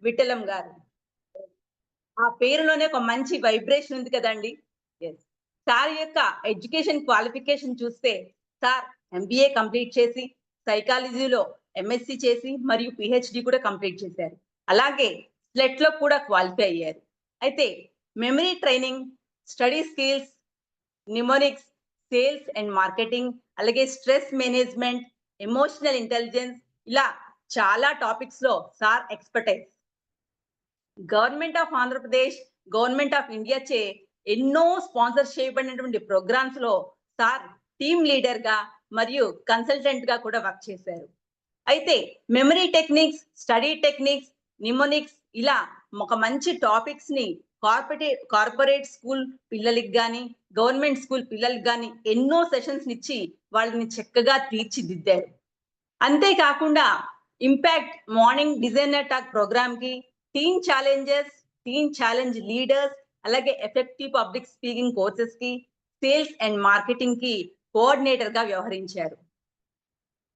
విఠలం గారు. ఆ పేరులోనే ఒక మంచి వైబ్రేషన్ ఉంది కదండీ! యెస్. సార్ యొక్క ఎడ్యుకేషన్ క్వాలిఫికేషన్ చూస్తే, సార్ ఎంబీఏ కంప్లీట్ చేసి, సైకాలజీలో ఎంఎస్సీ చేసి, మరియు పీహెచ్‌డీ కూడా కంప్లీట్ చేశారు. అలాగే స్లెట్‌లో కూడా క్వాలిఫై అయ్యారు. అయితే memory training, study skills, mnemonics, sales and marketing, అలాగే స్ట్రెస్ మేనేజ్మెంట్, ఎమోషనల్ ఇంటెలిజెన్స్ ఇలా చాలా టాపిక్స్‌లో sir expertise. Government of Andhra Pradesh, government of India చే ఎన్నో స్పాన్సర్ చేయబడినటువంటి ప్రోగ్రామ్స్ లో సార్ టీమ్ లీడర్ గా మరియు కన్సల్టెంట్ గా కూడా వర్క్ చేశారు. అయితే memory techniques, study techniques, mnemonics ఇలా ఒక మంచి టాపిక్స్ ని కార్పొరేట్ స్కూల్ పిల్లలకి గాని, గవర్నమెంట్ స్కూల్ పిల్లలకి గాని ఎన్నో సెషన్స్ ఇచ్చి వాళ్ళని చక్కగా తీర్చిదిద్దారు. అంతేకాకుండా impact morning designer talk programme కి team challenges, team challenge leaders, అలాగే ఎఫెక్టివ్ పబ్లిక్ స్పీకింగ్ కోర్సెస్ కి, సేల్స్ అండ్ మార్కెటింగ్ కి కోఆర్డినేటర్ గా వ్యవహరించారు.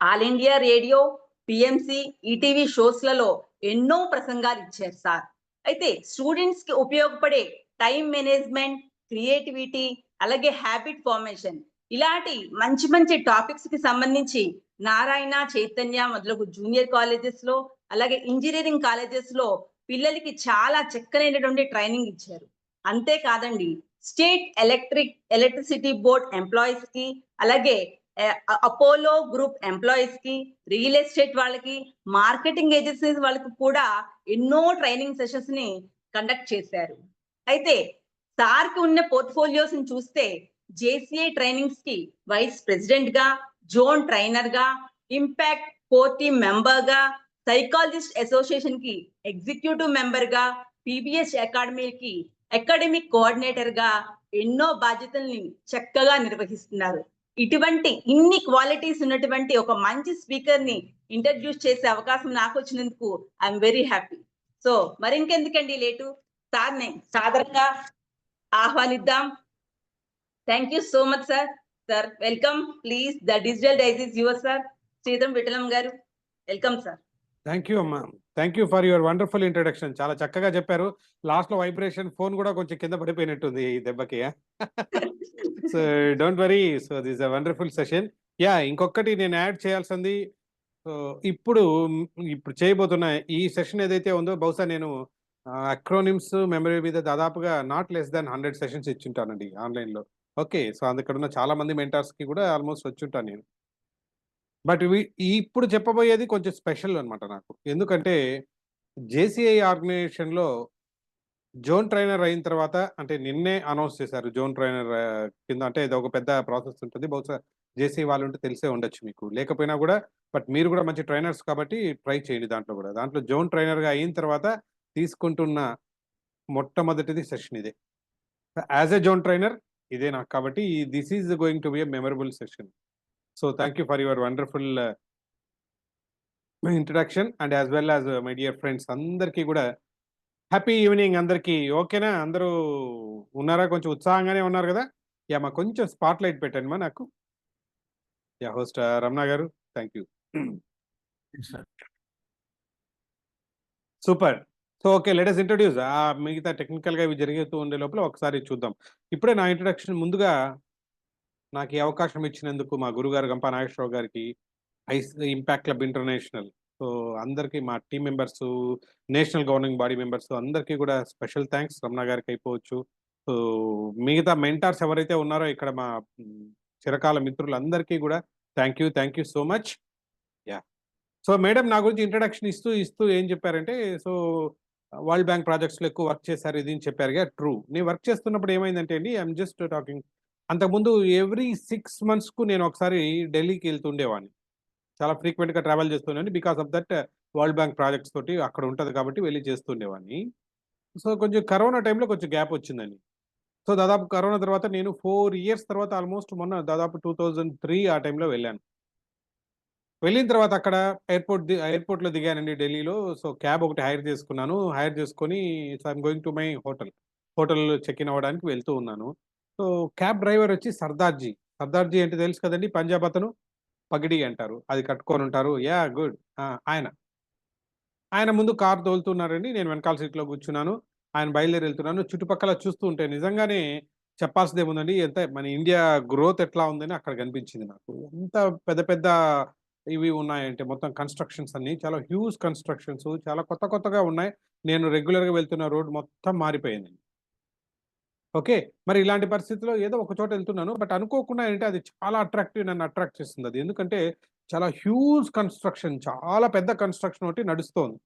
All India Radio, PMC, ETV shows లలో ఎన్నో ప్రసంగాలు ఇచ్చారు సార్. అయితే స్టూడెంట్స్ కి ఉపయోగపడే టైం మేనేజ్మెంట్, క్రియేటివిటీ, అలాగే హ్యాబిట్ ఫార్మేషన్ ఇలాంటి మంచి మంచి టాపిక్స్ కి సంబంధించి నారాయణ, చైతన్య మొదలగు జూనియర్ కాలేజెస్ లో, అలాగే ఇంజనీరింగ్ కాలేజెస్ లో పిల్లలకి చాలా చక్కనైనటువంటి ట్రైనింగ్ ఇచ్చారు. అంతేకాదండి, స్టేట్ ఎలక్ట్రిసిటీ బోర్డ్ ఎంప్లాయీస్ కి, అలాగే అపోలో గ్రూప్ ఎంప్లాయీస్ కి, రియల్ ఎస్టేట్ వాళ్ళకి, మార్కెటింగ్ ఏజెన్సీస్ వాళ్ళకి కూడా ఎన్నో ట్రైనింగ్ సెషన్స్ ని కండక్ట్ చేశారు. అయితే సార్ కి ఉన్న పోర్ట్ఫోలియోస్ ని చూస్తే జేసీఐ ట్రైనింగ్స్ కి వైస్ ప్రెసిడెంట్ గా, జోన్ ట్రైనర్ గా, ఇంపాక్ట్ కోర్ టీమ్ మెంబర్ గా, సైకాలజిస్ట్ అసోసియేషన్ కి ఎగ్జిక్యూటివ్ మెంబర్ గా, పీబీఎస్ అకాడమీకి అకాడమిక్ కోఆర్డినేటర్ గా ఎన్నో బాధ్యతల్ని చక్కగా నిర్వహిస్తున్నారు. ఇటువంటి ఇన్ని క్వాలిటీస్ ఉన్నటువంటి ఒక మంచి స్పీకర్ ని ఇంట్రడ్యూస్ చేసే అవకాశం నాకు వచ్చినందుకు ఐఎమ్ వెరీ హ్యాపీ. సో మరింకెందుకండి లేటు, సార్ని సాదరంగా ఆహ్వానిద్దాం. Thank you so much sir. Sir welcome, please the digital dais is your sir. Sridharam Vittalam గారు, వెల్కమ్ సార్. థ్యాంక్ యూ అమ్మా, thank you for your wonderful introduction. చాలా చక్కగా చెప్పారు. లాస్ట్ లో వైబ్రేషన్ ఫోన్ కూడా కొంచెం కింద పడిపోయినట్టుంది ఈ దెబ్బకి. So don't worry, so this a wonderful session. Yeah, ఇంకొకటి నేను యాడ్ చేయాల్సింది, సో ఇప్పుడు చేయబోతున్న ఈ సెషన్ ఏదైతే ఉందో, బహుశా నేను అక్రోనిమ్స్ మెమరీ మీద దాదాపుగా నాట్ లెస్ దాన్ 100 సెషన్స్ ఇచ్చుంటానండి ఆన్లైన్లో. ఓకే, సో అందుకడ ఉన్న చాలా మంది మెంటర్స్కి కూడా ఆల్మోస్ట్ వచ్చుంటాను నేను. బట్ ఇప్పుడు చెప్పబోయేది కొంచెం స్పెషల్ అనమాట నాకు. ఎందుకంటే జేసీఐ ఆర్గనైజేషన్లో జోన్ ట్రైనర్ అయిన తర్వాత, అంటే నిన్నే అనౌన్స్ చేశారు జోన్ ట్రైనర్ కింద. అంటే ఇది ఒక పెద్ద ప్రాసెస్ ఉంటుంది, బహుశా జేసీ వాళ్ళు ఉంటే తెలిసే ఉండొచ్చు మీకు, లేకపోయినా కూడా. బట్ మీరు కూడా మంచి ట్రైనర్స్ కాబట్టి ట్రై చేయండి దాంట్లో కూడా. దాంట్లో జోన్ ట్రైనర్గా అయిన తర్వాత తీసుకుంటున్న మొట్టమొదటిది సెషన్ ఇదే. యాజ్ ఎ జోన్ ట్రైనర్ ఇదే నాకు, కాబట్టి this is going to be a memorable session. So thank you for your wonderful introduction and as well as my dear friends అందరికీ కూడా హ్యాపీ ఈవినింగ్ అందరికీ. ఓకేనా, అందరూ ఉన్నారా? కొంచెం ఉత్సాహంగానే ఉన్నారు కదా? యా, మా కొంచెం స్పాట్ లైట్ పెట్టండి మా నాకు. యా, హోస్ట్ రమణ గారు, thank you. Super. So okay, let us introduce. మిగతా టెక్నికల్గా ఇవి జరుగుతూ ఉండే లోపల ఒకసారి చూద్దాం. ఇప్పుడే నా ఇంట్రడక్షన్ ముందుగా నాకు ఈ అవకాశం ఇచ్చినందుకు మా గురుగారు గంపా నాగేశ్వరరావు గారికి, ఇంపాక్ట్ క్లబ్ ఇంటర్నేషనల్, సో అందరికీ, మా team members, national governing body members అందరికీ కూడా స్పెషల్ థ్యాంక్స్. రమణ గారికి అయిపోవచ్చు. సో మిగతా మెంటార్స్ ఎవరైతే ఉన్నారో ఇక్కడ, మా చిరకాల మిత్రులందరికీ కూడా thank you so much. Yeah, so madam నా గురించి ఇంట్రడక్షన్ ఇస్తూ ఏం చెప్పారంటే, సో వరల్డ్ బ్యాంక్ ప్రాజెక్ట్స్లో ఎక్కువ వర్క్ చేశారు ఇది అని చెప్పారుగా. ట్రూ, నేను వర్క్ చేస్తున్నప్పుడు ఏమైందంటే అండి, ఐఎమ్ జస్ట్ టాకింగ్, అంతకుముందు ఎవ్రీ 6 monthsకు నేను ఒకసారి ఢిల్లీకి వెళ్తుండేవాడిని. చాలా ఫ్రీక్వెంట్గా ట్రావెల్ చేస్తుండేవాడిని. Because of that World Bank projects తోటి అక్కడ ఉంటుంది కాబట్టి వెళ్ళి చేస్తుండేవాడిని. సో కొంచెం కరోనా టైంలో కొంచెం గ్యాప్ వచ్చిందండి. సో దాదాపు కరోనా తర్వాత నేను 4 years తర్వాత, ఆల్మోస్ట్ మొన్న దాదాపు 2003 ఆ టైంలో వెళ్ళాను. వెళ్ళిన తర్వాత అక్కడ ఎయిర్పోర్ట్లో దిగానండి ఢిల్లీలో. సో క్యాబ్ ఒకటి హైర్ చేసుకున్నాను. హైర్ చేసుకొని so I'm going to my hotel check in అవ్వడానికి వెళ్తూ ఉన్నాను. సో క్యాబ్ డ్రైవర్ వచ్చి సర్దార్జీ అంటే తెలుసు కదండి, పంజాబ్ అతను, పగిడి అంటారు, అది కట్టుకొని ఉంటారు. Yeah good. ఆయన ముందు కారు తోలుతున్నారండి. నేను వెనకాల సీట్‌లో కూర్చున్నాను. ఆయన బయలుదేరి వెళ్తున్నాను. చుట్టుపక్కల చూస్తూ ఉంటే నిజంగానే చెప్పాల్సిందేముందండి. ఎంత మన ఇండియా గ్రోత్ ఎట్లా ఉందని అక్కడ కనిపించింది నాకు. ఎంత పెద్ద పెద్ద ఇవి ఉన్నాయంటే మొత్తం కన్‌స్ట్రక్షన్స్ అన్నీ చాలా హ్యూజ్ కన్‌స్ట్రక్షన్స్ చాలా కొత్త కొత్తగా ఉన్నాయి. నేను రెగ్యులర్‌గా వెళ్తున్న రోడ్ మొత్తం మారిపోయింది. ఓకే. మరి ఇలాంటి పరిస్థితిలో ఏదో ఒక చోట ఎళ్తున్నాను. బట్ అనుకోకుండా ఏంటంటే అది చాలా నన్ను అట్రాక్ట్ చేస్తుందది. ఎందుకంటే చాలా హ్యూజ్ కన్‌స్ట్రక్షన్ చాలా పెద్ద కన్‌స్ట్రక్షన్ ఒకటి నడుస్తోంది.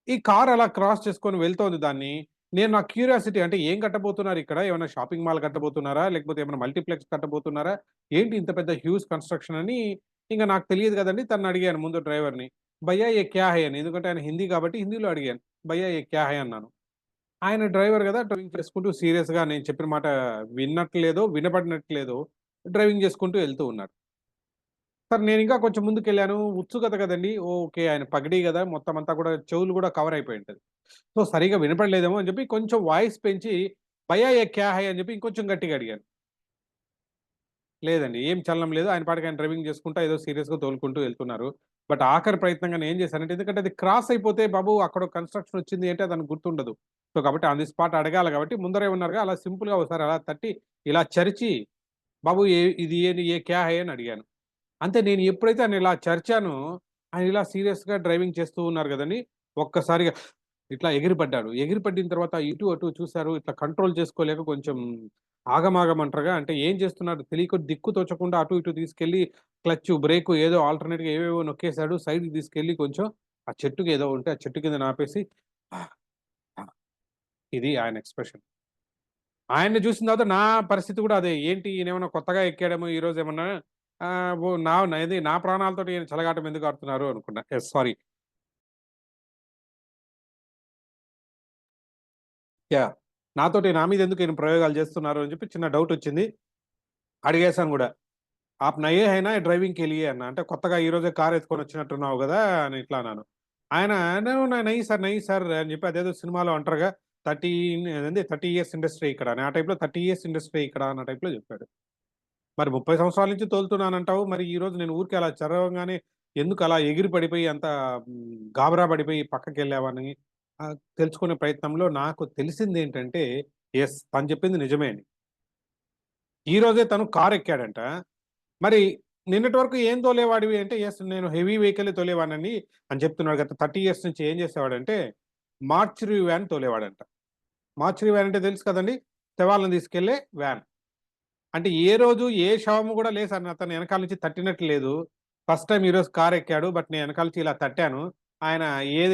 ఈ కార్ అలా క్రాస్ చేసుకొని వెళ్తోంది దాన్ని. నేను నా క్యూరియాసిటీ అంటే ఏం కట్టబోతున్నారిక్కడ? ఏమన్నా షాపింగ్ మాల్ కట్టబోతున్నారా? లేకపోతే ఏమైనా మల్టీప్లెక్స్ కట్టబోతున్నారా? ఏంటి ఇంత పెద్ద హ్యూజ్ కన్‌స్ట్రక్షన్ అని ఇంక నాకు తెలియదు గదండీ! తననడిగాను ముందు డ్రైవర్‌ని. భయ్యా యే క్యా హై అని. ఎందుకంటే ఆయన హిందీ కాబట్టి హిందీలో అడిగాను. భయ్యా యే క్యా హై అన్నాను. ఆయన డ్రైవర్ గదా! డ్రైవింగ్ చేసుకుంటూ సీరియస్‌గా నేను చెప్పిన మాట విన్నట్లేదో, వినబడినట్లేదో డ్రైవింగ్ చేసుకుంటూ ఎళ్తూ ఉన్నాడు. సార్ నేనింకా కొంచెం ముందుకెళ్ళాను. ఉత్సుకత గదండీ! ఓకే. ఆయన పగిడీ గదా! మొత్తం అంతా కూడా చెవులు గూడా కవర్ అయిపోయి ఉంటది. సో, సరిగ్గా వినపడలేదేమో అని జెప్పి కొంచెం వాయిస్ పెంచి భయ్యా యే క్యా హై అని జెప్పి ఇంకొంచెం గట్టిగా అడిగాను. లేదండి. ఏం చలనం లేదు. ఆయన పాటికి ఆయన డ్రైవింగ్ చేసుకుంటా ఏదో సీరియస్‌గా తోలుకుంటూ ఎళ్తున్నారు. బట్ ఆఖరి ప్రయత్నంగా నేనేం చేశానంటే ఎందుకంటే అది క్రాస్ అయిపోతే బాబు అక్కడ కన్‌స్ట్రక్షన్ వచ్చింది అంటే దానికి గుర్తుండదు. సో, కాబట్టి ఆన్ ది స్పాట్ అడగాలి కాబట్టి ముందరే ఉన్నారుగా అలా సింపుల్‌గా ఒకసారి అలా తట్టి ఇలా చరిచి బాబు ఇది ఏ క్యా హై అని అడిగాను. అంతే నేను ఎప్పుడైతే ఆయన ఇలా చరిచానో ఆయన ఇలా సీరియస్‌గా డ్రైవింగ్ చేస్తూ ఉన్నారు గదండీ! ఒక్కసారిగా ఇట్లా ఎగిరిపడ్డాడు. ఎగిరిపడిన తర్వాత ఇటు, అటు చూసారు. ఇట్లా కంట్రోల్ చేసుకోలేక కొంచెం ఆగమాగమంటారుగా అంటే ఏం చేస్తున్నాడో తెలియక దిక్కు తోచకుండా అటు, ఇటు తీసుకెళ్ళి క్లచ్చు, బ్రేకు ఏదో ఆల్టర్‌నేట్‌గా ఏవేవో నొక్కేసాడు. సైడ్‌కి తీసుకెళ్ళి కొంచెం ఆ చెట్టుకి ఏదో ఉంటే ఆ చెట్టు కింద ఆపేసి ఆ! ఆ! ఇది ఆయన ఎక్స్‌ప్రెషన్. ఆయన్ని చూసిన తర్వాత నా పరిస్థితి కూడా అదే. ఏంటి ఈయనేమన్నా కొత్తగా ఎక్కాడేమో ఈరోజేమన్నా ఓ నా ప్రాణాలతోటి ఈయన చెలగాటం ఎందుకు ఆడుతున్నారు అనుకున్నా. యెస్. సారీ. యాహ్! నా మీద ఎందుకు ఈయన ప్రయోగాలు చేస్తున్నారు అని చెప్పి చిన్న డౌటొచ్చింది. అడిగేసాను గూడా. "ఆప్ నయే హై నా డ్రైవింగ్ కే లియే" అన్నా. అంటే కొత్తగా ఈరోజే కార్ ఎత్తుకొనొచ్చినట్టున్నావు గదా! అని ఇట్లా అన్నాను. ఆయన నహీ సార్, నహీ సార్ అని చెప్పి అదేదో సినిమాలో అంటారుగా 30 ఇయర్స్ ఇండస్ట్రీ ఇక్కడ అని. ఆ టైప్‌లో 30 ఇయర్స్ ఇండస్ట్రీ ఇక్కడ అన్న టైప్‌లో చెప్పాడు. మరి 30 సంవత్సరాల నుంచి తోలుతున్నానంటావు. మరి ఈరోజు నేను ఊరికే అలా చరవంగానే ఎందుకలా ఎగిరి పడిపోయి అంత గాబరా పడిపోయి పక్కకెళ్ళావని తెలుసుకునే ప్రయత్నంలో నాకు తెలిసిందేంటంటే, యెస్. తను చెప్పింది నిజమే అని. ఈరోజే తను కారెక్కాడంట. మరి నిన్నటి వరకు ఏం తోలేవాడివి అంటే, యెస్ నేను హెవీ వెహికలే తోలేవాడినండి అని చెప్తున్నాడు. గత 30 ఇయర్స్ నుంచి ఏం చేసేవాడంటే, మార్చురీ వ్యాన్ తోలేవాడంట. మార్చురీ వ్యాన్ అంటే తెలుసు కదండీ! శవాలను తీసుకెళ్ళే వ్యాన్. అంటే ఏ రోజు ఏ శవము గూడా అతను ఎనకాల నుంచి తట్టినట్టు లేదు. ఫస్ట్ టైమ్ ఈరోజు కారెక్కాడు. బట్ నేను ఎనకాల నుంచి ఇలా తట్టాను. ఆయన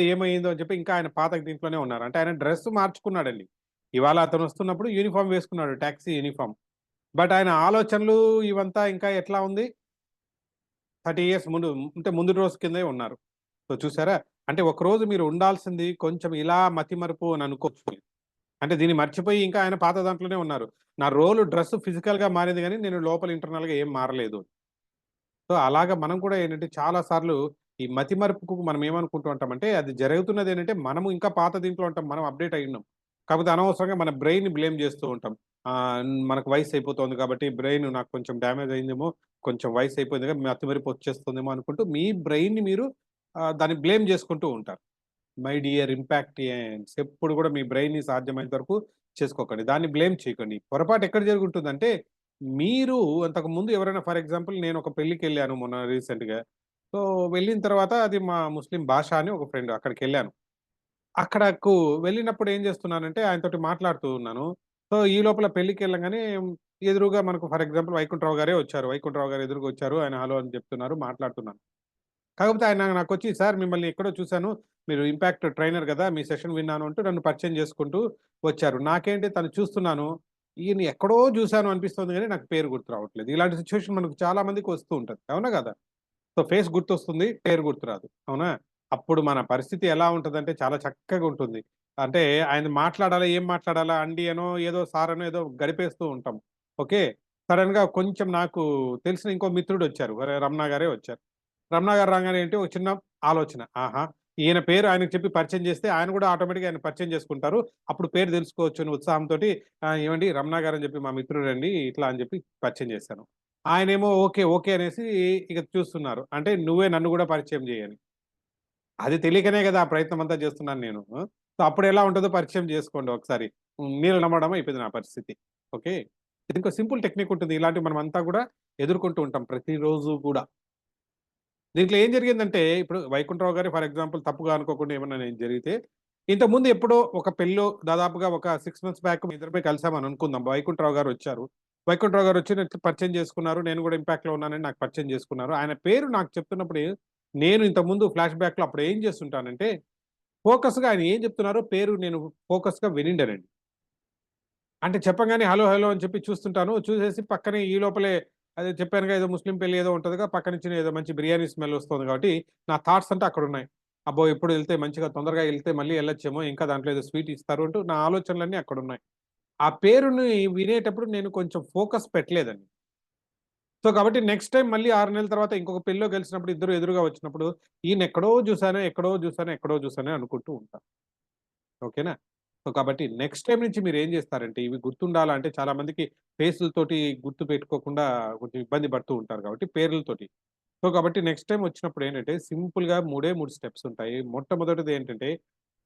ఏమైందో అని చెప్పి ఇంకా ఆయన పాత దీంట్లోనే ఉన్నారు. అంటే ఆయన డ్రెస్ మార్చుకున్నాడండి. ఇవాళ అతను వస్తున్నప్పుడు యూనిఫార్మ్ వేసుకున్నాడు. Taxi uniform. బట్ ఆయన ఆలోచనలు ఇవంతా ఇంకా ఎట్లా ఉంది 30 ఇయర్స్ ముందు అంటే ముందు రోజు కిందే ఉన్నారు. సో చూసారా? అంటే ఒకరోజు మీరు ఉండాల్సింది కొంచెం ఇలా మతిమరుపు అని అనుకోవచ్చు మీరు. అంటే దీన్ని మర్చిపోయి ఇంకా ఆయన పాత దాంట్లోనే ఉన్నారు. నా రోల్ డ్రెస్ ఫిజికల్‌గా మారింది గానీ, నేను లోపల ఇంటర్నల్‌గా ఏం మారలేదు. సో, అలాగా మనం కూడా ఏంటంటే చాలా సార్లు ఈ మతిమరుపుకు మనం ఏమనుకుంటూ ఉంటామంటే, అది జరుగుతున్నదేంటంటే, మనము ఇంకా పాత దీంట్లో ఉంటాం. మనం అప్‌డేట్ అయ్యున్నాం. కాకపోతే అనవసరంగా మన బ్రెయిన్‌ని బ్లేమ్ జేస్తూ ఉంటాం. మనకు వయసయిపోతోంది కాబట్టి బ్రెయిన్ నాకు కొంచెం డ్యామేజ్ అయిందేమో, కొంచెం వయసయిపోయింది కదా! మతిమరుపు వచ్చేస్తుందేమో అనుకుంటూ మీ బ్రెయిన్‌ని మీరు దాన్ని బ్లేమ్ జేసుకుంటూ ఉంటారు. మై డియర్ ఇంపాక్టియన్స్ ఎప్పుడు కూడా మీ బ్రెయిన్‌ని సాధ్యమైనంత వరకు చేసుకోకండి. దాన్ని బ్లేమ్ చేయకండి. పొరపాటు ఎక్కడ జరుగుతుందంటే, మీరు అంతకుముందు ఎవరైనా ఫర్ ఎగ్జాంపుల్ నేను ఒక పెళ్ళికెళ్ళాను మొన్న రీసెంట్‌గా. సో, వెళ్ళిన తర్వాత అది మా ముస్లిం భాష అని ఒక ఫ్రెండ్ అక్కడికెళ్ళాను. అక్కడకు వెళ్ళినప్పుడు ఏం చేస్తున్నానంటే ఆయనతోటి మాట్లాడుతూ ఉన్నాను. సో, ఈ లోపల పెళ్ళికెళ్ళంగానే ఎదురుగా మనకు ఫర్ ఎగ్జాంపుల్ వైకుంఠరావు గారే వచ్చారు. వైకుంఠరావు గారు ఎదురుగా వచ్చారు. ఆయన హలో అని చెప్తున్నారు. మాట్లాడుతున్నాను. కాకపోతే ఆయన నాకొచ్చి "సార్ మిమ్మల్ని ఎక్కడో చూసాను. మీరు ఇంపాక్ట్ ట్రైనర్ గదా! మీ సెషన్ విన్నాను" అంటూ నన్ను పరిచయం చేసుకుంటూ వచ్చారు. నాకేంటి తను చూస్తున్నాను. ఈయన్ని ఎక్కడో జూసాను అనిపిస్తుంది గానీ నాకు పేరు గుర్తు రావట్లేదు. ఇలాంటి సిట్యుయేషన్ మనకు చాలా మందికి వస్తూ ఉంటది. అవునా గదా! సో, ఫేస్ గుర్తొస్తుంది. పేరు గుర్తురాదు. అవునా? అప్పుడు మన పరిస్థితి ఎలా ఉంటదంటే చాలా చక్కగా ఉంటుంది. అంటే ఆయన మాట్లాడాలా, ఏం మాట్లాడాలా అండి అనో, ఏదో సార్ అనో ఏదో గడిపేస్తూ ఉంటాం. ఓకే. సడెన్‌గా కొంచెం నాకు తెలిసిన ఇంకో మిత్రుడొచ్చారు. రమణ గారే వచ్చారు. రమణ గారు రాంగానే ఏంటి ఒక చిన్న ఆలోచన. ఆహా! ఈయన పేరు ఆయనకి చెప్పి పరిచయం చేస్తే ఆయన కూడా ఆటోమేటిక్‌గా ఆయన్ని పరిచయం చేసుకుంటారు. అప్పుడు పేరు తెలుసుకోవచ్చు అనే ఉత్సాహంతోటి ఏవండీ రమణ గారని చెప్పి మా మిత్రుడండి ఇట్లా అని చెప్పి పరిచయం చేశాను. ఆయనేమో ఓకే. ఓకే. అనేసి ఇక చూస్తున్నారు. అంటే నువ్వే నన్ను గూడా పరిచయం చెయ్యని. అది తెలియకనే కదా ఆ ప్రయత్నం అంతా చేస్తున్నాను నేను. సో, అప్పుడు ఎలా ఉంటుందో పరిచయం చేసుకోండి ఒకసారి. నీళ్ళు నమ్మడం అయిపోయింది నా పరిస్థితి. ఓకే. ఇది ఇంకో సింపుల్ టెక్నిక్ ఉంటుంది. ఇలాంటివి మనమంతా కూడా ఎదుర్కొంటూ ఉంటాం ప్రతిరోజు కూడా. దీంట్లో ఏం జరిగిందంటే, ఇప్పుడు వైకుంఠరావు గారు ఫర్ ఎగ్జాంపుల్ తప్పుగా అనుకోకుండా ఏమన్నా నేను జరిగితే, ఇంతకుముందు ఎప్పుడో ఒక పెళ్ళో దాదాపుగా ఒక 6 మంత్స్ బ్యాక్ మీ ఇద్దరు పోయి కలిసామని అనుకుందాం. వైకుంఠరావు గారు వచ్చారు. వైకుంఠరావు గారు వచ్చి నాకు పరిచయం చేసుకున్నారు. నేను కూడా ఇంపాక్ట్‌లో ఉన్నానని నాకు పరిచయం చేసుకున్నారు. ఆయన పేరు నాకు చెప్తున్నప్పుడు నేను ఇంతకుముందు ఫ్లాష్ బ్యాక్‌లో అప్పుడు ఏం చేస్తుంటానంటే, ఫోకస్‌గా ఆయన ఏం చెప్తున్నారో పేరు నేను ఫోకస్‌గా వినిండనండి. అంటే చెప్పంగానే హలో, హలో అని చెప్పి చూస్తుంటాను. చూసేసి పక్కనే ఈ లోపలే అదే చెప్పానుగా ఏదో ముస్లిం పెళ్లి ఏదో ఉంటదిగా పక్క నుంచి ఏదో మంచి బిర్యానీ స్మెల్ వస్తుంది కాబట్టి, నా థాట్స్ అంతా అక్కడున్నాయి. అబ్బో! ఎప్పుడు ఎళ్తే మంచిగా తొందరగా ఎళ్తే మళ్ళీ ఎళ్ళొచ్చేమో, ఇంకా దాంట్లో ఏదో స్వీట్ ఇస్తారు అంటూ నా ఆలోచనలన్నీ అక్కడున్నాయి. ఆ పేరుని వినేటప్పుడు నేను కొంచెం ఫోకస్ పెట్టలేదండి. సో, కాబట్టి నెక్స్ట్ టైమ్ మళ్ళీ 6 నెలల తర్వాత ఇంకొక పెళ్ళిలో కలిసినప్పుడు ఇద్దరు ఎదురుగా వచ్చినప్పుడు, ఈయనెక్కడో జూసానే, ఎక్కడో జూసానే, ఎక్కడో జూసానే అనుకుంటూ ఉంటా. ఓకేనా? సో, కాబట్టి నెక్స్ట్ టైమ్ నుంచి మీరేం జేస్తారంటే, ఇవి గుర్తుండాలంటే చాలా మందికి ఫేసులతోటి గుర్తుపెట్టుకోకుండా కొంచెం ఇబ్బంది పడుతూ ఉంటారు కాబట్టి పేర్లతోటి. సో, కాబట్టి నెక్స్ట్ టైమ్ వచ్చినప్పుడు ఏంటంటే సింపుల్‌గా 3 స్టెప్స్ ఉంటాయి. మొట్టమొదటిది ఏంటంటే,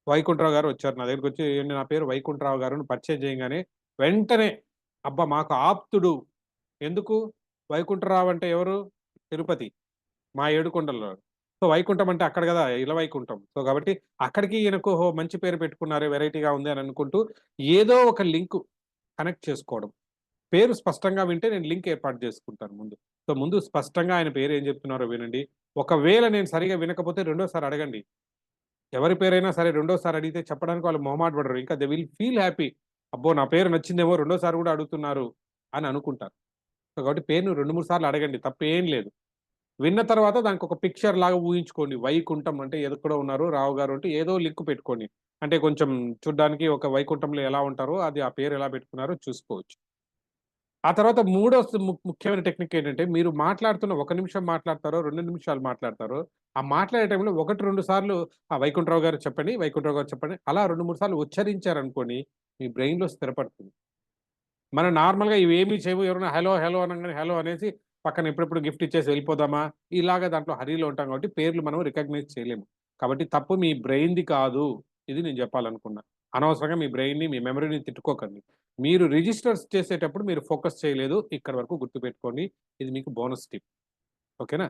వైకుంఠరావు గారు వచ్చారు. నా దగ్గరికొచ్చి "ఏవండీ నా పేరు వైకుంఠరావు గారు" అని పరిచయం చేయంగానే వెంటనే అబ్బా! మాకు ఆప్తుడు. ఎందుకు? వైకుంఠరావు అంటే ఎవరు? తిరుపతి. మా ఏడుకొండల్లో. సో, వైకుంఠం అంటే అక్కడ గదా! ఇలవైకుంఠం. సో, కాబట్టి అక్కడికి ఈయనకు ఓహో! మంచి పేరు పెట్టుకున్నారే వెరైటీగా ఉంది అని అనుకుంటూ ఏదో ఒక లింకు కనెక్ట్ చేసుకోవడం. పేరు స్పష్టంగా వింటే నేను లింక్ ఏర్పాటు చేసుకుంటాను ముందు. సో, ముందు స్పష్టంగా ఆయన పేరు ఏం చెప్తున్నారో వినండి. ఒకవేళ నేను సరిగ్గా వినకపోతే రెండోసారి అడగండి. ఎవరి పేరైనా సరే రెండోసారి అడిగితే చెప్పడానికి వాళ్ళు మొహమాట పడరు. ఇంకా దే విల్ ఫీల్ హ్యాపీ. అబ్బో! నా పేరు నచ్చిందేమో రెండోసారి గూడా అడుగుతున్నారు అని అనుకుంటారు. సో, కాబట్టి పేరును 2, 3 సార్లు అడగండి తప్పేం లేదు. విన్న తర్వాత దానికొక పిక్చర్ లాగా ఊహించుకోండి. వైకుంఠం అంటే ఎక్కడో ఉన్నారు. రావు గారు అంటే ఏదో లింక్ పెట్టుకోండి. అంటే కొంచెం చూడ్డానికి ఒక వైకుంఠంలో ఎలా ఉంటారో అది ఆ పేరు ఎలా పెట్టుకున్నారో చూసుకోవచ్చు. ఆ తర్వాత మూడో ముఖ్యమైన టెక్నిక్ ఏంటంటే మీరు మాట్లాడుతున్న 1 నిమిషం మాట్లాడతారో, 2 నిమిషాలు మాట్లాడతారో, ఆ మాట్లాడే టైంలో 1, 2 సార్లు వైకుంఠరావు గారు చెప్పండి, వైకుంఠరావు గారు చెప్పండి అలా 2, 3 సార్లు ఉచ్చరించారనుకోండి మీ బ్రెయిన్‌లో స్థిరపడుతుంది. మనం నార్మల్‌గా ఇవేమి చేయము. ఎవరైనా హలో, హలో అనంగానే హలో అనేసి పక్కన ఎప్పుడెప్పుడు గిఫ్ట్ ఇచ్చేసి వెళ్ళిపోదామా? ఇలాగ దాంట్లో హరీలో ఉంటాం కాబట్టి పేర్లు మనం రికగ్నైజ్ చేయలేము. కాబట్టి తప్పు మీ బ్రెయిన్‌ది కాదు. ఇది నేను జెప్పాలనుకున్నా. అనవసరంగా మీ బ్రెయిన్‌ని, మీ మెమరీని తిట్టుకోకండి. మీరు రిజిస్టర్స్ చేసేటప్పుడు మీరు ఫోకస్ చేయలేదు. ఇక్కడి వరకు గుర్తుపెట్టుకోండి. ఇది మీకు బోనస్ టిప్. ఓకేనా?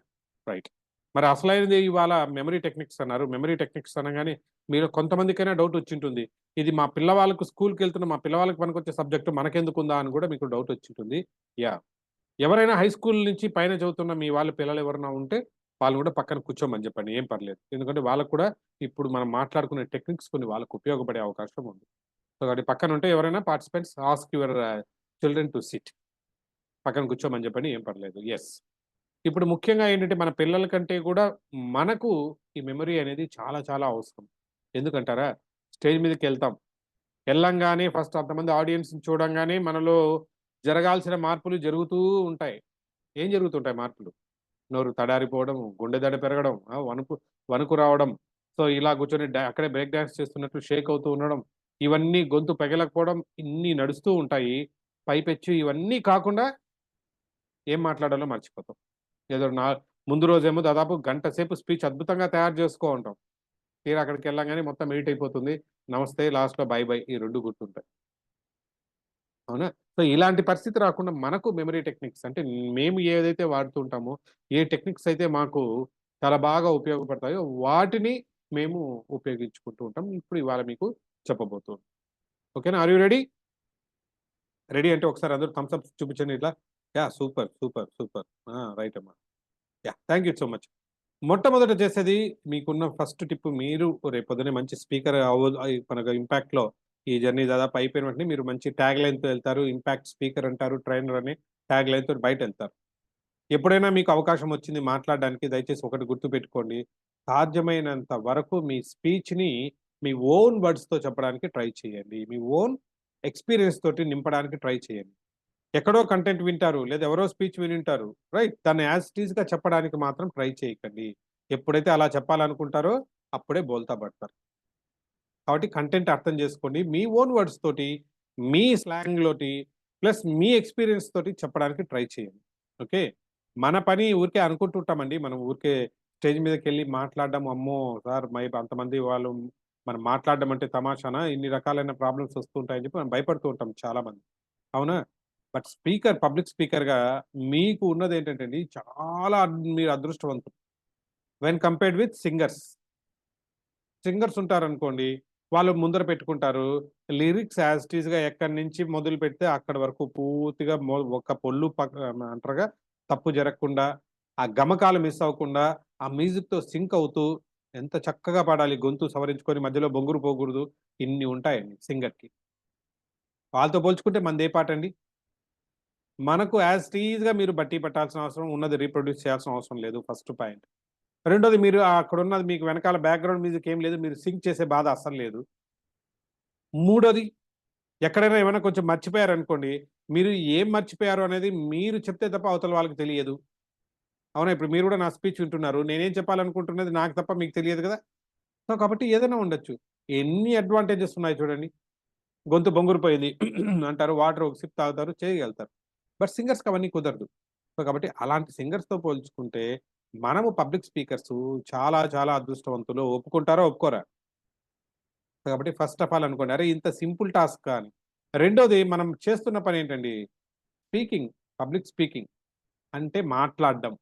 రైట్. మరి అసలైనది ఇవాళ మెమరీ టెక్నిక్స్ అన్నారు. మెమరీ టెక్నిక్స్ అనంగానే మీలో కొంతమందికైనా డౌట్ వచ్చుంటుంది. ఇది మా పిల్లవాళ్ళకు స్కూల్‌కెళ్తున్న మా పిల్లవాళ్ళకి పనికొచ్చే సబ్జెక్ట్ మనకెందుకుందా అని గూడా మీకు డౌట్ వచ్చుంటుంది. యాహ్! ఎవరైనా హై స్కూల్ నుంచి పైన చదువుతున్న మీ వాళ్ళ పిల్లలు ఎవరైనా ఉంటే వాళ్ళని గూడా పక్కన కూర్చోమని జెప్పండి. ఏం పర్లేదు. ఎందుకంటే వాళ్ళకి కూడా ఇప్పుడు మనం మాట్లాడుకునే టెక్నిక్స్ కొన్ని వాళ్ళకి ఉపయోగపడే అవకాశం ఉంది. సో, కాబట్టి పక్కనుంటే ఎవరైనా participants ask your children to SIT. పక్కన కూర్చోమని జెప్పండి. ఏం పర్లేదు. యెస్. ఇప్పుడు ముఖ్యంగా ఏంటంటే మన పిల్లల కంటే కూడా మనకు ఈ మెమరీ అనేది చాలా చాలా అవసరం. ఎందుకంటారా? స్టేజ్ మీదకెళ్తాం. ఎళ్ళంగానే ఫస్ట్ అంతమంది ఆడియన్స్‌ని చూడంగానే మనలో జరగాల్సిన మార్పులు జరుగుతూ ఉంటాయి. ఏం జరుగుతుంటాయి మార్పులు? నోరు తడారిపోవడం, గుండె దడ పెరగడం, వణుకు వణుకు రావడం. సో, ఇలా కూర్చొని అక్కడే బ్రేక్ డాన్స్ చేస్తున్నట్టు షేక్ అవుతూ ఉండడం. ఇవన్నీ గొంతు పెగలకపోవడం ఇన్ని నడుస్తూ ఉంటాయి. పైపెచ్చు ఇవన్నీ కాకుండా ఏం మాట్లాడాలో మర్చిపోతాం. ఏదో ముందు రోజేమో దాదాపు గంట సేపు స్పీచ్ అద్భుతంగా తయారు చేసుకో ఉంటాం. తీరా అక్కడికెళ్ళంగానే మొత్తం ఎడిట్ అయిపోతుంది. నమస్తే లాస్ట్‌లో బై బై ఈ 2 గుర్తుంటాయి. అవునా? సో, ఇలాంటి పరిస్థితి రాకుండా మనకు మెమరీ టెక్నిక్స్ అంటే మేము ఏదైతే వాడుతూ ఉంటామో, ఏ టెక్నిక్స్ అయితే మాకు చాలా బాగా ఉపయోగపడతాయో వాటిని మేము ఉపయోగించుకుంటూ ఉంటాం. ఇప్పుడు ఇవాళ మీకు చెప్పబోతున్నాను. ఓకేనా? Are you ready? రెడీ అంటే ఒకసారి అందరూ థమ్స్ అప్ చూపించండి ఇట్లా. Yeah! Super. Super. Super. Right అమ్మా. Yeah! Thank you so much. మొట్టమొదట చేసేది మీకున్న ఫస్ట్ టిప్ మీరు రేపొద్దున్నే మంచి స్పీకర్ మనకు ఇంపాక్ట్‌లో ఈ జర్నీ దాదాపు అయిపోయిన వెంటనే మీరు మంచి ట్యాగ్ లైన్‌తో ఎళ్తారు. ఇంపాక్ట్ స్పీకర్ అంటారు. ట్రైనర్ అని ట్యాగ్ లైన్‌తోటి బయటెళ్తారు. ఎప్పుడైనా మీకు అవకాశం వచ్చింది మాట్లాడడానికి దయచేసి ఒకటి గుర్తుపెట్టుకోండి. సాధ్యమైనంత వరకు మీ స్పీచ్‌ని మీ ఓన్ వర్డ్స్‌తో చెప్పడానికి ట్రై చేయండి. మీ ఓన్ ఎక్స్‌పీరియన్స్ తోటి నింపడానికి ట్రై చేయండి. ఎక్కడో కంటెంట్ వింటారు. లేదా ఎవరో స్పీచ్ వినుంటారు. రైట్. దాన్ని యాజ్ ఇట్ ఈస్‌గా చెప్పడానికి మాత్రం ట్రై చేయకండి. ఎప్పుడైతే అలా చెప్పాలనుకుంటారో అప్పుడే బోల్తా పడతారు. కాబట్టి కంటెంట్ అర్థం చేసుకోండి. మీ ఓన్ వర్డ్స్ తోటి, మీ స్లాంగ్‌లోటి ప్లస్ మీ ఎక్స్‌పీరియన్స్ తోటి చెప్పడానికి ట్రై చేయండి. ఓకే. మన పని ఊరికే అనుకుంటుంటామండి. మనం ఊరికే స్టేజ్ మీదకెళ్ళి మాట్లాడడం, అమ్మో! సార్ అంతమంది వాళ్ళు మనం మాట్లాడడం అంటే తమాషానా? ఇన్ని రకాలైన ప్రాబ్లమ్స్ వస్తూ ఉంటాయని చెప్పి మనం భయపడుతూ ఉంటాం చాలామంది. అవునా? బట్ పబ్లిక్ స్పీకర్‌గా మీకు ఉన్నదేంటంటే అండి, చాలా మీరు అదృష్టవంతులు. When compared with singers. Singers ఉంటారనుకోండి, వాళ్ళు ముందర పెట్టుకుంటారు. లిరిక్స్ యాజ్ ఇట్ ఈస్‌గా ఎక్కడి నుంచి మొదలుపెడితే అక్కడి వరకు పూర్తిగా ఒక్క పొల్లు అంటారుగా తప్పు జరగకుండా, ఆ గమకాలు మిస్ అవ్వకుండా, ఆ మ్యూజిక్‌తో సింక్ అవుతూ ఎంత చక్కగా పాడాలి. గొంతు సవరించుకొని మధ్యలో బొంగురు పోకూడదు. ఇన్ని ఉంటాయండి సింగర్‌కి. వాళ్ళతో పోల్చుకుంటే మనదే పాటండి. మనకు యాజ్ ఇట్ ఈస్‌గా మీరు బట్టి పట్టాల్సిన అవసరం ఉన్నది రీప్రొడ్యూస్ చేయాల్సిన అవసరం లేదు ఫస్ట్ పాయింట్. రెండోది మీరు అక్కడున్నది మీకు వెనకాల బ్యాక్‌గ్రౌండ్ మ్యూజిక్ ఏం లేదు. మీరు సింక్ చేసే బాధ అస్సలు లేదు. మూడోది ఎక్కడైనా ఏమైనా కొంచెం మర్చిపోయారనుకోండి, మీరు ఏం మర్చిపోయారు అనేది మీరు చెప్తే తప్ప అవతల వాళ్ళకి తెలియదు. అవునా? ఇప్పుడు మీరు కూడా నా స్పీచ్ వింటున్నారు. నేనేం చెప్పాలనుకుంటున్నది నాకు తప్ప మీకు తెలియదు కదా! సో, కాబట్టి ఏదైనా ఉండొచ్చు. ఎన్ని అడ్వాంటేజెస్ ఉన్నాయి చూడండి. గొంతు బొంగురుపోయింది అంటారు. వాటర్ ఒక సిప్ తాగుతారు, చేయగలుగుతారు. బట్ సింగర్స్‌కి అవన్నీ కుదరదు. సో, కాబట్టి అలాంటి సింగర్స్‌తో పోల్చుకుంటే మనము పబ్లిక్ స్పీకర్సు చాలా చాలా అదృష్టవంతులు. ఒప్పుకుంటారా? ఒప్పుకోరా? కాబట్టి ఫస్ట్ ఆఫ్ ఆల్ అనుకోండి. అరే! ఇంత సింపుల్ టాస్కా అని. రెండోది మనం చేస్తున్న పనేంటండి? స్పీకింగ్, పబ్లిక్ స్పీకింగ్ అంటే మాట్లాడడం.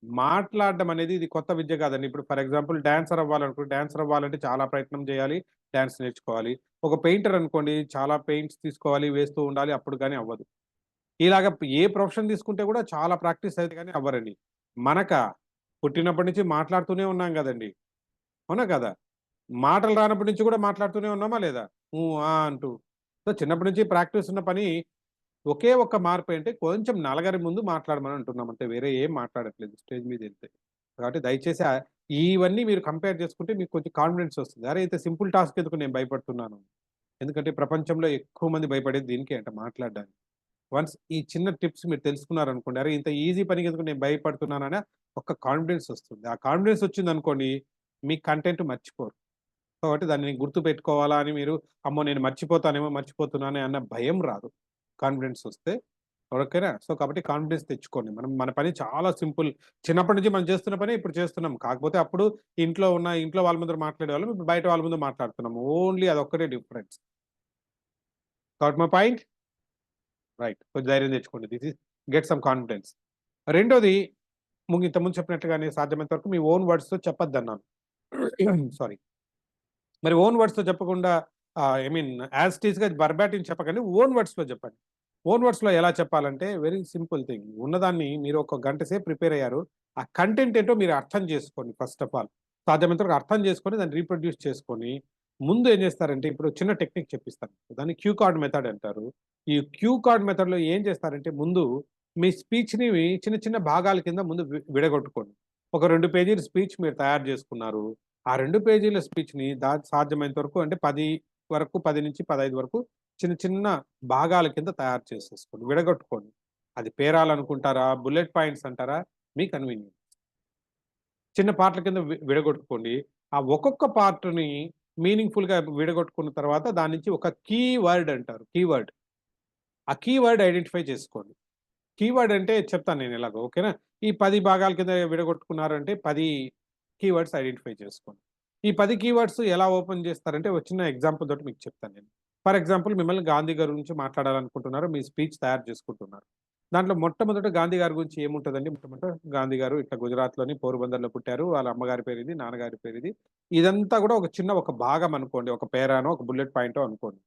మాట్లాడడం అనేది ఇది కొత్త విద్య కాదండి. ఇప్పుడు ఫర్ ఎగ్జాంపుల్ డాన్సర్ అవ్వాలనుకో డాన్సర్ అవ్వాలంటే చాలా ప్రయత్నం చేయాలి. డాన్స్ నేర్చుకోవాలి. ఒక పెయింటర్ అనుకోండి చాలా పెయింట్స్ తీసుకోవాలి, వేస్తూ ఉండాలి. అప్పుడు గాని అవ్వదు. ఇలాగ ఏ ప్రొఫెషన్ తీసుకుంటే కూడా చాలా ప్రాక్టీస్ అయితే గాని అవ్వరండి. మనకా పుట్టినప్పటి నుంచి మాట్లాడుతూనే ఉన్నాం గదండీ! అవునా కదా? మాటలు రానప్పటి నుంచి కూడా మాట్లాడుతూనే ఉన్నామా లేదా? హ్మ్. ఆ! అంటూ. సో, చిన్నప్పటి నుంచి ప్రాక్టీస్ ఉన్న పని ఒకే ఒక్క మార్పేంటి కొంచెం నలగరి ముందు మాట్లాడమని అంటున్నాం అంతే. వేరే ఏం మాట్లాడట్లేదు స్టేజ్ మీదెళ్తే. కాబట్టి దయచేసి ఇవన్నీ మీరు కంపేర్ చేసుకుంటే మీకు కొంచెం కాన్ఫిడెన్స్ వస్తుంది. అరే! ఇంత సింపుల్ టాస్క్ ఎందుకు నేను భయపడుతున్నాను. ఎందుకంటే ప్రపంచంలో ఎక్కువ మంది భయపడేది దీనికే అంట మాట్లాడడానికి. వన్స్ ఈ చిన్న టిప్స్ మీరు తెలుసుకున్నారనుకోండి. అరే! ఇంత ఈజీ పనికి ఎందుకు నేను భయపడుతున్నానని ఒక కాన్ఫిడెన్స్ వస్తుంది. ఆ కాన్ఫిడెన్స్ వచ్చిందనుకోండి మీ కంటెంట్ మర్చిపోరు. కాబట్టి దాన్ని గుర్తుపెట్టుకోవాలా అని మీరు అమ్మో! నేను మర్చిపోతానేమో, మర్చిపోతున్నానే అన్న భయం రాదు. కాన్ఫిడెన్స్ వస్తే. ఓకేనా? సో, కాబట్టి కాన్ఫిడెన్స్ తెచ్చుకోండి. మన పని చాలా సింపుల్. చిన్నప్పటి నుంచి మనం చేస్తున్న పనే ఇప్పుడు చేస్తున్నాం. కాకపోతే అప్పుడు ఇంట్లో వాళ్ళ ముందర మాట్లాడేవాళ్ళం. ఇప్పుడు బయట వాళ్ళ ముందు మాట్లాడుతున్నాం. ఓన్లీ అదొక్కటే difference. Got my point? Right. కొంచెం ధైర్యం తెచ్చుకోండి. This is get some confidence. రెండోది ఇంతకుముందు చెప్పినట్టుగానే సాధ్యమైనంత వరకు మీ ఓన్ వర్డ్స్‌తో చెప్పొద్దన్నాను. సారీ. మరి ఓన్ వర్డ్స్‌తో చెప్పకుండా ఐ మీన్ యాజ్ ఇట్ ఈస్‌గా వర్బాటిమ్ చెప్పకండి. ఓన్ వర్డ్స్‌లో చెప్పండి. ఓన్ వర్డ్స్‌లో ఎలా చెప్పాలంటే వెరీ సింపుల్ థింగ్. ఉన్నదాన్ని మీరు ఒక గంట సేపు ప్రిపేర్ అయ్యారు. ఆ కంటెంట్ ఏంటో మీరు అర్థం చేసుకోండి ఫస్ట్ ఆఫ్ ఆల్. సాధ్యమైనంత వరకు అర్థం చేసుకొని దాన్ని రీప్రొడ్యూస్ చేసుకొని, ముందు ఏం చేస్తారంటే ఇప్పుడు చిన్న టెక్నిక్ చెప్పిస్తాను. దాన్ని క్యూ కార్డ్ మెథడ్ అంటారు. ఈ క్యూ కార్డ్ మెథడ్‌లో ఏం చేస్తారంటే ముందు మీ స్పీచ్‌ని చిన్న చిన్న భాగాల కింద ముందు విడగొట్టుకోండి. ఒక 2 పేజీల స్పీచ్ మీరు తయారు చేసుకున్నారు. ఆ 2 పేజీల స్పీచ్‌ని సాధ్యమైనంత వరకు అంటే 10-15 వరకు చిన్న చిన్న భాగాల కింద తయారు చేసేసుకోండి. విడగొట్టుకోండి. అది పేరాలనుకుంటారా? బుల్లెట్ పాయింట్స్ అంటారా? మీ కన్వీనియన్స్. చిన్న పార్ట్‌ల కింద విడగొట్టుకోండి. ఆ ఒక్కొక్క పార్ట్‌ని మీనింగ్‌ఫుల్‌గా విడగొట్టుకున్న తర్వాత దాని నుంచి ఒక కీవర్డ్ అంటారు. కీవర్డ్. ఆ కీవర్డ్ ఐడెంటిఫై చేసుకోండి. కీవర్డ్ అంటే చెప్తాను నేను ఎలాగో ఓకేనా? ఈ 10 భాగాల కింద విడగొట్టుకున్నారంటే 10 కీవర్డ్స్ ఐడెంటిఫై చేసుకోండి. ఈ 10 కీవర్డ్స్ ఎలా ఓపెన్ చేస్తారంటే ఒక చిన్న ఎగ్జాంపుల్ తోటి మీకు చెప్తాను నేను. ఫర్ ఎగ్జాంపుల్ మిమ్మల్ని గాంధీ గారి గురించి మాట్లాడాలనుకుంటున్నారు. మీ స్పీచ్ తయారు చేసుకుంటున్నారు. దాంట్లో మొట్టమొదట గాంధీ గారి గురించి ఏముంటదండి? మొట్టమొదట గాంధీ గారు ఇట్లా గుజరాత్‌లోని పోర్బందర్‌లో పుట్టారు. వాళ్ళ అమ్మగారి పేరిది, నాన్నగారి పేరిది. ఇదంతా కూడా ఒక భాగం అనుకోండి. ఒక పేరానో, ఒక బుల్లెట్ పాయింటో అనుకోండి.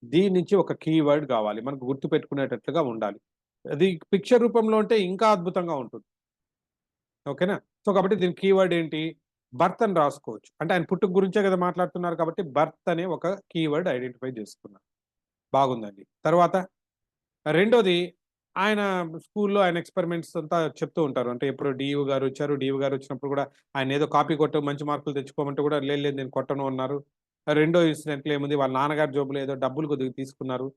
దీని నుంచి ఒక కీవర్డ్ కావాలి. మనకు గుర్తుపెట్టుకునేటట్లుగా ఉండాలి. అది పిక్చర్ రూపంలో ఉంటే ఇంకా అద్భుతంగా ఉంటుంది. ఓకేనా? సో, కాబట్టి దీని కీవర్డ్ ఏంటి? బర్త్ అని రాసుకోవచ్చు. అంటే ఆయన పుట్టుక గురించే కదా మాట్లాడుతున్నారు కాబట్టి బర్త్ అనే ఒక కీవర్డ్ ఐడెంటిఫై చేసుకున్నారు. బాగుందండి. తర్వాత రెండోది ఆయన స్కూల్‌లో ఆయన ఎక్స్‌పెరిమెంట్స్ అంతా చెప్తూ ఉంటారు. అంటే ఎప్పుడో డీఈఓ గారొచ్చారు. డీఈఓ గారొచ్చినప్పుడు కూడా ఆయనేదో కాపీ కొట్టు మంచి మార్కులు తెచ్చుకోమంటే కూడా లేదు లేదు నేను కొట్టను అన్నారు. రెండో ఇన్సిడెంట్‌లో ఏముంది వాళ్ళ నాన్నగారి జేబులో ఏదో డబ్బులు కొద్దిగా తీసుకున్నారు.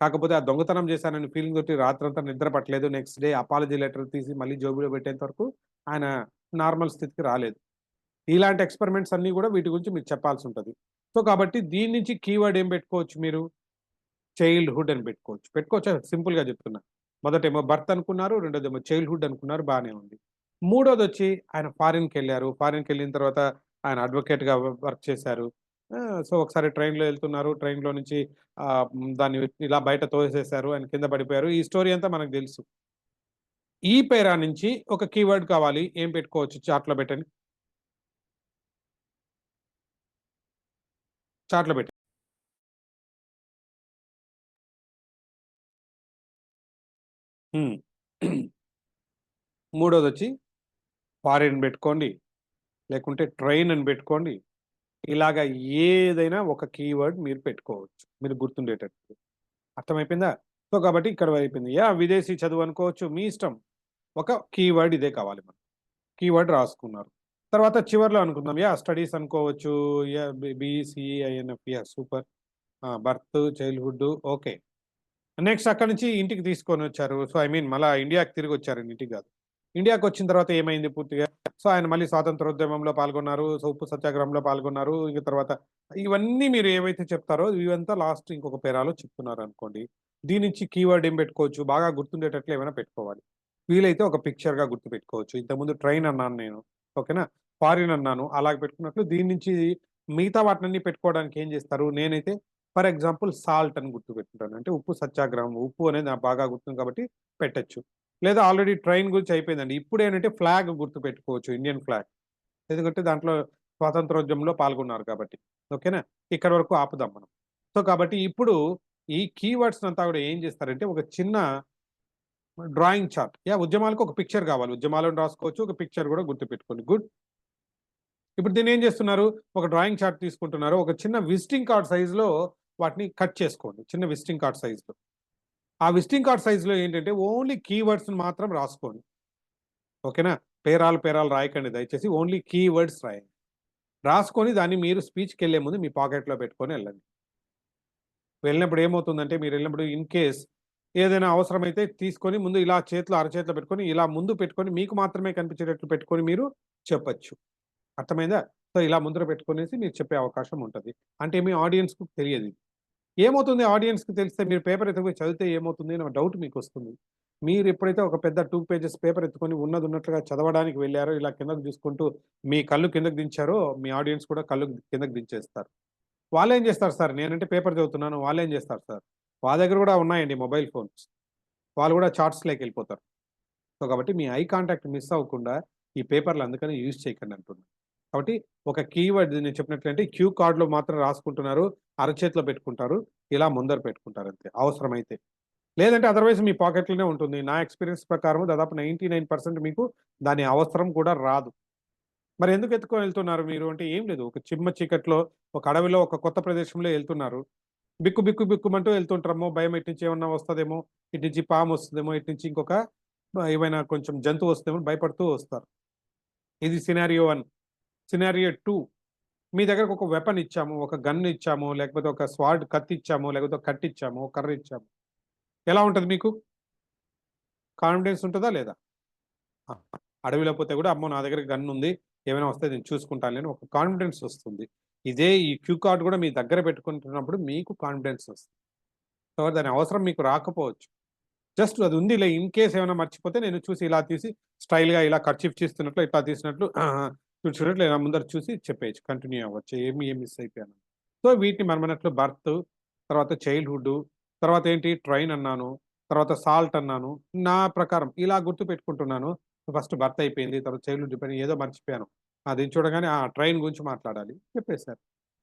కాకపోతే ఆ దొంగతనం చేశానని ఫీలింగ్ తోటి రాత్రంతా నిద్ర పట్టలేదు. నెక్స్ట్ డే అపాలజీ లెటర్ తీసి మళ్ళీ జేబులో పెట్టేంత వరకు ఆయన నార్మల్ స్థితికి రాలేదు. ఇలాంటి ఎక్స్‌పెరిమెంట్స్ అన్నీ కూడా వీటి గురించి మీకు చెప్పాల్సుంటది. సో, కాబట్టి దీని నుంచి కీవర్డ్ ఏం పెట్టుకోవచ్చు మీరు? చైల్డ్‌హుడ్ అని పెట్టుకోవచ్చు. సింపుల్‌గా చెప్తున్నా. మొదటేమో బర్త్ అనుకున్నారు. రెండోదేమో చైల్డ్‌హుడ్ అనుకున్నారు. బానే ఉంది. మూడోదొచ్చి ఆయన ఫారిన్‌కెళ్లారు. ఫారిన్‌కెళ్ళిన తర్వాత ఆయన అడ్వకేట్‌గా వర్క్ చేశారు. సో, ఒకసారి ట్రైన్‌లో ఎళ్తున్నారు. ట్రైన్‌లో నుంచి దాన్ని ఇలా బయట తోసేశారు. ఆయన కింద పడిపోయారు. ఈ స్టోరీ అంతా మనకు తెలుసు. ఈ పేరా నుంచి ఒక కీవర్డ్ కావాలి. ఏం పెట్టుకోవచ్చు చార్ట్‌లో పెట్టండి. చార్ట్‌లో పెట్టండి. హ్మ్. మూడోదొచ్చి ఫారిన్ బెట్టుకోండి. లేకుంటే ట్రైన్ అని బెట్టుకోండి. ఇలాగ ఏదైనా ఒక కీవర్డ్ మీరు పెట్టుకోవచ్చు. మీరు గుర్తుండేటట్టు. అర్థమైపోయిందా? సో, కాబట్టి ఇక్కడ అయిపోయింది. విదేశీ చదువు అనుకోవచ్చు. మీ ఇష్టం. ఒక కీవర్డ్ ఇదే కావాలి మనకు. కీవర్డ్ రాసుకున్నారు. తర్వాత చివర్లో అనుకుందాం. స్టడీస్ అనుకోవచ్చు. BECINF super. Birth, childhood okay. Next అక్కడి నుంచి ఇంటికి తీసుకొనొచ్చారు. సో, ఐ మీన్ మళ్ళా ఇండియాకి తిరిగొచ్చారండి. ఇంటికి గాదు. ఇండియాకొచ్చిన తర్వాత ఏమైంది పూర్తిగా? సో, ఆయన మళ్ళీ స్వాతంత్రోద్యమంలో పాల్గొన్నారు. సో, ఉప్పు సత్యాగ్రహంలో పాల్గొన్నారు. ఇక తర్వాత ఇవన్నీ మీరు ఏవైతే చెప్తారో ఇవంతా లాస్ట్ ఇంకొక పేరాలో చెప్తున్నారనుకోండి. దీని నుంచి కీవర్డ్ ఏం పెట్టుకోవచ్చు? బాగా గుర్తుండేటట్లు ఏమైనా పెట్టుకోవాలి. వీలైతే ఒక పిక్చర్‌గా గుర్తుపెట్టుకోవచ్చు. ఇంతకుముందు ట్రైన్ అన్నాను నేను. ఓకేనా? ఫారిన్ అన్నాను. అలాగ పెట్టుకున్నట్లు దీని నుంచి మిగతా వాటినన్నీ పెట్టుకోవడానికి ఏం చేస్తారు? నేనైతే ఫర్ ఎగ్జాంపుల్ సాల్ట్ అని గుర్తుపెట్టుకుంటాను. అంటే ఉప్పు సత్యాగ్రహం. ఉప్పు అనేది నాకు బాగా గుర్తుంది కాబట్టి పెట్టొచ్చు. లేదా ఆల్రెడీ ట్రైన్ గురించి అయిపోయిందండి. ఇప్పుడేంటంటే ఫ్లాగ్ గుర్తుపెట్టుకోవచ్చు. Indian flag. ఎందుకంటే దాంట్లో స్వాతంత్రోద్యమంలో పాల్గొన్నారు కాబట్టి. ఓకేనా? ఇక్కడి వరకు ఆపుదాం మనం. సో, కాబట్టి ఇప్పుడు ఈ కీవర్డ్స్‌నంతా కూడా ఏం చేస్తారంటే ఒక చిన్న డ్రాయింగ్ చార్ట్. ఉద్యమాలకు ఒక పిక్చర్ కావాలి. ఉద్యమాలను రాసుకోవచ్చు. ఒక పిక్చర్ కూడా గుర్తుపెట్టుకోండి. గుడ్. ఇప్పుడు దీన్నేం జేస్తున్నారు, ఒక డ్రాయింగ్ చార్ట్ తీసుకుంటున్నారు. ఒక చిన్న విజిటింగ్ కార్డ్ సైజ్‌లో వాటిని కట్ చేసుకోండి. చిన్న విజిటింగ్ కార్డ్ సైజ్‌లో. ఆ విజిటింగ్ కార్డ్ సైజ్‌లో ఏంటంటే, ఓన్లీ కీవర్డ్స్‌ని మాత్రం రాసుకోండి. ఓకేనా? పేరాలు, పేరాలు రాయకండి దయచేసి. ఓన్లీ కీవర్డ్స్ రాయండి. రాసుకొని దాన్ని మీరు స్పీచ్‌కెళ్ళే ముందు మీ పాకెట్‌లో పెట్టుకొని ఎళ్ళండి. వెళ్ళినప్పుడు ఏమవుతుందంటే, మీరెళ్ళినప్పుడు ఇన్ కేస్ ఏదైనా అవసరమైతే తీసుకొని ముందు ఇలా చేతిలో అరచేతిలో పెట్టుకొని, ఇలా ముందు పెట్టుకొని మీకు మాత్రమే కనిపించేటట్లు పెట్టుకొని మీరు చెప్పొచ్చు. అర్థమైందా? సో, ఇలా ముందర పెట్టుకొనేసి మీరు చెప్పే అవకాశం ఉంటది. అంటే మీ ఆడియన్స్‌కు తెలియదిది. ఏమవుతుంది ఆడియన్స్‌కి తెలిస్తే మీరు పేపర్ ఎత్తుకొని చదివితే ఏమవుతుంది అనే డౌట్ మీకొస్తుంది. మీరెప్పుడైతే ఒక పెద్ద 2 పేజెస్ పేపర్ ఎత్తుకొని ఉన్నదున్నట్లుగా చదవడానికి వెళ్లారో, ఇలా కిందకు చూసుకుంటూ మీ కళ్ళు కిందకు దించారో, మీ ఆడియన్స్ కూడా కళ్ళు కిందకు దించేస్తారు. వాళ్ళేం చేస్తారు సార్ నేనంటే పేపర్ చదువుతున్నాను. వాళ్ళేం చేస్తారు సార్? వాళ్ళ దగ్గర కూడా ఉన్నాయండి మొబైల్ ఫోన్స్. వాళ్ళు కూడా చాట్స్‌లోకెళ్ళిపోతారు. సో, కాబట్టి మీ ఐ కాంటాక్ట్ మిస్ అవ్వకుండా ఈ పేపర్‌లు అందుకని యూజ్ చేయకండి అంటున్నా. కాబట్టి ఒక కీవర్డ్ నేను చెప్పినట్లంటే క్యూ కార్డ్‌లో మాత్రం రాసుకుంటున్నారు. అరచేతిలో పెట్టుకుంటారు. ఇలా ముందర పెట్టుకుంటారు అంతే అవసరమైతే. లేదంటే అదర్‌వైస్ మీ పాకెట్‌లోనే ఉంటుంది. నా ఎక్స్‌పీరియన్స్ ప్రకారం దాదాపు 99% మీకు దాని అవసరం కూడా రాదు. మరి ఎందుకు ఎత్తుకొని ఎళ్తున్నారు మీరు అంటే ఏం లేదు. ఒక చిమ్మ చీకట్లో ఒక అడవిలో ఒక కొత్త ప్రదేశంలో ఎళ్తున్నారు. బిక్కు బిక్కు బిక్కుమంటూ ఎళ్తుంటారు. అమ్మో! భయం ఇటు నుంచి ఏమన్నా వస్తదేమో, ఇటు నుంచి పామొస్తదేమో, ఇటు నుంచి ఇంకొక ఏమైనా కొంచెం జంతువు వస్తదేమో భయపడుతూ వస్తారు. ఇది సినారియో 1. సినారియో 2 మీ దగ్గరకు ఒక వెపన్ ఇచ్చాము. ఒక గన్ ఇచ్చాము. లేకపోతే ఒక స్వార్డ్ కత్తిచ్చాము. లేకపోతే ఒక కట్టిచ్చాము. ఒక కర్ర ఇచ్చాము. ఎలా ఉంటది మీకు? కాన్ఫిడెన్స్ ఉంటదా లేదా? ఆ! అడవిలో పోతే గూడా అమ్మో! నా దగ్గర గన్ ఉంది. ఏమైనా వస్తే నేను చూసుకుంటానులే అని ఒక కాన్ఫిడెన్స్ వస్తుంది. ఇదే ఈ క్యూ కార్డ్ గూడా మీ దగ్గర పెట్టుకుంటున్నప్పుడు మీకు కాన్ఫిడెన్స్ వస్తుంది. సో, దాని అవసరం మీకు రాకపోవచ్చు. జస్ట్ అది ఉందిలే ఇన్ కేస్ ఏమైనా మర్చిపోతే నేను చూసి ఇలా తీసి స్టైల్‌గా ఇలా కర్చీఫ్ తీస్తున్నట్లు ఇట్లా తీసినట్లు చూసినట్లు ఇలా ముందర చూసి చెప్పేయొచ్చు. కంటిన్యూ అవ్వచ్చు. ఏం మిస్ అయిపోయాను. సో, వీటిని మనమన్నట్లు బర్త్, తర్వాత చైల్డ్‌హుడ్డు, తర్వాత ఏంటి ట్రైన్ అన్నాను. తర్వాత సాల్ట్ అన్నాను. నా ప్రకారం ఇలా గుర్తుపెట్టుకుంటున్నాను. ఫస్ట్ బర్త్ అయిపోయింది. తర్వాత చైల్డ్‌హుడ్ అయిపోయింది. ఏదో మర్చిపోయాను. అది చూడగానే ట్రైన్ గురించి మాట్లాడాలి. చెప్పేసారు.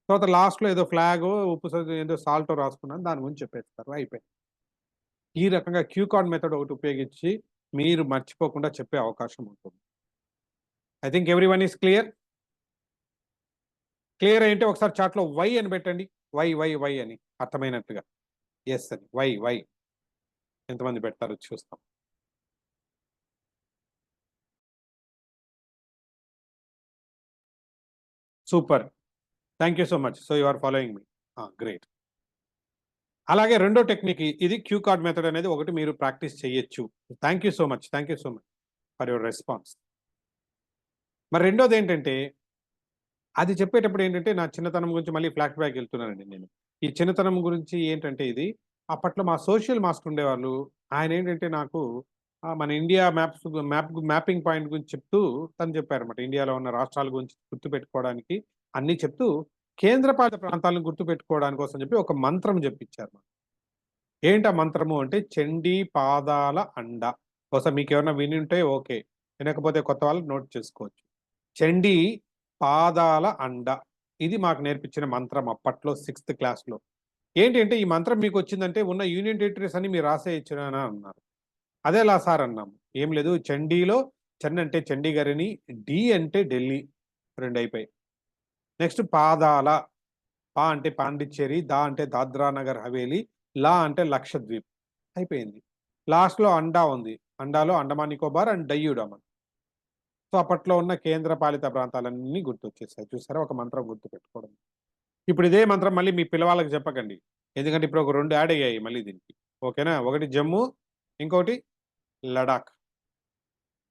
తర్వాత లాస్ట్‌లో ఏదో ఫ్లాగో, ఉప్పు ఏదో సాల్టో రాసుకున్నాను. దాని గురించి చెప్పేస్తారు. అయిపోయింది. ఈ రకంగా క్యూ కార్డ్ మెథడ్ ఒకటి ఉపయోగించి మీరు మర్చిపోకుండా చెప్పే అవకాశం ఉంటుంది. I think everyone is clear. Clear అయ్యుంటే ఒకసారి చాట్‌లో వై అని పెట్టండి. వై అని అర్థమైనట్టుగా. యెస్ అని. వై. ఎంతమంది పెడతారో చూస్తాం. Super. Thank you so much. So, you are following me. Great. అలాగే రెండో టెక్నిక్ ఇది క్యూ కార్డ్ మెథడ్ అనేది ఒకటి మీరు ప్రాక్టీస్ చేయొచ్చు. Thank you so much for your response. మరి రెండోదేంటంటే అది చెప్పేటప్పుడు ఏంటంటే, నా చిన్నతనం గురించి మళ్ళీ ఫ్లాష్ బ్యాక్ ఎళ్తున్నానండి నేను. ఈ చిన్నతనం గురించి ఏంటంటే ఇది, అప్పట్లో మా సోషల్ మాస్టర్ ఉండేవాళ్ళు. ఆయనేంటంటే నాకు మన ఇండియా మ్యాపింగ్ పాయింట్ గురించి చెప్తూ తను చెప్పారన్నమాట. ఇండియాలో ఉన్న రాష్ట్రాల గురించి గుర్తుపెట్టుకోవడానికి అన్నీ చెప్తూ కేంద్రపాలిత ప్రాంతాలను గుర్తుపెట్టుకోవడానికి కోసం చెప్పి ఒక మంత్రం చెప్పించారు. ఏంటి ఆ మంత్రము అంటే చండీ పాదాల అండ. బహుశా మీకెవరైనా విని ఉంటే ఓకే. వినకపోతే కొత్త వాళ్ళు నోట్ చేసుకోవచ్చు. చండీ పాదాల అండ. ఇది మాకు నేర్పించిన మంత్రం అప్పట్లో 6th క్లాస్‌లో. ఏంటి అంటే ఈ మంత్రం మీకొచ్చిందంటే ఉన్న యూనియన్ టెరిటరీస్ అన్ని మీరు రాసేయొచ్చునా అన్నారు. అదెలా సార్ అన్నాము. ఏం లేదు చండీలో చన్ అంటే చండీగఢ్ అని, ఢీ అంటే ఢిల్లీ 2 అయిపోయాయి. నెక్స్ట్ పాదాల, పా అంటే పాండిచ్చేరి, దా అంటే దాద్రా నగర్ హవేలీ, లా అంటే లక్షద్వీప్ అయిపోయింది. లాస్ట్‌లో అండా ఉంది. అండాలో అండమాన్ నికోబార్ అండ్ డయ్యూ డమన్. సో, అప్పట్లో ఉన్న కేంద్ర పాలిత ప్రాంతాలన్నీ గుర్తొచ్చేసాయి. చూసారా ఒక మంత్రం గుర్తుపెట్టుకోవడం. ఇప్పుడు ఇదే మంత్రం మళ్ళీ మీ పిల్లవాళ్ళకి చెప్పకండి. ఎందుకంటే ఇప్పుడు ఒక 2 యాడ్ అయ్యాయి మళ్ళీ దీనికి. ఓకేనా? ఒకటి జమ్మూ, ఇంకోటి లడాక్.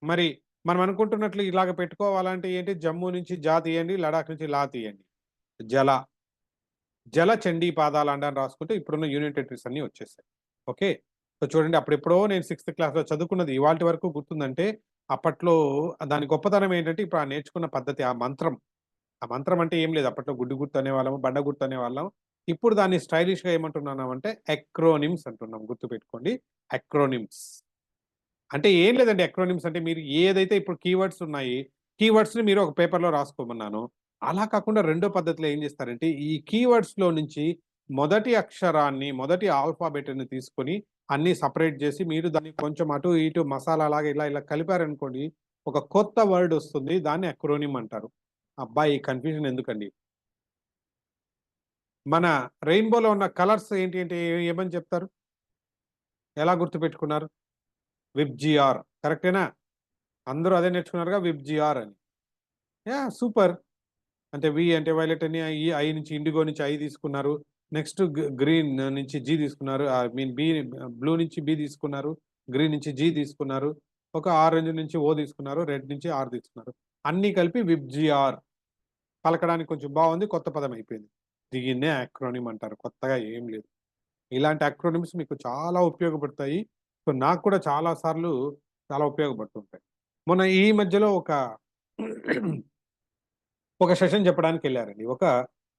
మరి మనం అనుకుంటున్నట్లు ఇలాగ పెట్టుకోవాలంటే ఏంటి? జమ్మూ నుంచి జా తీయండి, లడాక్ నుంచి లా తీయండి. జల. జల చండీ పాదాలండ అని రాసుకుంటే ఇప్పుడున్న యూనియన్ టెరిటరీస్ అన్నీ వచ్చేసాయి. ఓకే. సో, చూడండి అప్పుడెప్పుడో నేను 6th క్లాస్‌లో చదువుకున్నది ఇవాల్టి వరకు గుర్తుందంటే అప్పట్లో దాని గొప్పతనం ఏంటంటే ఇప్పుడు ఆ నేర్చుకున్న పద్ధతి, ఆ మంత్రం. ఆ మంత్రం అంటే ఏం లేదు. అప్పట్లో గుడ్డి గుర్తు అనేవాళ్ళం, బండ గుర్తు అనేవాళ్ళం. ఇప్పుడు దాన్ని స్టైలిష్‌గా ఏమంటున్నామంటే ఎక్రోనిమ్స్ అంటున్నాం. గుర్తుపెట్టుకోండి. ఎక్రోనిమ్స్. అంటే ఏం లేదండి ఎక్రోనిమ్స్ అంటే మీరు ఏదైతే ఇప్పుడు కీవర్డ్స్ ఉన్నాయి. కీవర్డ్స్‌ని మీరు ఒక పేపర్‌లో రాసుకోమన్నాను. అలా కాకుండా రెండో పద్ధతిలో ఏం చేస్తారంటే ఈ కీవర్డ్స్‌లో నుంచి మొదటి అక్షరాన్ని, మొదటి ఆల్ఫాబెట్‌ని తీసుకొని అన్నీ సెపరేట్ చేసి మీరు దాన్ని కొంచెం అటు ఇటు మసాలా లాగా ఇలా ఇలా కలిపారనుకోండి. ఒక కొత్త వర్డ్ వస్తుంది. దాన్ని ఎక్రోనిమ్ అంటారు. అబ్బా! ఈ కన్‌ఫ్యూజన్ ఎందుకండి? మన రెయిన్‌బోలో ఉన్న కలర్స్ ఏంటి అంటే ఏమని చెప్తారు? ఎలా గుర్తుపెట్టుకున్నారు? విబ్‌జిఆర్ కరెక్టేనా? అందరూ అదే నేర్చుకున్నారుగా విబ్‌జిఆర్ అని. యాహ్! సూపర్. అంటే వి అంటే వైలెట్ అని ఐ నుంచి ఇండిగో నుంచి ఐ తీసుకున్నారు. నెక్స్ట్ గ్రీన్ నుంచి జీ తీసుకున్నారు. ఐ మీన్ బ్లూ నుంచి బి తీసుకున్నారు. గ్రీన్ నుంచి జీ తీసుకున్నారు. ఒక ఆరెంజ్ నుంచి ఓ తీసుకున్నారు. రెడ్ నుంచి ఆర్ తీసుకున్నారు. అన్నీ కలిపి విబ్‌జిఆర్. పలకడానికి కొంచెం బావుంది. కొత్త పదం అయిపోయింది. దీన్నే యాక్రోనిమ్ అంటారు. కొత్తగా ఏం లేదు. ఇలాంటి యాక్రోనిమ్స్ మీకు చాలా ఉపయోగపడతాయి. సో, నాకు కూడా చాలా సార్లు చాలా ఉపయోగపడుతుంటాయి. మొన్న ఈ మధ్యలో ఒక సెషన్ చెప్పడానికెళ్లారండి.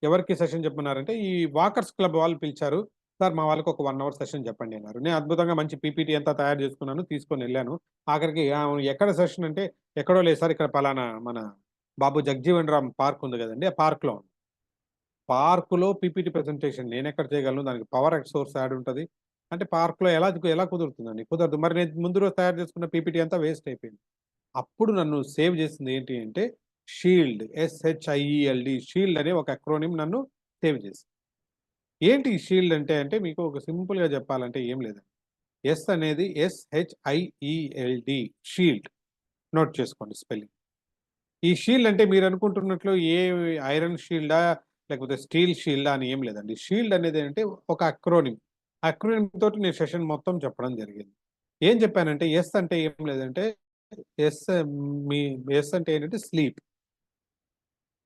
ఎవరికి సెషన్ చెప్పమన్నారంటే, ఈ వాకర్స్ క్లబ్ వాళ్ళు పిలిచారు. సార్ మా వాళ్ళకి ఒక 1 అవర్ సెషన్ చెప్పండి అన్నారు. నేను అద్భుతంగా మంచి పీపీటీ అంతా తయారు చేసుకున్నాను. తీసుకొనెళ్ళాను. ఆఖరికి ఎక్కడ సెషన్ అంటే, ఎక్కడో లేదు సార్ ఇక్కడ పలానా మన బాబు జగజీవన్ రామ్ పార్క్ ఉంది గదండీ! ఆ పార్క్‌లో. పార్క్‌లో పీపీటీ ప్రెజెంటేషన్ నేనెక్కడ చేయగలను? దానికి పవర్ సోర్స్ యాడ్ ఉంటది. అంటే పార్క్‌లో ఎలా కుదురుతుందండి? కుదరదు. మరి నేను ముందు రోజు తయారు చేసుకున్న పీపీటీ అంతా వేస్ట్ అయిపోయింది. అప్పుడు నన్ను సేవ్ చేసింది ఏంటి అంటే షీల్డ్. ఎస్‌హెచ్‌ఐఈఎల్‌డి షీల్డ్ అనే ఒక అక్రోనిమ్ నన్ను సేవ్ చేసింది. ఏంటి ఈ షీల్డ్ అంటే మీకు ఒక సింపుల్‌గా చెప్పాలంటే ఏం లేదండి. ఎస్ అనేది ఎస్‌హెచ్‌ఐఈఎల్‌డి షీల్డ్. నోట్ చేసుకోండి స్పెల్లింగ్. ఈ షీల్డ్ అంటే మీరనుకుంటున్నట్లు ఐరన్ షీల్డా? లేకపోతే స్టీల్ షీల్డా అని ఏం లేదండి. షీల్డ్ అనేది ఏంటంటే ఒక అక్రోనిమ్. అక్రోనిమ్ తోటి నేను సెషన్ మొత్తం చెప్పడం జరిగింది. ఏం చెప్పానంటే ఎస్ అంటే ఏం లేదంటే ఎస్ మీ ఎస్ అంటే ఏంటంటే స్లీప్.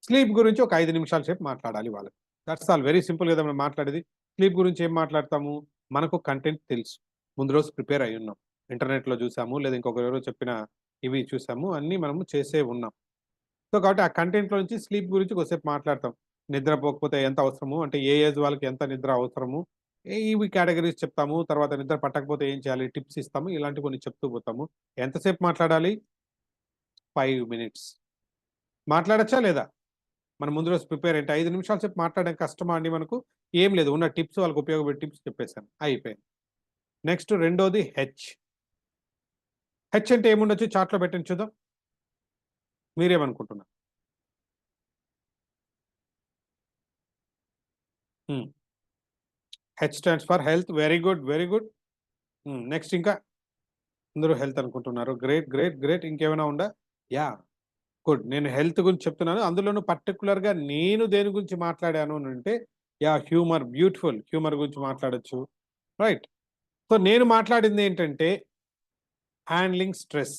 స్లీప్ గురించి ఒక 5 నిమిషాల సేపు మాట్లాడాలి వాళ్ళకి. That's all. వెరీ సింపుల్ కదా మనం మాట్లాడేది. స్లీప్ గురించి ఏం మాట్లాడతాము? మనకు కంటెంట్ తెలుసు. ముందు రోజు ప్రిపేర్ అయ్యున్నాం. ఇంటర్నెట్‌లో చూసాము. లేదా ఇంకొకరెవరో చెప్పిన ఇవి చూసాము. అన్నీ మనము చేసే ఉన్నాం. సో, కాబట్టి ఆ కంటెంట్‌లో నుంచి స్లీప్ గురించి కొద్దిసేపు మాట్లాడతాం. నిద్రపోకపోతే ఎంత అవసరము? అంటే ఏ ఏజ్ వాళ్ళకి ఎంత నిద్ర అవసరము? ఇవి కేటగరీస్ చెప్తాము. తర్వాత నిద్ర పట్టకపోతే ఏం చేయాలి? టిప్స్ ఇస్తాము. ఇలాంటివి కొన్ని చెప్తూ పోతాము. ఎంతసేపు మాట్లాడాలి? 5 మినిట్స్. మాట్లాడొచ్చా లేదా? మనం ముందు రోజు ప్రిపేర్ అంటే 5 నిమిషాల సేపు మాట్లాడడం కష్టమా అండి మనకు? ఏం లేదు. ఉన్న టిప్స్ వాళ్ళకి ఉపయోగపడే టిప్స్ చెప్పేసాను. అయిపోయింది. నెక్స్ట్ రెండోది హెచ్. హెచ్ అంటే ఏముండొచ్చు చార్ట్‌లో పెట్టండి చూద్దాం. మీరేమనుకుంటున్నారు? హ్మ్. H stands for health. Very good. Very good. Next ఇంకా? అందరూ హెల్త్ అనుకుంటున్నారు. గ్రేట్. గ్రేట్. గ్రేట్. ఇంకేమైనా ఉందా? యాహ్! గుడ్. నేను హెల్త్ గురించి చెప్తున్నాను. అందులోనూ పర్టిక్యులర్‌గా నేను దేని గురించి మాట్లాడాను అనంటే యాహ్! హ్యూమర్. బ్యూటిఫుల్. హ్యూమర్ గురించి మాట్లాడొచ్చు. రైట్. సో, నేను మాట్లాడిందేంటంటే హ్యాండ్లింగ్ స్ట్రెస్.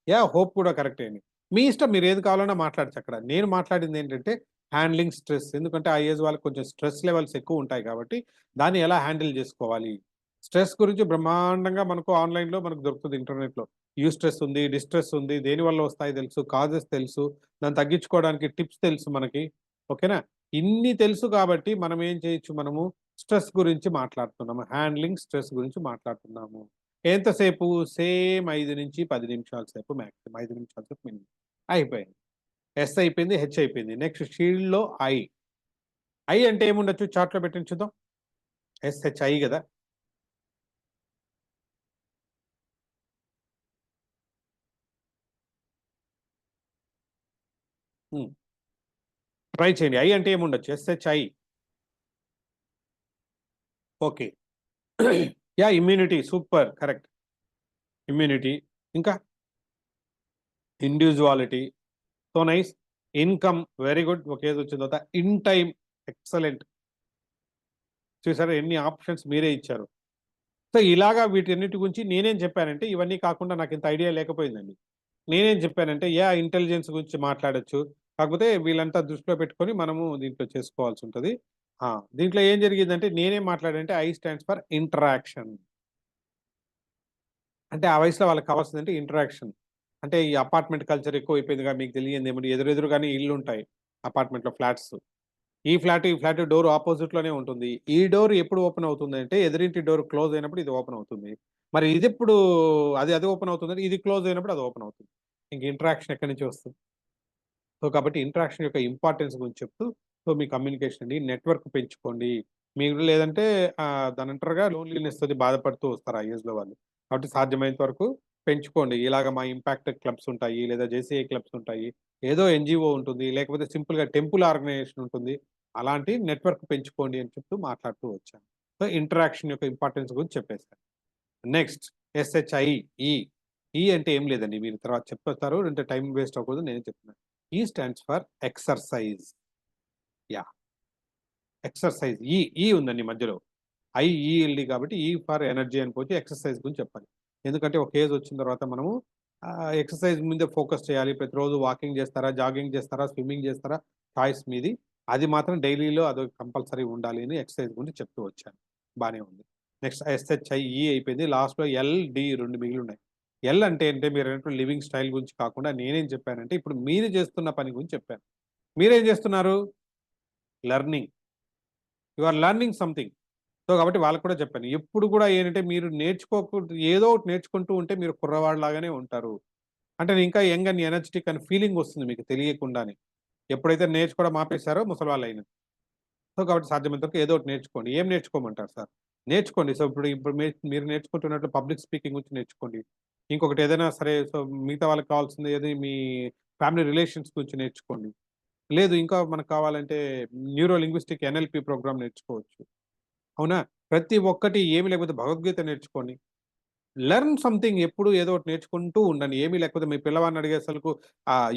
యాహ్! హోప్ కూడా కరెక్టే అండి. మీ ఇష్టం మీరేది కావాలన్నా మాట్లాడొచ్చక్కడ. నేను మాట్లాడిందేంటంటే హ్యాండ్లింగ్ స్ట్రెస్. ఎందుకంటే ఆ ఏజ్ వాళ్ళకి కొంచెం స్ట్రెస్ లెవెల్స్ ఎక్కువుంటాయి కాబట్టి, దాన్ని ఎలా హ్యాండిల్ జేసుకోవాలి? స్ట్రెస్ గురించి బ్రహ్మాండంగా మనకు ఆన్‌లైన్‌లో మనకు దొరుకుతది ఇంటర్నెట్‌లో. యూస్ట్రెస్ ఉంది, డిస్ట్రెస్ ఉంది, దేనివల్ల వస్తాయి తెలుసు, కాజెస్ తెలుసు, దాన్ని తగ్గించుకోవడానికి టిప్స్ తెలుసు మనకి. ఓకేనా? ఇన్ని తెలుసు కాబట్టి మనం ఏం చేయొచ్చు, మనము స్ట్రెస్ గురించి మాట్లాడుతున్నాము. హ్యాండ్లింగ్ స్ట్రెస్ గురించి మాట్లాడుతున్నాము. ఎంతసేపు? సేమ్ 5-10 నిమిషాల సేపు మాక్సిమం. 5 నిమిషాల సేపు మినిమం. అయిపోయింది. ఎస్ అయిపోయింది. హెచ్ అయిపోయింది. Next షీల్డ్‌లో I. ఐ అంటే ఏముండొచ్చు చార్ట్‌లో పెట్టండి చూద్దాం. ఎస్‌హెచ్‌ఐ గదా! హ్మ్. ట్రై చేయండి. ఐ అంటే ఏముండొచ్చు? SHI. Okay. Yeah! Immunity super. Correct. Immunity. ఇంకా? Individuality. So nice. Income very good. ఒక ఏజ్ వచ్చిన తర్వాత ఇన్ టైమ్ ఎక్సలెంట్. చూసారా ఎన్ని ఆప్షన్స్ మీరే ఇచ్చారు. సో ఇలాగా వీటన్నిటి గురించి నేనేం చెప్పానంటే ఇవన్నీ కాకుండా నాకింత ఐడియా లేకపోయిందండి. నేనేం చెప్పానంటే యాహ్! ఇంటెలిజెన్స్ గురించి మాట్లాడొచ్చు. కాకపోతే వీళ్ళంతా దృష్టిలో పెట్టుకొని మనము దీంట్లో చేసుకోవాల్సుంటది. ఆ! దీంట్లో ఏం జరిగిందంటే నేనేం మాట్లాడానంటే ఐ స్టాండ్స్ ఫర్ ఇంటరాక్షన్. అంటే ఆ వయసులో వాళ్ళకి కావాల్సిందంటే ఇంటరాక్షన్. అంటే ఈ అపార్ట్‌మెంట్ కల్చర్ ఎక్కువైపోయిందిగా మీకు తెలియనిదేముంది ఎదురెదురుగానే ఇళ్ళుంటాయి. అపార్ట్‌మెంట్‌లో ఫ్లాట్స్. ఈ ఫ్లాట్ డోర్ అపోజిట్‌లోనే ఉంటుంది. ఈ డోర్ ఎప్పుడు ఓపెన్ అవుతుందంటే ఎదురింటి డోర్ క్లోజ్ అయినప్పుడు ఇది ఓపెన్ అవుతుంది. మరి ఇదెప్పుడు అది ఓపెన్ అవుతుందంటే ఇది క్లోజ్ అయినప్పుడు అది ఓపెన్ అవుతుంది. ఇంక ఇంటరాక్షన్ ఎక్కడి నుంచి వస్తుంది? సో, కాబట్టి ఇంటరాక్షన్ యొక్క ఇంపార్టెన్స్ గురించి చెప్తూ, సో, మీ కమ్యూనికేషన్ అండి, నెట్వర్క్ పెంచుకోండి. మీరు లేదంటే దాన్నంటారుగా లోన్‌లీనెస్ తోటి బాధపడుతూ వస్తారు ఆ ఏజ్‌లో వాళ్ళు. కాబట్టి సాధ్యమైనంత వరకు పెంచుకోండి. ఇలాగ మా ఇంపాక్ట్ క్లబ్స్ ఉంటాయి, లేదా జేసీఐ క్లబ్స్ ఉంటాయి, ఏదో ఎన్‌జీఓ ఉంటుంది, లేకపోతే సింపుల్‌గా టెంపుల్ ఆర్గనైజేషన్ ఉంటుంది. అలాంటి నెట్వర్క్ పెంచుకోండి అని చెప్తూ మాట్లాడుతూ వచ్చాను. సో, ఇంటరాక్షన్ యొక్క ఇంపార్టెన్స్ గురించి చెప్పేసాను. నెక్స్ట్ ఎస్‌హెచ్‌ఐ, ఈ. ఈ అంటే ఏం లేదండి. మీరు తర్వాత చెప్పేస్తారు. అంటే టైమ్ వేస్ట్ అవ్వకూడదు. నేనే చెప్తున్నాను. ఈ stands for exercise. Yeah! Exercise. ఈ ఉందండి మధ్యలో. ఈఎల్‌డి కాబట్టి ఈ ఫర్ ఎనర్జీ అనుకోవచ్చు. ఎక్సర్‌సైజ్ గురించి చెప్పాలి. ఎందుకంటే ఒక ఏజ్ వచ్చిన తర్వాత మనము ఎక్సర్‌సైజ్ మీదే ఫోకస్ చేయాలి. ప్రతిరోజు వాకింగ్ చేస్తారా? జాగింగ్ చేస్తారా? స్విమ్మింగ్ చేస్తారా? చాయిస్ మీది. అది మాత్రం డైలీలో అది కంపల్సరీ ఉండాలి అని ఎక్సర్‌సైజ్ గురించి చెప్తూ వచ్చాను. బానే ఉంది. నెక్స్ట్ ఎస్‌హెచ్‌ఐ అయిపోయింది. లాస్ట్‌లో డి 2 మిగిలున్నాయి. అంటే మీరన్నట్టు లివింగ్ స్టైల్ గురించి కాకుండా నేనేం చెప్పానంటే ఇప్పుడు మీరు చేస్తున్న పని గురించి చెప్పాను. మీరేం చేస్తున్నారు? Learning. You are learning something. So, కాబట్టి వాళ్ళకి కూడా చెప్పాను. ఎప్పుడు కూడా ఏంటంటే మీరు ఏదో ఒకటి నేర్చుకుంటూ ఉంటే మీరు కుర్రవాడిలాగానే ఉంటారు. అంటే నేను ఇంకా యంగ్ అండ్ ఎనర్జిటిక్ అని ఫీలింగ్ వస్తుంది మీకు తెలియకుండానే. ఎప్పుడైతే నేర్చుకోవడం ఆపేసారో ముసలివాళ్ళయిన. సో, కాబట్టి సాధ్యమైనంత వరకు ఏదో ఒకటి నేర్చుకోండి. ఏం నేర్చుకోమంటారు సార్? నేర్చుకోండి. సో, ఇప్పుడు మీరు నేర్చుకుంటున్నట్లు పబ్లిక్ స్పీకింగ్ గురించి నేర్చుకోండి. ఇంకొకటి ఏదైనా సరే సో, మిగతా వాళ్ళకి కావాల్సింది ఏది మీ ఫ్యామిలీ రిలేషన్స్ గురించి నేర్చుకోండి. లేదు ఇంకా మనకు కావాలంటే న్యూరో లింగ్విస్టిక్ ఎన్ఎల్‌పి ప్రోగ్రామ్ నేర్చుకోవచ్చు. అవునా? ప్రతి ఒక్కటి ఏమి లేకపోతే భగవద్గీత నేర్చుకోండి. లెర్న్ సంథింగ్ ఎప్పుడు ఏదో ఒకటి నేర్చుకుంటూ ఉండండి. ఏమీ లేకపోతే మీ పిల్లవాడిని అడిగే అసలుకు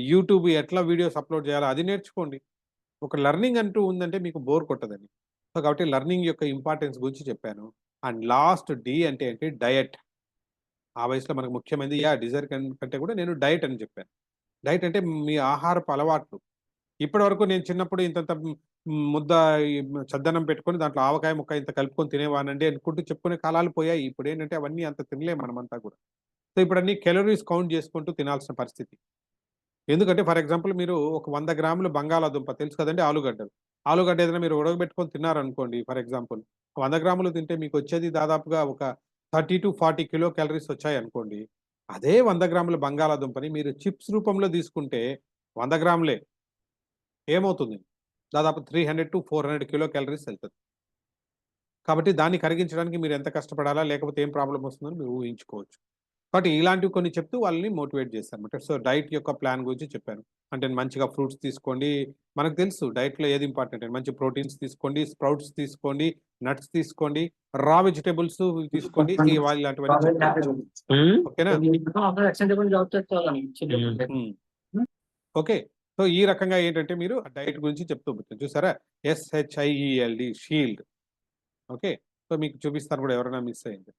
యూట్యూబ్ ఎట్లా వీడియోస్ అప్‌లోడ్ చేయాలో అది నేర్చుకోండి. ఒక లెర్నింగ్ అంటూ ఉందంటే మీకు బోర్ కొట్టదండి. సో, కాబట్టి లెర్నింగ్ యొక్క ఇంపార్టెన్స్ గురించి చెప్పాను. అండ్ లాస్ట్ డి అంటే ఏంటి డయట్. ఆ వయసులో మనకు ముఖ్యమైనది డిజైర్ కంటే కూడా నేను డయట్ అని చెప్పాను. డయట్ అంటే మీ ఆహారపు అలవాట్లు. ఇప్పటివరకు నేను చిన్నప్పుడు ఇంతంత ముద్ద ఈ చద్దన్నం పెట్టుకొని దాంట్లో ఆవకాయ ముక్క ఇంత కలుపుకొని తినేవాడినండి అనుకుంటూ చెప్పుకునే కాలాలు పోయాయి. ఇప్పుడేంటంటే అవన్నీ అంత తినలేము మనమంతా కూడా. సో, ఇప్పుడన్నీ కేలరీస్ కౌంట్ చేసుకుంటూ తినాల్సిన పరిస్థితి. ఎందుకంటే ఫర్ ఎగ్జాంపుల్ మీరు ఒక 100 గ్రాములు బంగాళాదుంప తెలుసు కదండీ! ఆలుగడ్డలు. ఆలుగడ్డ ఏదైనా మీరు ఉడకబెట్టుకొని తిన్నారనుకోండి ఫర్ ఎగ్జాంపుల్. 100 గ్రాములు తింటే మీకొచ్చేది దాదాపుగా ఒక 30-40 కిలో క్యాలరీస్ వచ్చాయనుకోండి. అదే 100 గ్రాముల బంగాళాదుంపని మీరు చిప్స్ రూపంలో తీసుకుంటే 100 గ్రాములే. ఏమవుతుంది? దాదాపు 300-400 కిలో క్యాలరీస్ ఎళ్తది. కాబట్టి దాన్ని కరిగించడానికి మీరు ఎంత కష్టపడాలా? లేకపోతే ఏం ప్రాబ్లమ్ వస్తుందని మీరు ఊహించుకోవచ్చు. కాబట్టి ఇలాంటివి కొన్ని చెప్తూ వాళ్ళని మోటివేట్ చేశానన్నమాట. సో, డైట్ యొక్క ప్లాన్ గురించి చెప్పాను. అంటే మంచిగా ఫ్రూట్స్ తీసుకోండి. మనకు తెలుసు డైట్‌లో ఏది ఇంపార్టెంట్ అని. మంచి ప్రోటీన్స్ తీసుకోండి, స్ప్రౌట్స్ తీసుకోండి, నట్స్ తీసుకోండి, రా వెజిటబుల్స్ తీసుకోండి. ఇలాంటివన్నీ చెప్తూ వచ్చాను. హ్మ్. ఓకేనా? హ్మ్. హ్మ్. ఓకే. సో, ఈ రకంగా ఏంటంటే మీరు డైట్ గురించి చెప్తూ వచ్చాను. చూసారా? ఎస్‌హెచ్‌ఐఈఎల్‌డి షీల్డ్. ఓకే. సో, మీకు చూపిస్తాను కూడా ఎవరైనా మిస్ అయ్యింది.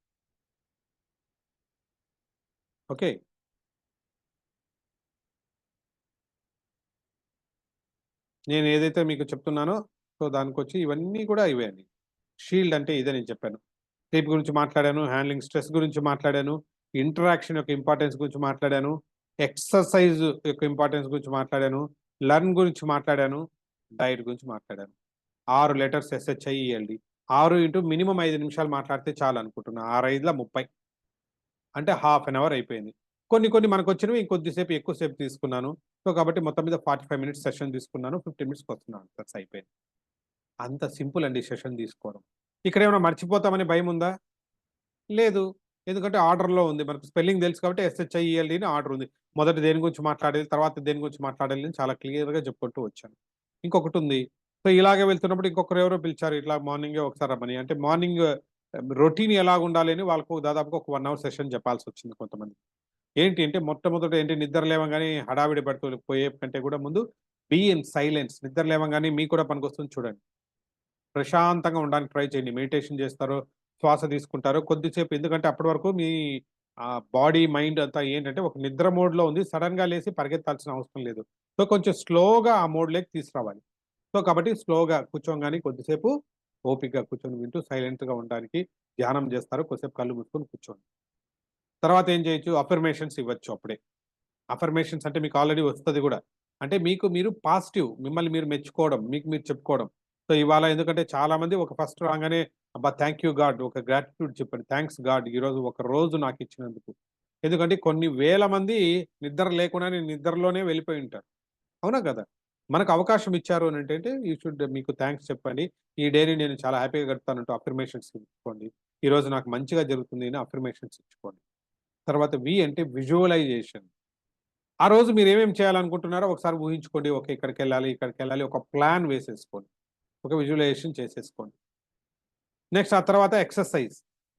ఓకే. నేను ఏదైతే మీకు చెప్తున్నానో సో, దానికొచ్చి ఇవన్నీ కూడా ఇవే అండి. షీల్డ్ అంటే ఇదే నేను చెప్పాను. స్లీప్ గురించి మాట్లాడాను, హ్యాండ్లింగ్ స్ట్రెస్ గురించి మాట్లాడాను, ఇంటరాక్షన్ యొక్క ఇంపార్టెన్స్ గురించి మాట్లాడాను, ఎక్సర్సైజ్ యొక్క ఇంపార్టెన్స్ గురించి మాట్లాడాను, లర్న్ గురించి మాట్లాడాను, డైట్ గురించి మాట్లాడాను. 6 లెటర్స్ SHIELD. 6 ఇంటూ మినిమం 5 నిమిషాలు మాట్లాడితే చాలు అనుకుంటున్నా. 6 5 30 అంటే హాఫ్ అన్ అవర్ అయిపోయింది. కొన్ని మనకొచ్చినవి ఇంకొద్దిసేపు ఎక్కువ సేపు తీసుకున్నాను. సో, కాబట్టి మొత్తం మీద 45 మినిట్స్ సెషన్ తీసుకున్నాను. 15 మినిట్స్‌కి వస్తున్నాను ఆన్సర్స్ అయిపోయింది. అంత సింపుల్ అండి సెషన్ తీసుకోవడం. ఇక్కడేమైనా మర్చిపోతామనే భయముందా? లేదు. ఎందుకంటే ఆర్డర్‌లో ఉంది. మనకు స్పెల్లింగ్ తెలుసు కాబట్టి SHIELD అని ఆర్డర్ ఉంది. మొదట దేని గురించి మాట్లాడాలి, తర్వాత దేని గురించి మాట్లాడాలి అని చాలా క్లియర్‌గా చెప్పుకుంటూ వచ్చాను. ఇంకొకటుంది. సో, ఇలాగే వెళ్తున్నప్పుడు ఇంకొకరు ఎవరో పిలిచారు. ఇట్లా మార్నింగే ఒకసారి రమ్మని. అంటే మార్నింగ్ రొటీన్ ఎలాగుండాలి అని వాళ్ళకు దాదాపుగా ఒక 1 అవర్ సెషన్ చెప్పాల్సొచ్చింది కొంతమందికి. ఏంటి అంటే మొట్టమొదట ఏంటి నిద్ర లేవంగానే హడావిడి పడుతూ పోయే కంటే కూడా ముందు బీ ఇన్ సైలెన్స్. నిద్ర లేవంగానే మీకు కూడా పనికొస్తుంది చూడండి. ప్రశాంతంగా ఉండడానికి ట్రై చేయండి. మెడిటేషన్ చేస్తారో, శ్వాస తీసుకుంటారో కొద్దిసేపు ఎందుకంటే అప్పటి వరకు మీ బాడీ, మైండ్ అంతా ఏంటంటే ఒక నిద్ర మోడ్‌లో ఉంది. సడెన్‌గా లేసి పరిగెత్తాల్సిన అవసరం లేదు. సో, కొంచెం స్లోగా ఆ మోడ్‌లోకి తీసుకురావాలి. సో, కాబట్టి స్లోగా కూర్చోంగానే కొద్దిసేపు ఓపికగా కూర్చొని వింటూ సైలెంట్‌గా ఉండడానికి ధ్యానం చేస్తారు. కొద్దిసేపు కళ్ళు మూసుకొని కూర్చోండి. తర్వాత ఏం చేయొచ్చు అఫర్మేషన్స్ ఇవ్వచ్చు అప్పుడే. అఫర్మేషన్స్ అంటే మీకు ఆల్రెడీ వస్తది గూడా. అంటే మీకు మీరు పాజిటివ్ మిమ్మల్ని మీరు మెచ్చుకోవడం, మీకు మీరు చెప్పుకోవడం. సో, ఇవాళ ఎందుకంటే చాలామంది ఒక ఫస్ట్ రాంగానే అబ్బా! థాంక్ యూ గాడ్ ఒక గ్రాటిట్యూడ్ చెప్పండి. థాంక్స్ గాడ్ ఈరోజు ఒక రోజు నాకిచ్చినందుకు. ఎందుకంటే కొన్ని వేల మంది నిద్ర లేకుండానే నిద్రలోనే వెళ్ళిపోయి ఉంటారు. అవునా కదా! మనకు అవకాశం ఇచ్చారు అనంటంటే యూ షుడ్ మీకు థాంక్స్ చెప్పండి. ఈ డేని నేను చాలా హ్యాపీగా గడుపుతానంటూ అఫర్మేషన్స్ ఇచ్చుకోండి. ఈరోజు నాకు మంచిగా జరుగుతుంది అని అఫర్మేషన్స్ ఇచ్చుకోండి. తర్వాత వి అంటే విజువలైజేషన్. ఆ రోజు మీరేమేమి చేయాలనుకుంటున్నారో ఒకసారి ఊహించుకోండి. ఓకే. ఇక్కడికెళ్ళాలి, ఇక్కడికెళ్ళాలి. ఒక ప్లాన్ వేసేసుకోండి. ఒక విజువలైజేషన్ చేసేసుకోండి. నెక్స్ట్ ఆ తర్వాత ఎక్సర్సైజ్.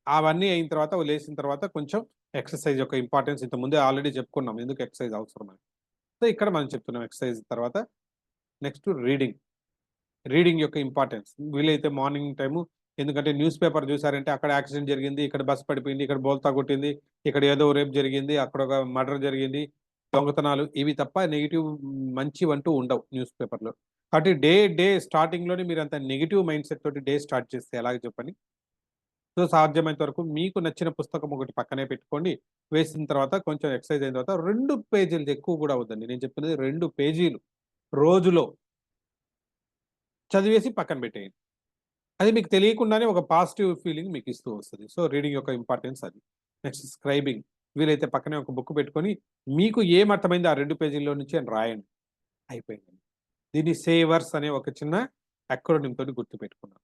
అవన్నీ అయిన తర్వాత లేసిన తర్వాత కొంచెం ఎక్సర్సైజ్ యొక్క ఇంపార్టెన్స్ ఇంతకుముందే ఆల్రెడీ చెప్పుకున్నాం. ఎందుకు ఎక్సర్సైజ్ అవసరమని. సో, ఇక్కడ మనం చెప్తున్నాం ఎక్సర్సైజ్ తర్వాత నెక్స్ట్ రీడింగ్. రీడింగ్ యొక్క ఇంపార్టెన్స్. వీలైతే మార్నింగ్ టైము ఎందుకంటే న్యూస్ పేపర్ చూసారంటే అక్కడ యాక్సిడెంట్ జరిగింది, ఇక్కడ బస్ పడిపోయింది, ఇక్కడ బోల్తా కొట్టింది, ఇక్కడ ఏదో రేప్ జరిగింది, అక్కడ ఒక మర్డర్ జరిగింది, దొంగతనాలు ఇవి తప్ప నెగెటివ్ మంచివంటూ ఉండవు న్యూస్ పేపర్‌లో. కాబట్టి డే స్టార్టింగ్‌లోనే మీరంత నెగెటివ్ మైండ్‌సెట్ తోటి డే స్టార్ట్ చేస్తే ఎలాగ చెప్పండి? సో, సాధ్యమైనంత వరకు మీకు నచ్చిన పుస్తకం ఒకటి పక్కనే పెట్టుకోండి. వేసిన తర్వాత కొంచెం ఎక్సర్సైజ్ అయిన తర్వాత 2 పేజీలది ఎక్కువ కూడా అవ్వదండి. నేను చెప్తున్నది 2 పేజీలు రోజులో చదివేసి పక్కన పెట్టేయండి. అది మీకు తెలియకుండానే ఒక పాజిటివ్ ఫీలింగ్ మీకిస్తూ వస్తది. సో, రీడింగ్ యొక్క ఇంపార్టెన్స్ అది. Next scribing. వీలైతే పక్కనే ఒక బుక్ పెట్టుకొని, మీకు ఏం అర్థమైందో ఆ 2 పేజీల్లో నుంచి అని రాయండి. అయిపోయిందండి. దీన్ని సేవర్స్ అనే ఒక చిన్న అక్రోనిమ్ తోటి గుర్తుపెట్టుకున్నాను.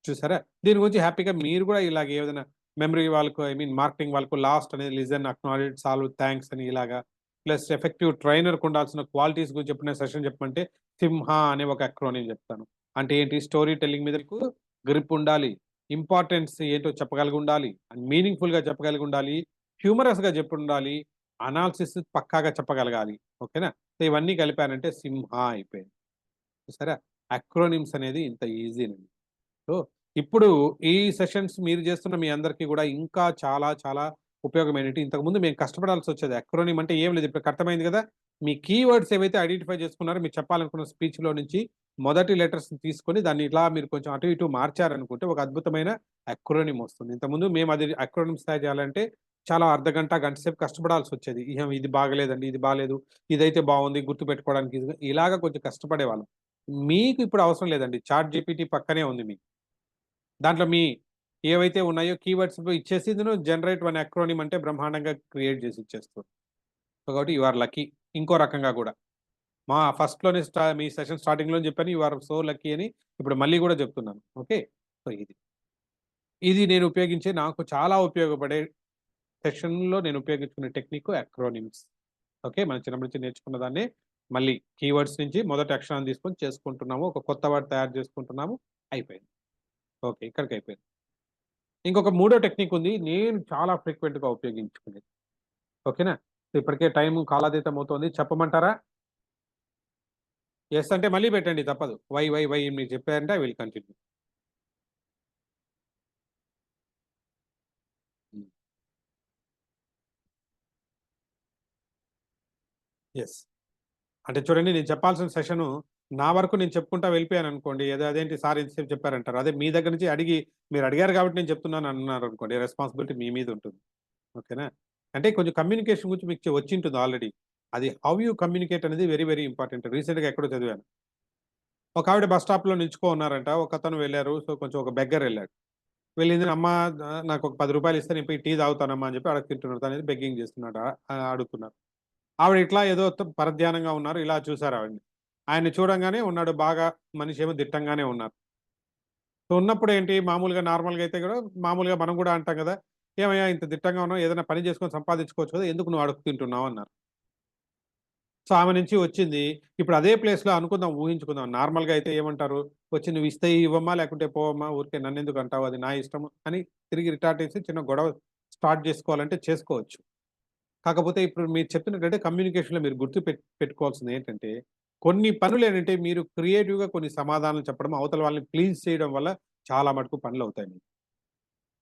చూసారా? దీని గురించి హ్యాపీగా మీరు కూడా ఇలాగ ఏదైనా మెమరీ వాళ్ళకు మార్కెటింగ్ వాళ్ళకు లాస్ట్ అనేది లిజన్, అక్నాలెడ్జ్, సాల్వ్, థాంక్స్ అని ఇలాగా ప్లస్ ఎఫెక్టివ్ ట్రైనర్‌కు ఉండాల్సిన క్వాలిటీస్ గురించి చెప్పిన సెషన్ చెప్పమంటే సింహ అనే ఒక అక్రోనిమ్ చెప్తాను. అంటే ఏంటి స్టోరీ టెల్లింగ్ మీద మీకు గ్రిప్ ఉండాలి. ఇంపార్టెన్స్ ఏంటో చెప్పగలిగి ఉండాలి. అండ్ మీనింగ్‌ఫుల్‌గా చెప్పగలిగి ఉండాలి. హ్యూమరస్‌గా చెప్పుండాలి. అనాలిసిస్ పక్కాగా చెప్పగలగాలి. ఓకేనా? సో, ఇవన్నీ కలిపానంటే సింహ అయిపోయింది. చూసారా? అక్రోనిమ్స్ అనేది ఇంత ఈజీనండి. సో, ఇప్పుడు ఈ సెషన్స్ మీరు చేస్తున్న మీ అందరికీ గూడా ఇంకా చాలా చాలా ఉపయోగమైనటి. ఇంతకుముందు మేము కష్టపడాల్సొచ్చేది. అక్రోనిమ్ అంటే ఏం లేదు. ఇప్పటికి అర్థమైంది గదా! మీ కీవర్డ్స్ ఏవైతే ఐడెంటిఫై చేసుకున్నారో మీరు చెప్పాలనుకున్న స్పీచ్‌లో నుంచి మొదటి లెటర్స్‌ని తీసుకొని దాన్ని ఇట్లా మీరు కొంచెం అటు ఇటు మార్చారనుకుంటే ఒక అద్భుతమైన అక్రోనిమ్ వస్తుంది. ఇంతకుముందు మేము అది అక్రోనిమ్స్ తయారు చేయాలంటే చాలా అర్ధగంట, గంట సేపు కష్టపడాల్సొచ్చేది. ఇహ ఇది బాగలేదండి, ఇది బాలేదు, ఇదైతే బావుంది గుర్తుపెట్టుకోవడానికి ఇలాగ కొంచెం కష్టపడేవాళ్ళం. మీకు ఇప్పుడు అవసరం లేదండి. చాట్ జీపీటీ పక్కనే ఉంది మీకు. దాంట్లో మీ ఏవైతే ఉన్నాయో కీవర్డ్స్ ఇచ్చేసి ఇందులో జనరేట్ వన్ అక్రోనిమ్ అంటే బ్రహ్మాండంగా క్రియేట్ చేసి ఇచ్చేస్తుంది. సో, కాబట్టి యూ ఆర్ లక్కీ. ఇంకో రకంగా గూడా. మా ఫస్ట్‌లోనే మీ సెషన్ స్టార్టింగ్‌లోనే చెప్పాను. యూ ఆర్ సో లక్కీ అని ఇప్పుడు మళ్ళీ గూడా చెప్తున్నాను. ఓకే. సో, ఇది నేను ఉపయోగించే నాకు చాలా ఉపయోగపడే సెషన్‌లో నేను ఉపయోగించుకునే టెక్నిక్ అక్రోనిమ్స్. ఓకే. మనం చిన్నప్పటి నుంచి నేర్చుకున్న దాన్నే మళ్ళీ కీవర్డ్స్ నుంచి మొదటి అక్షరాన్ని తీసుకొని చేసుకుంటున్నాము. ఒక కొత్త వర్డ్ తయారు చేసుకుంటున్నాము. అయిపోయింది. ఓకే. ఇక్కడికయిపోయింది. ఇంకొక మూడో టెక్నిక్ ఉంది. నేను చాలా ఫ్రీక్వెంట్‌గా ఉపయోగించుకునేది. ఓకేనా? సో, ఇప్పటికే టైము కాలాతీతం అవుతోంది. చెప్పమంటారా? యెస్ అంటే మళ్ళీ పెట్టండి తప్పదు. వై మీరు చెప్పారంటే ఐ విల్ కంటిన్యూ. హ్మ్. యెస్. అంటే చూడండి నేను చెప్పాల్సిన సెషను నా వరకు నేను చెప్పుకుంటా వెళ్ళిపోయాననుకోండి. ఏదో అదేంటి సార్ ఇంతసేపు చెప్పారంటారు. అదే మీ దగ్గర నుంచి అడిగి మీరు అడిగారు కాబట్టి నేను చెప్తున్నాను అన్నారనుకోండి రెస్పాన్సిబిలిటీ మీ మీద ఉంటుంది. ఓకేనా? అంటే కొంచెం కమ్యూనికేషన్ గురించి మీకు వచ్చింటుంది ఆల్రెడీ. అది హౌ యూ కమ్యూనికేట్ అనేది వెరీ, వెరీ ఇంపార్టెంట్. రీసెంట్‌గా ఎక్కడో చదివాను. ఒక ఆవిడ బస్ స్టాప్‌లో నిల్చుకో ఉన్నారంట. ఒకతను వెళ్లారు. సో, కొంచెం ఒక బెగ్గర్ ఎళ్ళాడు. వెళ్ళింది అమ్మా నాకొక రూ. 10 ఇస్తే నేను పోయి టీ తాగుతానమ్మా అని చెప్పి అడగతింటున్నాడు. తనేదో బెగ్గింగ్ చేస్తున్నాడు. అడుగుతున్నారు. ఆవిడ ఇట్లా ఏదో పరధ్యానంగా ఉన్నారు. ఇలా చూసారు ఆవిడని. ఆయన్ని చూడంగానే ఉన్నాడు బాగా మనిషేమో దిట్టంగానే ఉన్నారు. సో, ఉన్నప్పుడు ఏంటి మామూలుగా నార్మల్‌గా అయితే కూడా మామూలుగా మనం కూడా అంటాం కదా! "ఏమయ్యా ఇంత దిట్టంగా ఉన్నావు ఏదైనా పని చేసుకొని సంపాదించుకోవచ్చు కదా! ఎందుకు నువ్వు అడుగు తింటున్నావు" అన్నారు. సో, ఆమె నుంచి వచ్చింది. ఇప్పుడు అదే ప్లేస్‌లో అనుకుందాం, ఊహించుకుందాం. నార్మల్‌గా అయితే ఏమంటారు? "వచ్చి నువ్వు ఇస్తే ఇవ్వమ్మా, లేకుంటే పోవమ్మా. ఊరికే నన్నెందుకు అంటావు? అది నా ఇష్టము" అని తిరిగి రిటార్ట్ ఏసి చిన్న గొడవ స్టార్ట్ చేసుకోవాలంటే చేసుకోవచ్చు. కాకపోతే ఇప్పుడు మీరు చెప్తున్నట్టంటే కమ్యూనికేషన్‌లో మీరు పెట్టుకోవాల్సింది ఏంటంటే, కొన్ని పనులేంటంటే మీరు క్రియేటివ్‌గా కొన్ని సమాధానాలు చెప్పడం, అవతల వాళ్ళని ప్లీజ్ చేయడం వల్ల చాలా మటుకు పనులవుతాయి మీకు.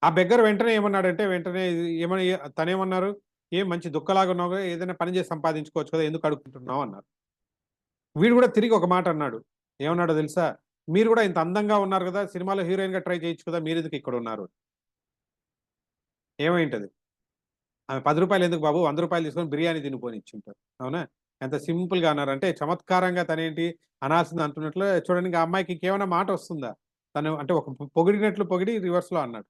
ఆ బెగ్గర్ వెంటనే ఏమన్నాడంటే, వెంటనే ఏమని తనేమన్నారు? "ఏం మంచి దుక్కలాగా ఉన్నావుగా, ఏదైనా పని చేసి సంపాదించుకోవచ్చు కదా! ఎందుకు అడుగుతుంటున్నావు" అన్నారు. వీడు కూడా తిరిగి ఒక మాట అన్నాడు. ఏమన్నాడో తెలుసా? "మీరు కూడా ఇంత అందంగా ఉన్నారు కదా! సినిమాలో హీరోయిన్‌గా ట్రై చేయొచ్చు కదా! మీరెందుకు ఇక్కడున్నారు?" ఏమైంటది? ఆమె రూ. 10 ఎందుకు బాబు, రూ. 100 తీసుకొని బిర్యానీ తిను పోనిచ్చుంటారు. అవునా? ఎంత సింపుల్‌గా అన్నారంటే చమత్కారంగా తనేంటి అనాల్సింది అంటున్నట్లు చూడండి ఇంక ఆ అమ్మాయికి ఇంకేమైనా మాటొస్తుందా? తను అంటే ఒక పొగిడినట్లు పొగిడి రివర్స్‌లో అన్నాడు.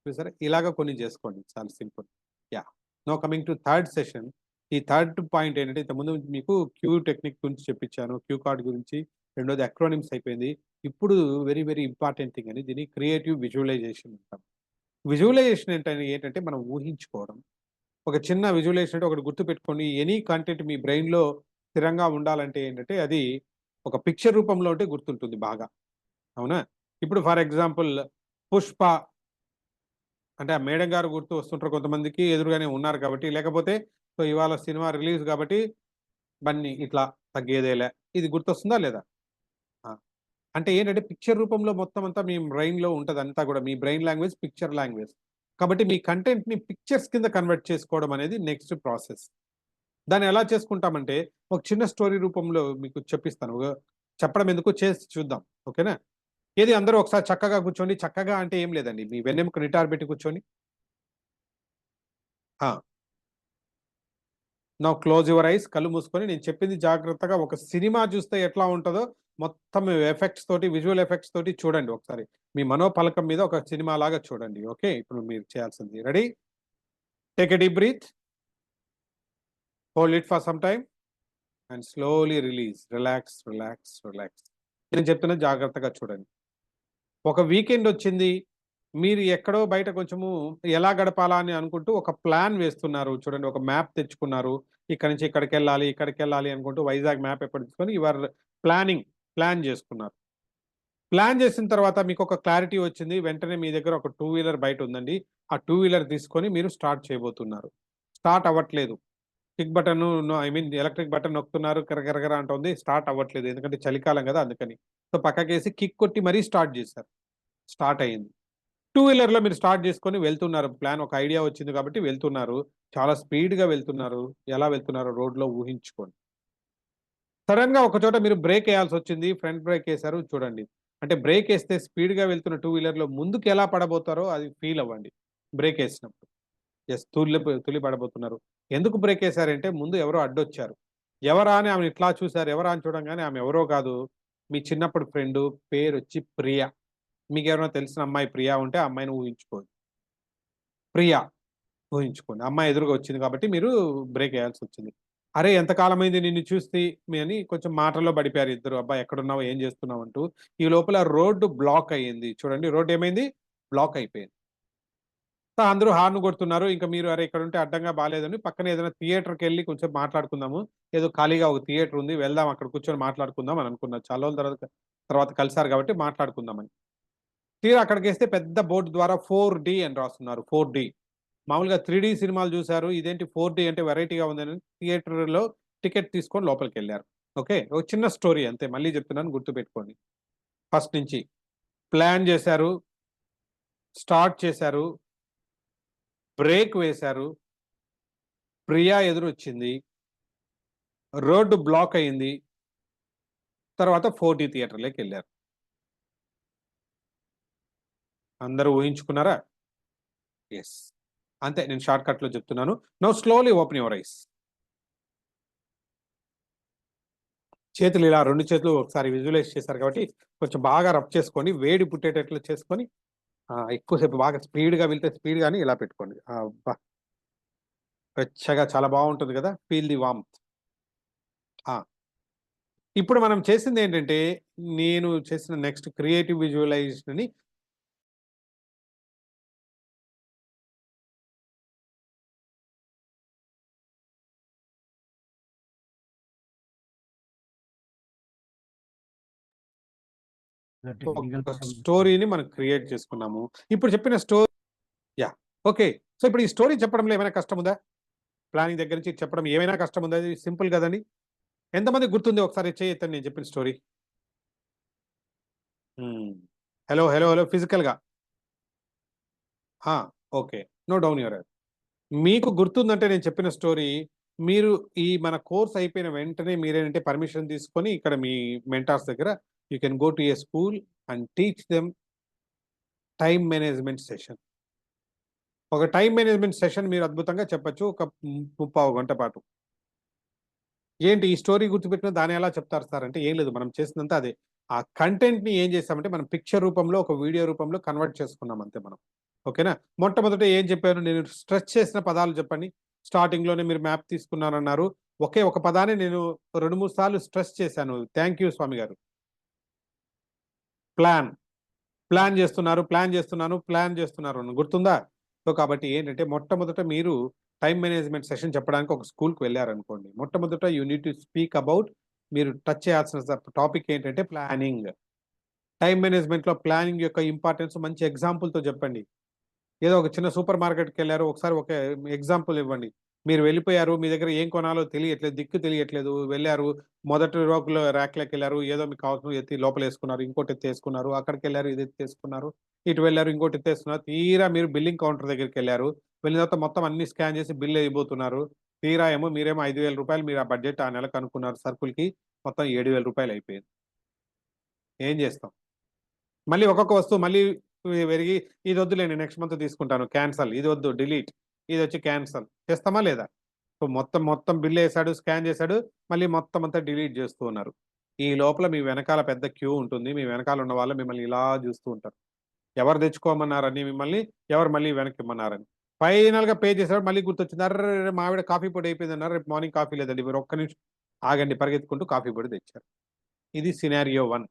చూసారా? ఇలాగ కొన్ని జేసుకోండి. చాలా simple. Yeah! Now coming to third session. ఈ థర్డ్ పాయింట్ ఏంటంటే ఇంతకుముందు మీకు క్యూ టెక్నిక్ గురించి చెప్పించాను. క్యూ కార్డ్ గురించి. రెండోది అక్రోనిమ్స్ అయిపోయింది. ఇప్పుడు వెరీ, వెరీ ఇంపార్టెంట్ థింగ్ అని దీన్ని క్రియేటివ్ విజువలైజేషన్ అంటాం. విజువలైజేషన్ ఏంటంటే మనం ఊహించుకోవడం. ఒక చిన్న విజువలైజేషన్ అంటే ఒకటి గుర్తుపెట్టుకోండి. ఎనీ కంటెంట్ మీ బ్రెయిన్‌లో స్థిరంగా ఉండాలంటే ఏంటంటే, అది ఒక పిక్చర్ రూపంలో ఉంటే గుర్తుంటుంది బాగా. అవునా? ఇప్పుడు ఫర్ ఎగ్జాంపుల్ 'పుష్ప' అంటే ఆ మేడమ్ గారు గుర్తు వస్తుంటారు కొంతమందికి ఎదురుగానే ఉన్నారు కాబట్టి. లేకపోతే సో, ఇవాళ సినిమా రిలీజ్ కాబట్టి బన్నీ ఇట్లా తగ్గేదేలే. ఇది గుర్తొస్తుందా లేదా? ఆ! అంటే ఏంటంటే పిక్చర్ రూపంలో మొత్తం అంతా మీ బ్రెయిన్‌లో ఉంటదంతా గూడా. మీ బ్రెయిన్ లాంగ్వేజ్ పిక్చర్ లాంగ్వేజ్. కాబట్టి మీ కంటెంట్‌ని పిక్చర్స్ కింద కన్వర్ట్ చేసుకోవడం అనేది నెక్స్ట్ ప్రాసెస్. దాన్ని ఎలా చేసుకుంటామంటే, ఒక చిన్న స్టోరీ రూపంలో మీకు చెప్పిస్తాను. చెప్పడం ఎందుకు చేసి చూద్దాం. ఓకేనా? ఏది అందరూ ఒకసారి చక్కగా కూర్చోండి. చక్కగా అంటే ఏం లేదండి. మీ వెన్నెముక నిటారుబెట్టి కూర్చోండి. ఆ! నౌ క్లోజ్ యువర్ ఐస్ కళ్ళు మూసుకొని నేను చెప్పింది జాగ్రత్తగా ఒక సినిమా చూస్తే ఎట్లా ఉంటదో మొత్తం ఎఫెక్ట్స్ తోటి, విజువల్ ఎఫెక్ట్స్ తోటి చూడండి ఒకసారి. మీ మనోపలకం మీద ఒక సినిమా లాగా చూడండి. ఓకే. ఇప్పుడు మీరు చేయాల్సింది. Ready? Take a deep breath. Hold it for some time and slowly release. Relax, relax, relax. నేను చెప్తున్నది జాగ్రత్తగా చూడండి. ఒక వీకెండొచ్చింది. మీరు ఎక్కడో బయట కొంచెము ఎలా గడపాలా అని అనుకుంటూ ఒక ప్లాన్ వేస్తున్నారు. చూడండి ఒక మ్యాప్ తెచ్చుకున్నారు. ఇక్కడి నుంచి ఇక్కడికెళ్ళాలి, ఇక్కడికెళ్ళాలి అనుకుంటూ వైజాగ్ మ్యాప్ ఎక్కడ తీసుకొని యూ ఆర్ ప్లానింగ్. ప్లాన్ జేసుకున్నారు. ప్లాన్ జేసిన తర్వాత మీకొక క్లారిటీ వచ్చింది. వెంటనే మీ దగ్గర ఒక టూ వీలర్ బయటుందండి. ఆ టూ వీలర్ తీసుకొని మీరు స్టార్ట్ చేయబోతున్నారు. స్టార్ట్ అవ్వట్లేదు. Kick button I mean electric button నొక్కుతున్నారు. గిరగిరగిర అంటోంది. స్టార్ట్ అవ్వట్లేదు. ఎందుకంటే చలికాలం గదా! అందుకని. సో, పక్కకేసి కిక్ కొట్టి మరీ స్టార్ట్ జేశారు. స్టార్ట్ అయింది. టూ వీలర్‌లో మీరు స్టార్ట్ చేసుకొని వెళ్తున్నారు. ప్లాన్ ఒక ఐడియా వచ్చింది కాబట్టి వెళ్తున్నారు. చాలా స్పీడ్‌గా వెళ్తున్నారు. ఎలా వెళ్తున్నారో రోడ్‌లో ఊహించుకోండి. సడెన్‌గా ఒక చోట మీరు బ్రేక్ ఎయాల్సొచ్చింది. ఫ్రంట్ బ్రేక్ ఎసారు చూడండి. అంటే బ్రేక్ ఎస్తే స్పీడ్‌గా వెళ్తున్న టూ వీలర్‌లో ముందుకు ఎలా పడబోతారో అది ఫీల్ అవ్వండి. బ్రేక్ ఎసినప్పుడు. యెస్. తుల్లి పడబోతున్నారు. ఎందుకు బ్రేక్ ఎసారంటే ముందు ఎవరో అడ్డొచ్చారు. ఎవరా అని ఆమెను ఇట్లా చూసారు. ఎవరా అని చూడంగానే ఆమె ఎవరో కాదు. మీ చిన్నప్పటి ఫ్రెండు పేరొచ్చి ప్రియ. మీకెవరైనా తెలిసిన అమ్మాయి ప్రియ ఉంటే ఆ అమ్మాయిని ఊహించుకోండి. ప్రియ ఊహించుకోండి. అమ్మాయి ఎదురుగా వచ్చింది కాబట్టి మీరు బ్రేక్ ఎయాల్సొచ్చింది. "అరే! ఎంత కాలమైంది నిన్ను చూసి" అని కొంచెం మాటల్లో పడిపోయారు ఇద్దరు. "అబ్బా! ఎక్కడున్నావు? ఏం చేస్తున్నావు?" అంటూ. ఈ లోపల రోడ్డు బ్లాక్ అయ్యింది. చూడండి రోడ్ ఏమైంది? బ్లాక్ అయిపోయింది. సో, అందరూ హార్న్ కొడుతున్నారు. ఇంక మీరు "అరే! ఇక్కడుంటే అడ్డంగా బాలేదని" పక్కన ఏదైనా థియేటర్‌కెళ్ళి కొంచెం మాట్లాడుకుందాము. ఏదో ఖాళీగా ఒక థియేటర్ ఉంది. వెళ్దాం అక్కడ కూర్చొని మాట్లాడుకుందాం అని అనుకున్నారు. చాలా రోజుల తర్వాత కలిసారు కాబట్టి మాట్లాడుకుందామని. తీరా అక్కడికేస్తే పెద్ద బోర్డ్ ద్వారా 4డీ అని రాసున్నారు. 4డీ. మామూలుగా 3డీ సినిమాలు జూసారు. ఇదేంటి 4డీ అంటే వెరైటీగా ఉందని థియేటర్‌లో టికెట్ తీసుకొని లోపలికెళ్లారు. ఓకే. ఒక చిన్న స్టోరీ అంతే. మళ్ళీ జెప్తున్నాను గుర్తుపెట్టుకోండి. ఫస్ట్ నుంచి. ప్లాన్ జేశారు. స్టార్ట్ చేశారు. బ్రేక్ వేశారు. ప్రియా ఎదురొచ్చింది. రోడ్డు బ్లాక్ అయింది. తర్వాత 4డీ థియేటర్‌లోకెళ్లారు. అందరూ ఊహించుకున్నారా? యెస్. అంతే, నేను షార్ట్ కట్ లో చెప్తున్నాను. Now slowly open your eyes. చేతులు ఇలా 2 చేతులు ఒకసారి విజువలైజ్ చేశారు కాబట్టి కొంచెం బాగా రబ్ చేసుకోండి, వేడి పుట్టేటట్లు చేసుకొని ఎక్కువసేపు బాగా స్పీడ్గా వెళ్తే స్పీడ్ గానీ ఇలా పెట్టుకోండి. అబ్బా! వెచ్చగా చాలా బాగుంటుంది కదా, ఫీల్ ది వార్మ్త్. ఇప్పుడు మనం చేసింది ఏంటంటే, నేను చేసిన నెక్స్ట్ క్రియేటివ్ విజువలైజేషన్ అని స్టోరీని మనం క్రియేట్ చేసుకున్నాము. ఇప్పుడు చెప్పిన స్టోరీ ఓకే. సో ఇప్పుడు ఈ స్టోరీ చెప్పడంలో ఏమైనా కష్టం ఉందా? ప్లానింగ్ దగ్గర నుంచి చెప్పడం ఏమైనా కష్టం ఉందా? ఇది సింపుల్ కదండి. ఎంతమంది గుర్తుంది ఒకసారి చేయొద్దని నేను చెప్పిన స్టోరీ? హలో హలో హలో ఫిజికల్గా okay, no down your head. మీకు గుర్తుందంటే నేను చెప్పిన స్టోరీ, మీరు ఈ మన కోర్స్ అయిపోయిన వెంటనే మీరేంటంటే పర్మిషన్ తీసుకొని ఇక్కడ మీ మెంటార్స్ దగ్గర you can go to A school and teach them time management session. ఒక టైమ్ మేనేజ్మెంట్ సెషన్ మీరు అద్భుతంగా చెప్పొచ్చు, ఒక 30 గంట పాటు. ఏంటి ఈ స్టోరీ గుర్తుపెట్టిన దాన్ని ఎలా చెప్తారు సార్ అంటే, ఏం లేదు, మనం చేసినంత అదే. ఆ కంటెంట్ ని ఏం చేసామంటే మనం పిక్చర్ రూపంలో, ఒక వీడియో రూపంలో కన్వర్ట్ చేసుకున్నాం అంతే మనం. ఓకేనా? మొట్టమొదట ఏం చెప్పాను నేను, స్ట్రెస్ చేసిన పదాలు చెప్పండి. స్టార్టింగ్ లోనే మీరు మ్యాప్ తీసుకున్నారన్నారు. ఒకే ఒక పదాన్ని నేను 2, 3 సార్లు స్ట్రెస్ చేశాను. థ్యాంక్ యూ స్వామి గారు. ప్లాన్. ప్లాన్ చేస్తున్నారు, ప్లాన్ చేస్తున్నాను, ప్లాన్ చేస్తున్నారు అని గుర్తుందా? సో కాబట్టి ఏంటంటే మొట్టమొదట మీరు టైమ్ మేనేజ్మెంట్ సెషన్ చెప్పడానికి ఒక స్కూల్‌కి వెళ్లారనుకోండి. మొట్టమొదట you need to speak about, మీరు టచ్ చేయాల్సిన టాపిక్ ఏంటంటే ప్లానింగ్. టైమ్ మేనేజ్మెంట్‌లో ప్లానింగ్ యొక్క ఇంపార్టెన్స్ మంచి ఎగ్జాంపుల్‌తో చెప్పండి. ఏదో ఒక చిన్న సూపర్ మార్కెట్‌కెళ్లారు, ఒకసారి ఒక ఎగ్జాంపుల్ ఇవ్వండి. మీరు వెళ్ళిపోయారు, మీ దగ్గర ఏం కొనాలో తెలియట్లేదు, దిక్కు తెలియట్లేదు. వెళ్లారు, మొదటి ర్యాక్‌లోకెళ్లారు, ఏదో మీకు కావాల్సినవి ఎత్తి లోపలేసుకున్నారు, ఇంకోటి ఎత్తేసుకున్నారు, అక్కడికెళ్లారు, ఇది ఎత్తేసుకున్నారు, ఇటు వెళ్లారు, ఇంకోటి ఎత్తేసుకున్నారు. తీరా మీరు బిల్లింగ్ కౌంటర్ దగ్గరికెళ్లారు. వెళ్ళిన తర్వాత మొత్తం అన్ని స్కాన్ చేసి బిల్ ఎయబోతున్నారు. తీరా మీరేమో రూ. 5,000 మీరు ఆ బడ్జెట్ ఆ నెలకు అనుకున్నారు సరుకులకి, మొత్తం రూ. 7,000 అయిపోయింది. ఏం చేస్తాం? మళ్ళీ ఒక్కొక్క వస్తువు మళ్ళీ పెరిగి ఇదొద్దులేండి నెక్స్ట్ మంత్ తీసుకుంటాను, క్యాన్సల్. ఇదొద్దు, డిలీట్. ఇదొచ్చి క్యాన్సల్. చేస్తామా లేదా? సో, మొత్తం బిల్లేసాడు, స్కాన్ చేసాడు, మళ్ళీ మొత్తం అంతా డిలీట్ చేస్తూ ఉన్నారు. ఈ లోపల మీ వెనకాల పెద్ద క్యూ ఉంటుంది. మీ వెనకాల ఉన్న వాళ్ళు మిమ్మల్ని ఇలా చూస్తూ ఉంటారు. ఎవరు తెచ్చుకోమన్నారని మిమ్మల్ని, ఎవరు మళ్ళీ వెనక్కిమ్మన్నారని. ఫైనల్‌గా పే చేసాడు, మళ్ళీ గుర్తొచ్చింది. అర్రెరెరే! మా ఆవిడ కాఫీ పొడి అయిపోయిందన్నారు. రేపు మార్నింగ్ కాఫీ లేదండి. మీరు ఒక్క నిమిషం ఆగండి, పరిగెత్తుకుంటూ కాఫీ పొడి తెచ్చారు. ఇది సినారియో 1.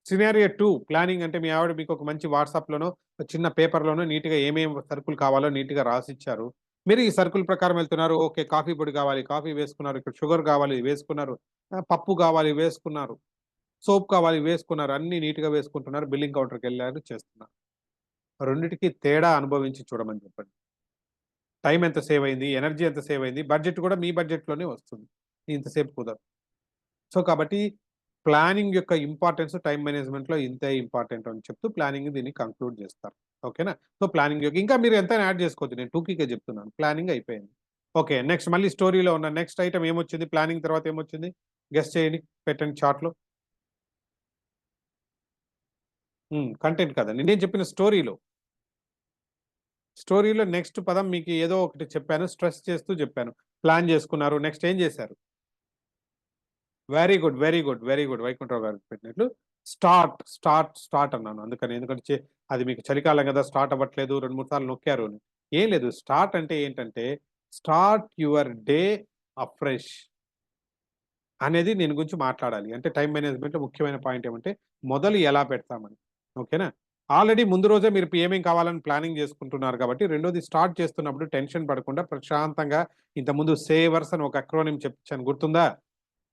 సినారియో 2 ప్లానింగ్ అంటే మీ ఆవిడ మీకు ఒక మంచి వాట్సాప్‌లోనో, చిన్న పేపర్‌లోనో నీట్‌గా ఏమేమి సరుకులు కావాలో నీట్‌గా రాసిచ్చారు. మీరు ఈ సరుకుల ప్రకారం వెళ్తున్నారు. ఓకే. కాఫీ పొడి కావాలి, కాఫీ వేసుకున్నారు. ఇక్కడ షుగర్ కావాలి, వేసుకున్నారు. పప్పు కావాలి, వేసుకున్నారు. సోప్ కావాలి, వేసుకున్నారు. అన్నీ నీట్‌గా వేసుకుంటున్నారు. బిల్లింగ్ కౌంటర్‌కెళ్లారు, చేస్తున్నారు. రెండిటికి తేడా అనుభవించి చూడమని చెప్పండి. టైం ఎంత సేవ్ అయింది, ఎనర్జీ ఎంత సేవ్ అయింది, బడ్జెట్ కూడా మీ బడ్జెట్‌లోనే వస్తుంది. ఇంతసేపు కుదరదు. సో, కాబట్టి ప్లానింగ్ యొక్క ఇంపార్టెన్స్ టైమ్ మేనేజ్మెంట్‌లో ఇంతే ఇంపార్టెంట్ అని చెప్తూ ప్లానింగ్ దీన్ని కంక్లూడ్ చేస్తారు. ఓకేనా? సో, ప్లానింగ్ యొక్క ఇంకా మీరు ఎంతైనా యాడ్ చేసుకోవచ్చు. నేను టూకీకే చెప్తున్నాను. ప్లానింగ్ అయిపోయింది. ఓకే. నెక్స్ట్ మళ్ళీ స్టోరీలో ఉన్న నెక్స్ట్ ఐటెమ్ ఏమొచ్చింది? ప్లానింగ్ తర్వాత ఏమొచ్చింది? గెస్ చేయండి. పెట్టండి చార్ట్‌లో. కంటెంట్ కాదండి. నేను చెప్పిన స్టోరీలో. స్టోరీలో నెక్స్ట్ పదం మీకు ఏదో ఒకటి చెప్పాను. స్ట్రెస్ చేస్తూ చెప్పాను. ప్లాన్ చేసుకున్నారు. నెక్స్ట్ ఏం చేశారు? Very good. Very good. Very good. Vaikuntharao గారు పెట్టినట్లు స్టార్ట్ అన్నాను. అందుకని. ఎందుకంటే అది మీకు చలికాలం గదా! స్టార్ట్ అవ్వట్లేదు. 2, 3 సార్లు నొక్కారు అని. ఏం లేదు. స్టార్ట్ అంటే ఏంటంటే, స్టార్ట్ యువర్ డే అఫ్రెష్ అనేది దీని గురించి మాట్లాడాలి. అంటే టైమ్ మేనేజ్మెంట్‌లో ముఖ్యమైన పాయింట్ ఏమంటే, మొదలు ఎలా పెడతామని. ఓకేనా? ఆల్రెడీ ముందు రోజే మీరు ఏమేం కావాలని ప్లానింగ్ చేసుకుంటున్నారు కాబట్టి, రెండోది స్టార్ట్ చేస్తున్నప్పుడు టెన్షన్ పడకుండా ప్రశాంతంగా, ఇంతకుముందు సేవర్స్ అని ఒక అక్రోనిమ్ చెప్పించాను గుర్తుందా?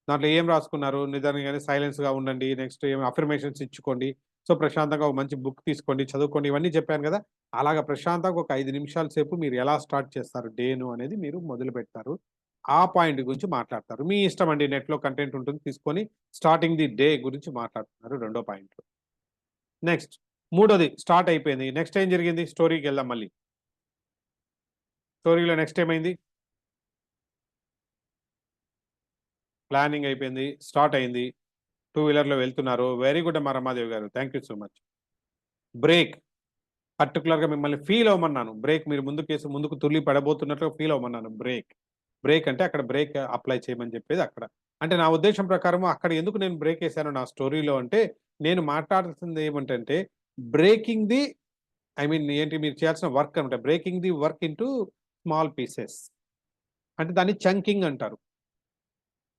దాంట్లో ఏం రాసుకున్నారు? నిదానంగానే సైలెన్స్‌గా ఉండండి. నెక్స్ట్ ఏమో అఫర్మేషన్స్ ఇచ్చుకోండి. సో, ప్రశాంతంగా ఒక మంచి బుక్ తీసుకోండి, చదువుకోండి. ఇవన్నీ చెప్పాను గదా! అలాగా ప్రశాంతంగా ఒక 5 నిమిషాల సేపు మీరు ఎలా స్టార్ట్ చేస్తారు డేను అనేది మీరు మొదలుపెడతారు. ఆ పాయింట్ గురించి మాట్లాడతారు. మీ ఇష్టమండి. నెట్‌లో కంటెంట్ ఉంటుంది. తీసుకొని స్టార్టింగ్ ది డే గురించి మాట్లాడుతున్నారు రెండో పాయింట్‌లో. నెక్స్ట్ మూడోది స్టార్ట్ అయిపోయింది. నెక్స్ట్ ఏం జరిగింది? స్టోరీకెళ్దాం మళ్ళీ. స్టోరీలో నెక్స్ట్ ఏమైంది? ప్లానింగ్ అయిపోయింది. స్టార్ట్ అయింది. టూ వీలర్‌లో వెళ్తున్నారు. వెరీ గుడ్ అమ్మా రమాదేవి గారు. Thank you so much. Break. పర్టికులర్‌గా మిమ్మల్ని ఫీల్ అవ్వమన్నాను. బ్రేక్ మీరు ముందుకు తుల్లి పడబోతున్నట్లుగా ఫీల్ అవ్వమన్నాను. బ్రేక్. బ్రేక్ అంటే అక్కడ బ్రేక్ అప్లై చేయమని చెప్పేది అక్కడ. అంటే నా ఉద్దేశ్యం ప్రకారం అక్కడ ఎందుకు నేను బ్రేకేసాను నా స్టోరీలో అంటే, నేను మాట్లాడుతుంది ఏమిటంటే, బ్రేకింగ్ ది ఐ మీన్ ఏంటి మీరు చేయాల్సిన వర్క్ అనమాట. Breaking the work into small pieces. అంటే దాన్ని చంకింగ్ అంటారు.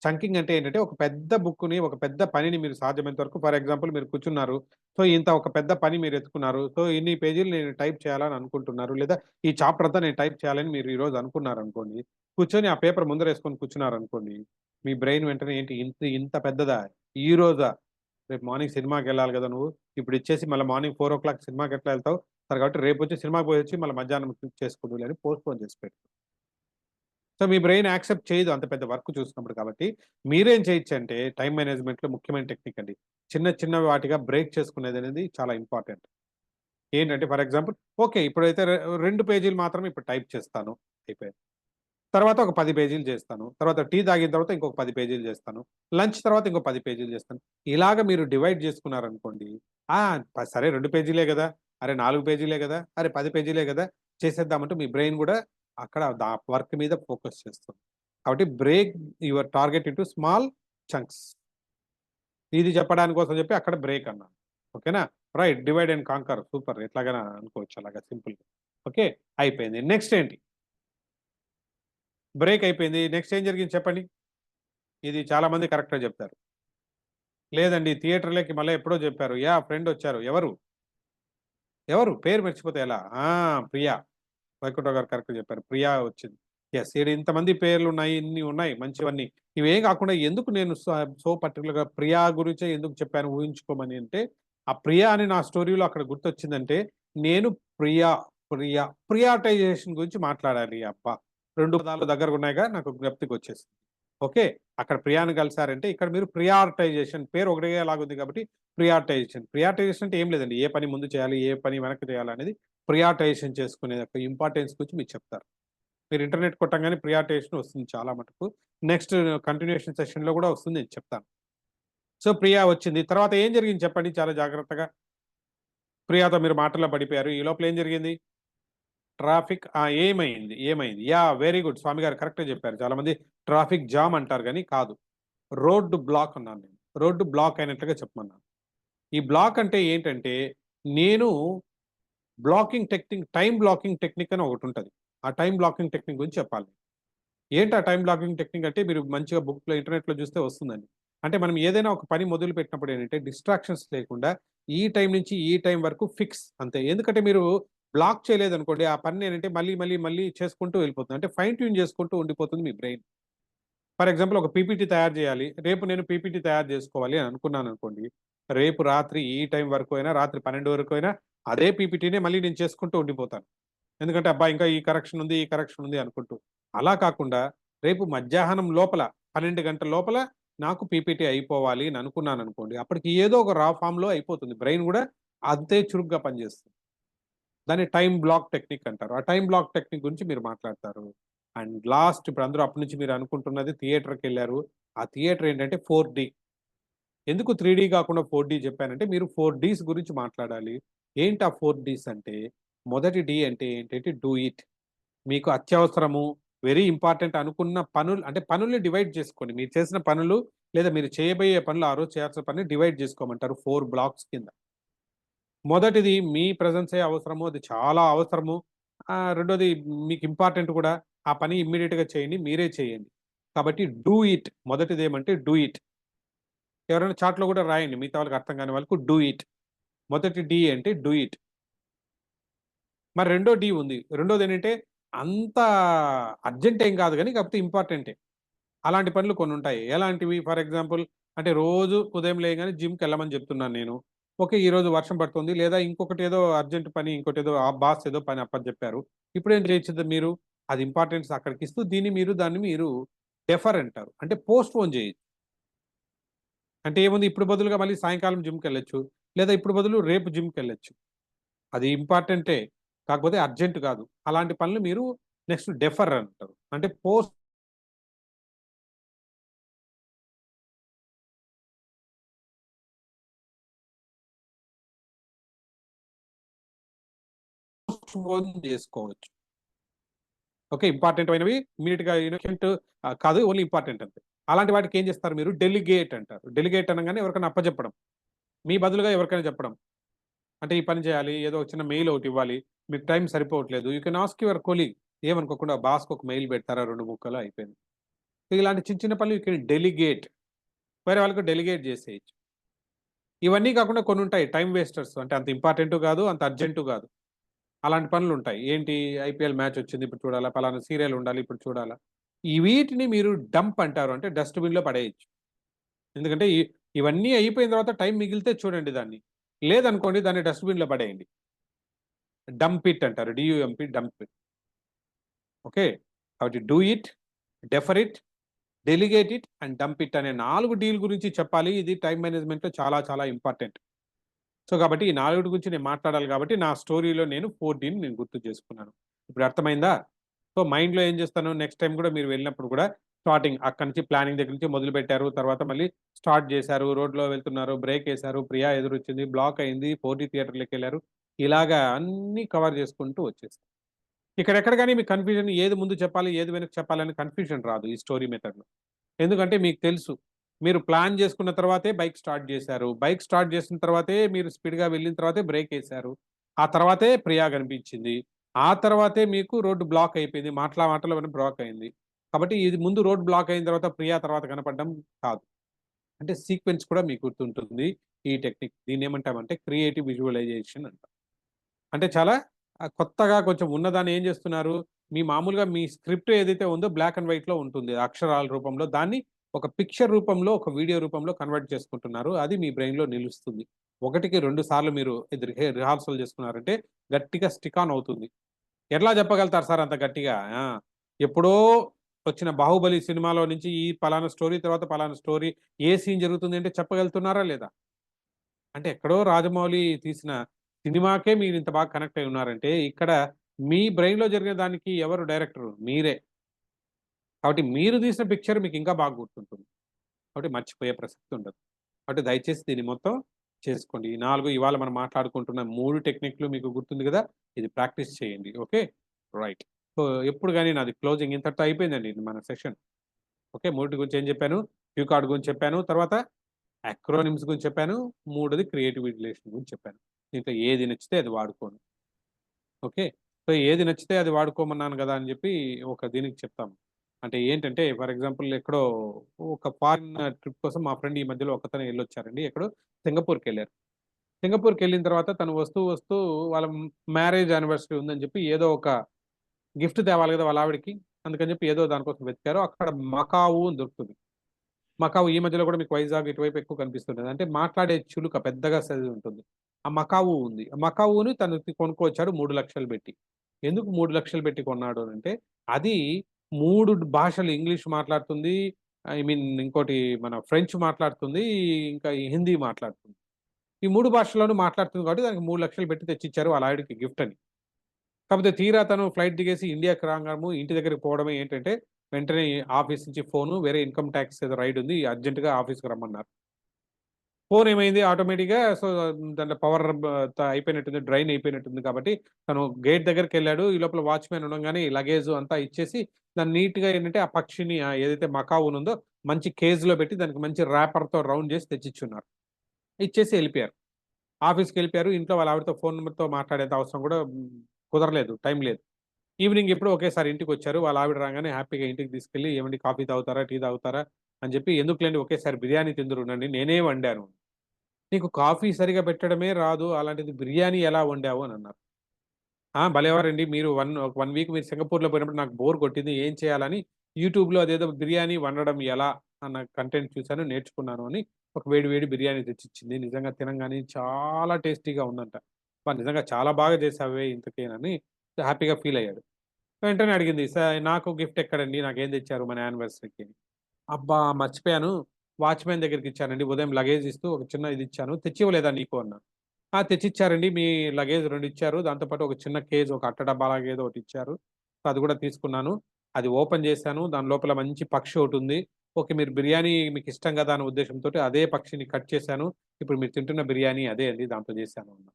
చంకింగ్ అంటే ఏంటంటే, ఒక పెద్ద బుక్‌ని, ఒక పెద్ద పనిని మీరు సాధ్యమైనంత వరకు ఫర్ ఎగ్జాంపుల్ మీరు కూర్చున్నారు. సో, ఇంత ఒక పెద్ద పని మీరు ఎత్తుకున్నారు. సో, ఇన్ని పేజీలు నేను టైప్ చేయాలని అనుకుంటున్నారు. లేదా ఈ చాప్టర్ అంతా నేను టైప్ చేయాలని మీరు ఈరోజు అనుకున్నారనుకోండి. కూర్చొని ఆ పేపర్ ముందరేసుకొని కూర్చున్నారనుకోండి. మీ బ్రెయిన్ వెంటనే ఏంటి ఇంత ఇంత పెద్దదా? ఈ రోజా? రేపు మార్నింగ్ సినిమాకెళ్ళాలి గదా నువ్వు. ఇప్పుడు ఇచ్చేసి మళ్ళా మార్నింగ్ 4:00 సినిమాకెట్లా ఎళ్తావు? సరే కాబట్టి రేపొచ్చి సినిమాకి పోయొచ్చి మళ్ళా మధ్యాహ్నం చేసుకుందువులే అని పోస్ట్‌పోన్ చేసి పెట్టు. సో, మీ బ్రెయిన్ యాక్సెప్ట్ చేయదు అంత పెద్ద వర్క్ చూసినప్పుడు కాబట్టి, మీరేం చేయొచ్చంటే టైమ్ మేనేజ్‌మెంట్‌లో ముఖ్యమైన టెక్నిక్ అండి. చిన్న వాటిగా బ్రేక్ చేసుకునేదనేది చాలా ఇంపార్టెంట్. ఏంటంటే ఫర్ ఎగ్జాంపుల్ ఓకే. ఇప్పుడైతే 2 పేజీలు మాత్రమే ఇప్పుడు టైప్ చేస్తాను. అయిపోయింది. తర్వాత ఒక 10 పేజీలు చేస్తాను. తర్వాత టీ తాగిన తర్వాత ఇంకొక 10 పేజీలు చేస్తాను. లంచ్ తర్వాత ఇంకో 10 పేజీలు చేస్తాను. ఇలాగ మీరు డివైడ్ చేసుకున్నారనుకోండి. ఆ! సరే 2 పేజీలే గదా! అరే 4 పేజీలే గదా! అరే 10 పేజీలే గదా! చేసేద్దామంటే మీ బ్రెయిన్ గూడా అక్కడ వర్క్ మీద ఫోకస్ చేస్తుంది. కాబట్టి break your target into small chunks. ఇది చెప్పడానికి కోసం చెప్పి అక్కడ బ్రేక్ అన్నాను. ఓకేనా? Right. Divide and conquer super ఎట్లాగైనా అనుకోవచ్చు అలాగా సింపుల్‌గా. ఓకే. అయిపోయింది. నెక్స్ట్ ఏంటి? బ్రేక్ అయిపోయింది. నెక్స్ట్ ఏం జరిగింది చెప్పండి? ఇది చాలా మంది కరెక్ట్‌గా జెప్తారు. లేదండి థియేటర్‌లోకి మళ్ళా ఎప్పుడో జెప్పారు. యాహ్! ఫ్రెండొచ్చారు. ఎవరు? ఎవరు? పేరు మర్చిపోతే ఎలా? ఆ! ప్రియా. వైకుంఠరావు గారు కరెక్ట్‌గా జెప్పారు. ప్రియా వచ్చింది. యెస్. ఈడ ఇంతమంది పేర్లున్నాయి. ఇన్ని ఉన్నాయి మంచివన్నీ. ఇవేం గాకుండా ఎందుకు నేను సో పర్టిక్యులర్‌గా ప్రియా గురించే ఎందుకు చెప్పాను ఊహించుకోమని అంటే, ఆ ప్రియా అని నా స్టోరీలో అక్కడ గుర్తొచ్చిందంటే, నేను ప్రియా, ప్రియాటైజేషన్ గురించి మాట్లాడాలి. అబ్బా! 2 పదాలు దగ్గరగున్నాయిగా నాకు జ్ఞప్తికొచ్చేసింది. ఓకే. అక్కడ ప్రియాని కలిసారంటే, ఇక్కడ మీరు ప్రియారిటైజేషన్ పేరు ఒకటేలాగుంది కాబట్టి ప్రియారిటైజేషన్. ప్రియారిటైజేషన్ అంటే ఏం లేదండి. ఏ పని ముందు చేయాలి, ఏ పని వెనక్కి చేయాలనేది ప్రియారిటైజేషన్ చేసుకునే యొక్క ఇంపార్టెన్స్ గురించి మీకు చెప్తారు. మీరు ఇంటర్నెట్ కొట్టంగానే ప్రియారిటైజేషన్ వస్తుంది చాలా మటుకు. నెక్స్ట్ కంటిన్యూయేషన్ సెషన్‌లో గూడా వస్తుంది నేను చెప్తాను. సో, ప్రియా వచ్చింది. తర్వాత ఏం జరిగింది చెప్పండి చాలా జాగ్రత్తగా? ప్రియాతో మీరు మాటల్లో పడిపోయారు. ఈ లోపల ఏం జరిగింది? ట్రాఫిక్ ఏమైంది? ఏమైంది? యాహ్! Very good. స్వామి గారు కరెక్ట్‌గా చెప్పారు. చాలామంది ట్రాఫిక్ జామ్ అంటారు గానీ కాదు. రోడ్ బ్లాక్ అన్నాను నేను. రోడ్డు బ్లాక్ అయినట్లుగా చెప్పమన్నాను. ఈ బ్లాక్ అంటే ఏంటంటే, నేను టైమ్ బ్లాకింగ్ టెక్నిక్ అని ఒకటుంటది. ఆ టైమ్ బ్లాకింగ్ టెక్నిక్ గురించి చెప్పాలి. ఏంటి ఆ టైమ్ బ్లాకింగ్ టెక్నిక్ అంటే మీరు మంచిగా బుక్‌లో, ఇంటర్నెట్‌లో చూస్తే వస్తుందండి. అంటే మనం ఏదైనా ఒక పని మొదలుపెట్టినప్పుడు ఏంటంటే డిస్ట్రాక్షన్స్ లేకుండా ఈ టైం నుంచి ఈ టైం వరకు ఫిక్స్ అంతే. ఎందుకంటే మీరు బ్లాక్ చేయలేదనుకోండి ఆ పనిని ఏంటంటే మళ్ళీ చేసుకుంటూ వెళ్ళిపోతుంది. అంటే ఫైన్ ట్యూన్ చేసుకుంటూ ఉండిపోతుంది మీ బ్రెయిన్. ఫర్ ఎగ్జాంపుల్ ఒక పీపీటీ తయారు చేయాలి. రేపు నేను పీపీటీ తయారు చేసుకోవాలి అని అనుకున్నాననుకోండి. రేపు రాత్రి ఈ టైం వరకు అయినా, రాత్రి 12 వరకు అయినా అదే పీపీటీనే మళ్ళీ నేను చేసుకుంటూ ఉండిపోతాను. ఎందుకంటే అబ్బా! ఇంకా ఈ కరెక్షన్ ఉంది, ఈ కరెక్షన్ ఉంది అనుకుంటూ. అలా కాకుండా రేపు మధ్యాహ్నం లోపల 12 గంటల లోపల నాకు పీపీటీ అయిపోవాలి అని అనుకున్నాననుకోండి. అప్పటికి ఏదో ఒక రా ఫార్మ్‌లో అయిపోతుంది. బ్రెయిన్ గూడా అంతే చురుగ్గా పనిచేస్తుంది. దాన్ని టైమ్ బ్లాక్ టెక్నిక్ అంటారు. ఆ టైమ్ బ్లాక్ టెక్నిక్ గురించి మీరు మాట్లాడతారు. అండ్ లాస్ట్ ఇప్పుడు అందరూ అప్పటి నుంచి మీరు అనుకుంటున్నది థియేటర్‌కెళ్లారు. ఆ థియేటర్ ఏంటంటే 4డీ. ఎందుకు 3డీ కాకుండా 4డీ చెప్పానంటే మీరు 4 డీస్ గురించి మాట్లాడాలి. ఏంటి ఆ 4 డీస్ అంటే మొదటి డి అంటే ఏంటంటే డూ ఇట్. మీకు అత్యవసరము, వెరీ ఇంపార్టెంట్ అనుకున్న పనులు అంటే పనుల్ని డివైడ్ చేసుకోండి. మీరు చేసిన పనులు లేదా మీరు చేయబోయే పనులు ఆ రోజు చేయాల్సిన పని డివైడ్ చేసుకోమంటారు 4 బ్లాక్స్ కింద. మొదటిది మీ ప్రెజెన్సే అవసరము. అది చాలా అవసరము. రెండోది మీకు ఇంపార్టెంట్ కూడా. ఆ పని ఇమ్మీడియేట్‌గా చేయండి. మీరే చేయండి. కాబట్టి డూ ఇట్. మొదటిదేమంటే డూ ఇట్. ఎవరైనా చాట్‌లో కూడా రాయండి. మిగతా వాళ్ళకి అర్థం కాని వాళ్ళకు డూ ఇట్. మొదటి డి అంటే డూ ఇట్. మరి రెండో డి ఉంది. రెండోదేంటంటే అంత అర్జెంట్ ఏం కాదు గానీ కాకపోతే ఇంపార్టెంటే. అలాంటి పనులు కొన్నుంటాయి. ఎలాంటివి? ఫర్ ఎగ్జాంపుల్ అంటే రోజు ఉదయం లేయగానే జిమ్‌కెళ్ళమని జెప్తున్నాను నేను. ఓకే. ఈరోజు వర్షం పడుతుంది. లేదా ఇంకొకటేదో అర్జెంట్ పని ఇంకోటేదో బాస్ ఏదో పని అప్పజెప్పారు. ఇప్పుడేం చేయొచ్చు మీరు? అది ఇంపార్టెన్స్ అక్కడికిస్తూ దాన్ని మీరు డెఫర్ అంటారు. అంటే పోస్ట్‌పోన్ చేయొచ్చు. అంటే ఏముంది ఇప్పుడు బదులుగా మళ్ళీ సాయంకాలం జిమ్‌కెళ్ళొచ్చు. లేదా ఇప్పుడు బదులు రేపు జిమ్‌కెళ్ళొచ్చు. అది ఇంపార్టెంటే. కాకపోతే అర్జెంట్ కాదు. అలాంటి పనులు మీరు నెక్స్ట్ డెఫర్ అంటారు. అంటే ఫోన్ చేసుకోవచ్చు. ఓకే. ఇంపార్టెంట్ అయినవి ఇమ్మీడియేట్‌గా యూనికెంట్ కాదు, ఓన్లీ ఇంపార్టెంట్ అంతే. అలాంటి వాటికి ఏం చేస్తారు మీరు? డెలిగేట్ అంటారు. డెలిగేట్ అనగానే ఎవరికైనా అప్పజెప్పడం. మీ బదులుగా ఎవరికైనా చెప్పడం. అంటే ఈ పని చేయాలి, ఏదో ఒక చిన్న మెయిల్ ఒకటి ఇవ్వాలి, మీకు టైం సరిపోవట్లేదు. You can ask your colleague. ఏమనుకోకుండా బాస్‌కి ఒక మెయిల్ పెడతారా 2 ముక్కలు అయిపోయింది. ఇలాంటి చిన్న చిన్న పనులు యూ కెన్ డెలిగేట్. వేరే వాళ్ళకి డెలిగేట్ చేసేయొచ్చు. ఇవన్నీ కాకుండా కొన్ని ఉంటాయి టైమ్ వేస్టర్స్. అంటే అంత ఇంపార్టెంటు కాదు, అంత అర్జెంటు కాదు. అలాంటి పనులుంటాయి. ఏంటి, ఐపీఎల్ మ్యాచ్ వచ్చింది ఇప్పుడు చూడాలా, పలానా సీరియల్ ఉండాలి ఇప్పుడు చూడాలా. ఈ వీటిని మీరు డంప్ అంటారు. అంటే డస్ట్‌బిన్‌లో పడేయొచ్చు. ఎందుకంటే ఇవన్నీ అయిపోయిన తర్వాత టైం మిగిలితే చూడండి దాన్ని. లేదనుకోండి దాన్ని డస్ట్‌బిన్‌లో పడేయండి. డంప్ ఇట్ అంటారు. డీయూఎంపీ డంప్ ఇట్. ఓకే. కాబట్టి do it, differ it, delegate it and dump it అనే 4 డీల్ గురించి చెప్పాలి. ఇది టైమ్ మేనేజ్‌మెంట్‌లో చాలా చాలా ఇంపార్టెంట్. సో, కాబట్టి ఈ 4 గురించి నేను మాట్లాడాలి కాబట్టి నా స్టోరీలో నేను 4 నేను గుర్తు చేసుకున్నాను. ఇప్పుడు అర్థమైందా? సో, మైండ్‌లో ఏం చేస్తాను, నెక్స్ట్ టైమ్ కూడా మీరు వెళ్ళినప్పుడు కూడా స్టార్టింగ్ అక్కడి నుంచి ప్లానింగ్ దగ్గర నుంచి మొదలుపెట్టారు. తర్వాత మళ్ళీ స్టార్ట్ చేశారు. రోడ్‌లో వెళ్తున్నారు. బ్రేక్ ఏసారు. ప్రియా ఎదురొచ్చింది. బ్లాక్ అయింది. 4డీ థియేటర్‌లోకెళ్లారు. ఇలాగా అన్నీ కవర్ చేసుకుంటూ వచ్చేసారు. ఇక్కడెక్కడ గాని మీకు కన్‌ఫ్యూజన్ ఏది ముందు చెప్పాలి, ఏది వెనక్కి చెప్పాలని కన్‌ఫ్యూజన్ రాదు ఈ స్టోరీ మెథడ్‌లో. ఎందుకంటే మీకు తెలుసు. మీరు ప్లాన్ చేసుకున్న తర్వాతే బైక్ స్టార్ట్ చేశారు. బైక్ స్టార్ట్ చేసిన తర్వాతే మీరు స్పీడ్‌గా వెళ్ళిన తర్వాతే బ్రేకేశారు. ఆ తర్వాతే ప్రియా కనిపించింది. ఆ తర్వాతే మీకు రోడ్ బ్లాక్ అయిపోయింది. మాటలోనే బ్లాక్ అయింది. కాబట్టి ఇది ముందు రోడ్ బ్లాక్ అయిన తర్వాత ప్రియా తర్వాత కనపడడం కాదు. అంటే సీక్వెన్స్ కూడా మీకు గుర్తుంటుంది ఈ టెక్నిక్. దీన్నేమంటామంటే క్రియేటివ్ విజువలైజేషన్ అంటాం. అంటే చాలా కొత్తగా కొంచెం ఉన్నదాన్ని ఏం చేస్తున్నారు, మామూలుగా మీ స్క్రిప్ట్ ఏదైతే ఉందో బ్లాక్ అండ్ వైట్‌లో ఉంటుంది. అక్షరాల రూపంలో. దాన్ని ఒక పిక్చర్ రూపంలో, ఒక వీడియో రూపంలో కన్వర్ట్ చేసుకుంటున్నారు. అది మీ బ్రెయిన్‌లో నిలుస్తుంది. ఒకటికి 2 సార్లు మీరు ఇది రిహార్సల్ చేసుకున్నారంటే గట్టిగా స్టిక్ ఆన్ అవుతుంది. ఎట్లా చెప్పగలుగుతారు సార్ అంత గట్టిగా? ఎప్పుడో వచ్చిన 'బాహుబలి' సినిమాలో నుంచి ఈ పలానా స్టోరీ తర్వాత పలానా స్టోరీ ఏ సీన్ జరుగుతుంది అంటే చెప్పగలుగుతున్నారా లేదా? అంటే ఎక్కడో రాజమౌళి తీసిన సినిమాకే మీరింత బాగా కనెక్ట్ అయ్యి ఉన్నారంటే, ఇక్కడ మీ బ్రెయిన్‌లో జరిగిన దానికి ఎవరు డైరెక్టరు? మీరే. కాబట్టి మీరు తీసిన పిక్చర్ మీకింకా బాగా గుర్తుంటుంది. కాబట్టి మర్చిపోయే ప్రసక్తి ఉండదు. కాబట్టి దయచేసి దీన్ని మొత్తం చేసుకోండి. ఈ 4 ఇవాళ మనం మాట్లాడుకుంటున్న 3 టెక్నిక్‌లు మీకు గుర్తుంది గదా! ఇది ప్రాక్టీస్ చేయండి. ఓకే. రైట్. సో, ఎప్పుడు గాని నాది క్లోజింగ్ ఇంతటితో అయిపోయిందండి మన సెషన్. ఓకే. 3 గురించి ఏం చెప్పాను? క్యూ కార్డ్ గురించి చెప్పాను. తర్వాత అక్రోనిమ్స్ గురించి చెప్పాను. మూడోది క్రియేటివ్ విజువలైజేషన్ గురించి చెప్పాను. దీంట్లో ఏది నచ్చితే అది వాడుకోండి. ఓకే. సో, ఏది నచ్చితే అది వాడుకోమన్నాను గదా! అని జెప్పి ఒక దీనికి చెప్తాము. అంటే ఏంటంటే ఫర్ ఎగ్జాంపుల్ ఎక్కడో ఒక ఫారిన్ ట్రిప్ కోసం మా ఫ్రెండ్ ఈ మధ్యలో ఒకతను ఎళ్ళొచ్చారండి. ఎక్కడో సింగపూర్‌కెళ్లారు. సింగపూర్‌కెళ్ళిన తర్వాత తను వస్తూ వాళ్ళ మ్యారేజ్ యానివర్సరీ ఉందని జెప్పి ఏదో ఒక గిఫ్ట్ తేవాలి గదా! వాళ్ళ ఆవిడకి. అందుకని జెప్పి ఏదో దానికోసం వెతికారు. అక్కడ మకావు అని దొరుకుతుంది. మకావు ఈ మధ్యలో కూడా మీకు వైజాగ్ ఇటువైపు ఎక్కువ కనిపిస్తుంటది. అంటే మాట్లాడే చిలుక పెద్దగా సైజ్ ఉంటుంది. ఆ మకావు ఉంది. ఆ మకావుని తను కొనుక్కొచ్చాడు 3,00,000 పెట్టి. ఎందుకు 3,00,000 పెట్టి కొన్నాడు అనంటే, అది 3 భాషలు ఇంగ్లీష్ మాట్లాడుతుంది. ఐ మీన్ ఇంకోటి మన ఫ్రెంచ్ మాట్లాడుతుంది. ఇంకా ఈ హిందీ మాట్లాడుతుంది. ఈ 3 భాషల్లోనూ మాట్లాడుతుంది కాబట్టి దానికి 3,00,000 పెట్టి తెచ్చిచ్చారు వాళ్ళ ఆవిడకి గిఫ్ట్ అని. కాపోతే తీరా తను ఫ్లైట్ దిగేసి ఇండియాకి రాంగాము ఇంటి దగ్గరికి పోవడమే ఏంటంటే, వెంటనే ఆఫీస్ నుంచి ఫోను వేరే ఇన్‌కమ్ టాక్స్ ఏదో రైడ్ ఉంది. అర్జెంట్‌గా ఆఫీస్‌కి రమ్మన్నారు. ఫోన్ ఏమైంది ఆటోమేటిక్‌గా సో, దాంట్లో పవర్ అయిపోయినట్టుంది. డ్రైన్ అయిపోయినట్టుంది కాబట్టి, తను గేట్ దగ్గరికెళ్ళాడు. ఈ లోపల వాచ్‌మెన్ ఉండంగానే లగేజు అంతా ఇచ్చేసి, దాన్ని నీట్‌గా ఏంటంటే, ఆ పక్షిని ఏదైతే మకావునుందో మంచి కేజ్‌లో పెట్టి, దానికి మంచి ర్యాపర్‌తో రౌండ్ చేసి తెచ్చిచ్చున్నారు. ఇచ్చేసి ఎళ్ళిపోయారు. ఆఫీస్‌కెళ్ళిపోయారు. ఇంట్లో వాళ్ళ ఆవిడతో ఫోన్ నెంబర్‌తో మాట్లాడేంత అవసరం కూడా కుదరలేదు. టైం లేదు. ఈవినింగ్ ఎప్పుడో ఒకేసారి ఇంటికొచ్చారు. వాళ్ళ ఆవిడ రాగానే హ్యాపీగా ఇంటికి తీసుకెళ్ళి, "ఏవండీ కాఫీ తాగుతారా? టీ తాగుతారా?" అని చెప్పి, "ఎందుకులేండి ఒకేసారి బిర్యానీ తిందురుండండి. నేనే వండాను." "నీకు కాఫీ సరిగ్గా పెట్టడమే రాదు. అలాంటిది బిర్యానీ ఎలా వండావు?" అనన్నారు. భలేవారండి మీరు 1 వీక్ మీరు సింగపూర్‌లో పోయినప్పుడు నాకు బోర్ కొట్టింది. ఏం చేయాలని యూట్యూబ్‌లో అదేదో బిర్యానీ వండడం ఎలా అన్న కంటెంట్ చూసాను, నేర్చుకున్నాను అని ఒక వేడి వేడి బిర్యానీ తెచ్చిచ్చింది. నిజంగా తినంగానే చాలా టేస్టీగా ఉందంట. అబ్బా! నిజంగా చాలా బాగా చేశావే ఇంతకేనని హ్యాపీగా ఫీల్ అయ్యాడు. వెంటనే అడిగింది. నాకు గిఫ్ట్ ఎక్కడండి? నాకేం తెచ్చారు మన యానివర్సరీకి? అబ్బా! మర్చిపోయాను. వాచ్‌మెన్ దగ్గరికిచ్చానండి. ఉదయం లగేజ్ ఇస్తూ ఒక చిన్న ఇదిచ్చాను. తెచ్చివ్వలేదా నీకు అన్నా? తెచ్చిచ్చారండి. మీ లగేజ్ 2 ఇచ్చారు. దాంతో పాటు ఒక చిన్న కేజ్ ఒక అట్ట డబ్బాలాగా ఏదో ఒకటిచ్చారు. సో, అది కూడా తీసుకున్నాను. అది ఓపెన్ చేశాను. దాని లోపల మంచి పక్షి ఒకటుంది. ఓకే. మీరు బిర్యానీ మీకిష్టం గదా! అనే ఉద్దేశ్యంతోటి అదే పక్షిని కట్ చేశాను. ఇప్పుడు మీరు తింటున్న బిర్యానీ అదే అండి. దాంతో చేశాను అన్నా.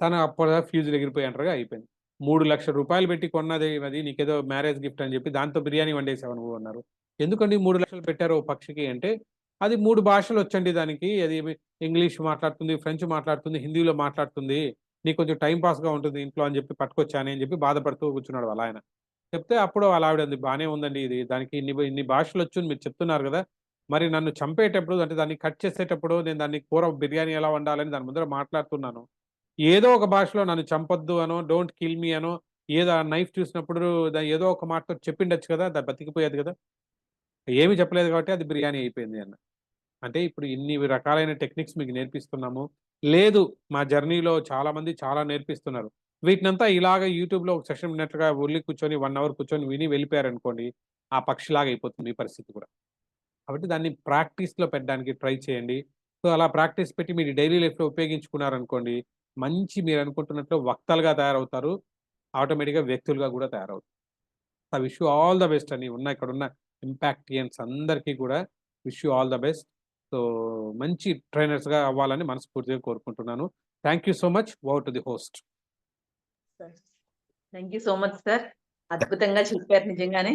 తను అప్పుడు ఫ్యూజులు ఎగిరిపోయి అంటారుగా అయిపోయింది. 3,00,000 రూపాయలు పెట్టి కొన్నది అది నీకేదో మ్యారేజ్ గిఫ్ట్ అని చెప్పి దాంతో బిర్యానీ వండేసావు నువ్వు అన్నారు. ఎందుకండి 3,00,000 పెట్టారు ఓ పక్షికి అంటే, అది 3 భాషలు వచ్చండి దానికి. అది ఇంగ్లీష్ మాట్లాడుతుంది, ఫ్రెంచ్ మాట్లాడుతుంది, హిందీలో మాట్లాడుతుంది. నీకు కొంచెం టైమ్ పాస్‌గా ఉంటుంది ఇంట్లో అని చెప్పి పట్టుకొచ్చానే అని చెప్పి బాధపడుతూ కూర్చున్నాడు వాళ్ళ ఆయన. చెప్తే అప్పుడు వాళ్ళ ఆవిడ అంది, "బానే ఉందండి ఇది. దానికి ఇన్ని భాషలొచ్చని మీరు చెప్తున్నారు గదా! మరి నన్ను చంపేటప్పుడు అంటే దాన్ని కట్ చేసేటప్పుడు నేను దాన్ని కూర బిర్యానీ ఎలా వండాలని దాని ముందర మాట్లాడుతున్నాను. ఏదో ఒక భాషలో నన్ను చంపొద్దు అనో, డోంట్ కిల్ మీ అనో, ఏదో ఆ నైఫ్ చూసినప్పుడు ఏదో ఒక మాటతో చెప్పిండొచ్చు కదా! బతికిపోయేది కదా! ఏమి చెప్పలేదు కాబట్టి అది బిర్యానీ అయిపోయింది" అన్న. అంటే ఇప్పుడు ఇన్ని రకాలైన టెక్నిక్స్ మీకు నేర్పిస్తున్నాము. లేదు మా జర్నీలో చాలామంది చాలా నేర్పిస్తున్నారు. వీటినంతా ఇలాగ యూట్యూబ్‌లో ఒక సెషన్ విన్నట్టుగా వెళ్లి కూర్చొని 1 అవర్ కూర్చొని విని వెళ్ళిపోయారనుకోండి, ఆ పక్షిలాగా అయిపోతుంది మీ పరిస్థితి కూడా. కాబట్టి దాన్ని ప్రాక్టీస్‌లో పెట్టడానికి ట్రై చేయండి. సో, అలా ప్రాక్టీస్ పెట్టి మీరు డైలీ లైఫ్‌లో ఉపయోగించుకున్నారనుకోండి, మంచి మీరనుకుంటున్నట్లు వక్తలుగా తయారవుతారు. ఆటోమేటిక్‌గా వ్యక్తులుగా కూడా తయారవుతారు. I wish you all the best అని ఇక్కడున్న ఇంపాక్టియన్స్ అందరికీ కూడా wish you all the best. So, మంచి ట్రైనర్స్‌గా అవ్వాలని మనస్ఫూర్తిగా కోరుకుంటున్నాను. Thank you so much. Over to the host. Thank you so much sir. అద్భుతంగా చెప్పారు నిజంగానే.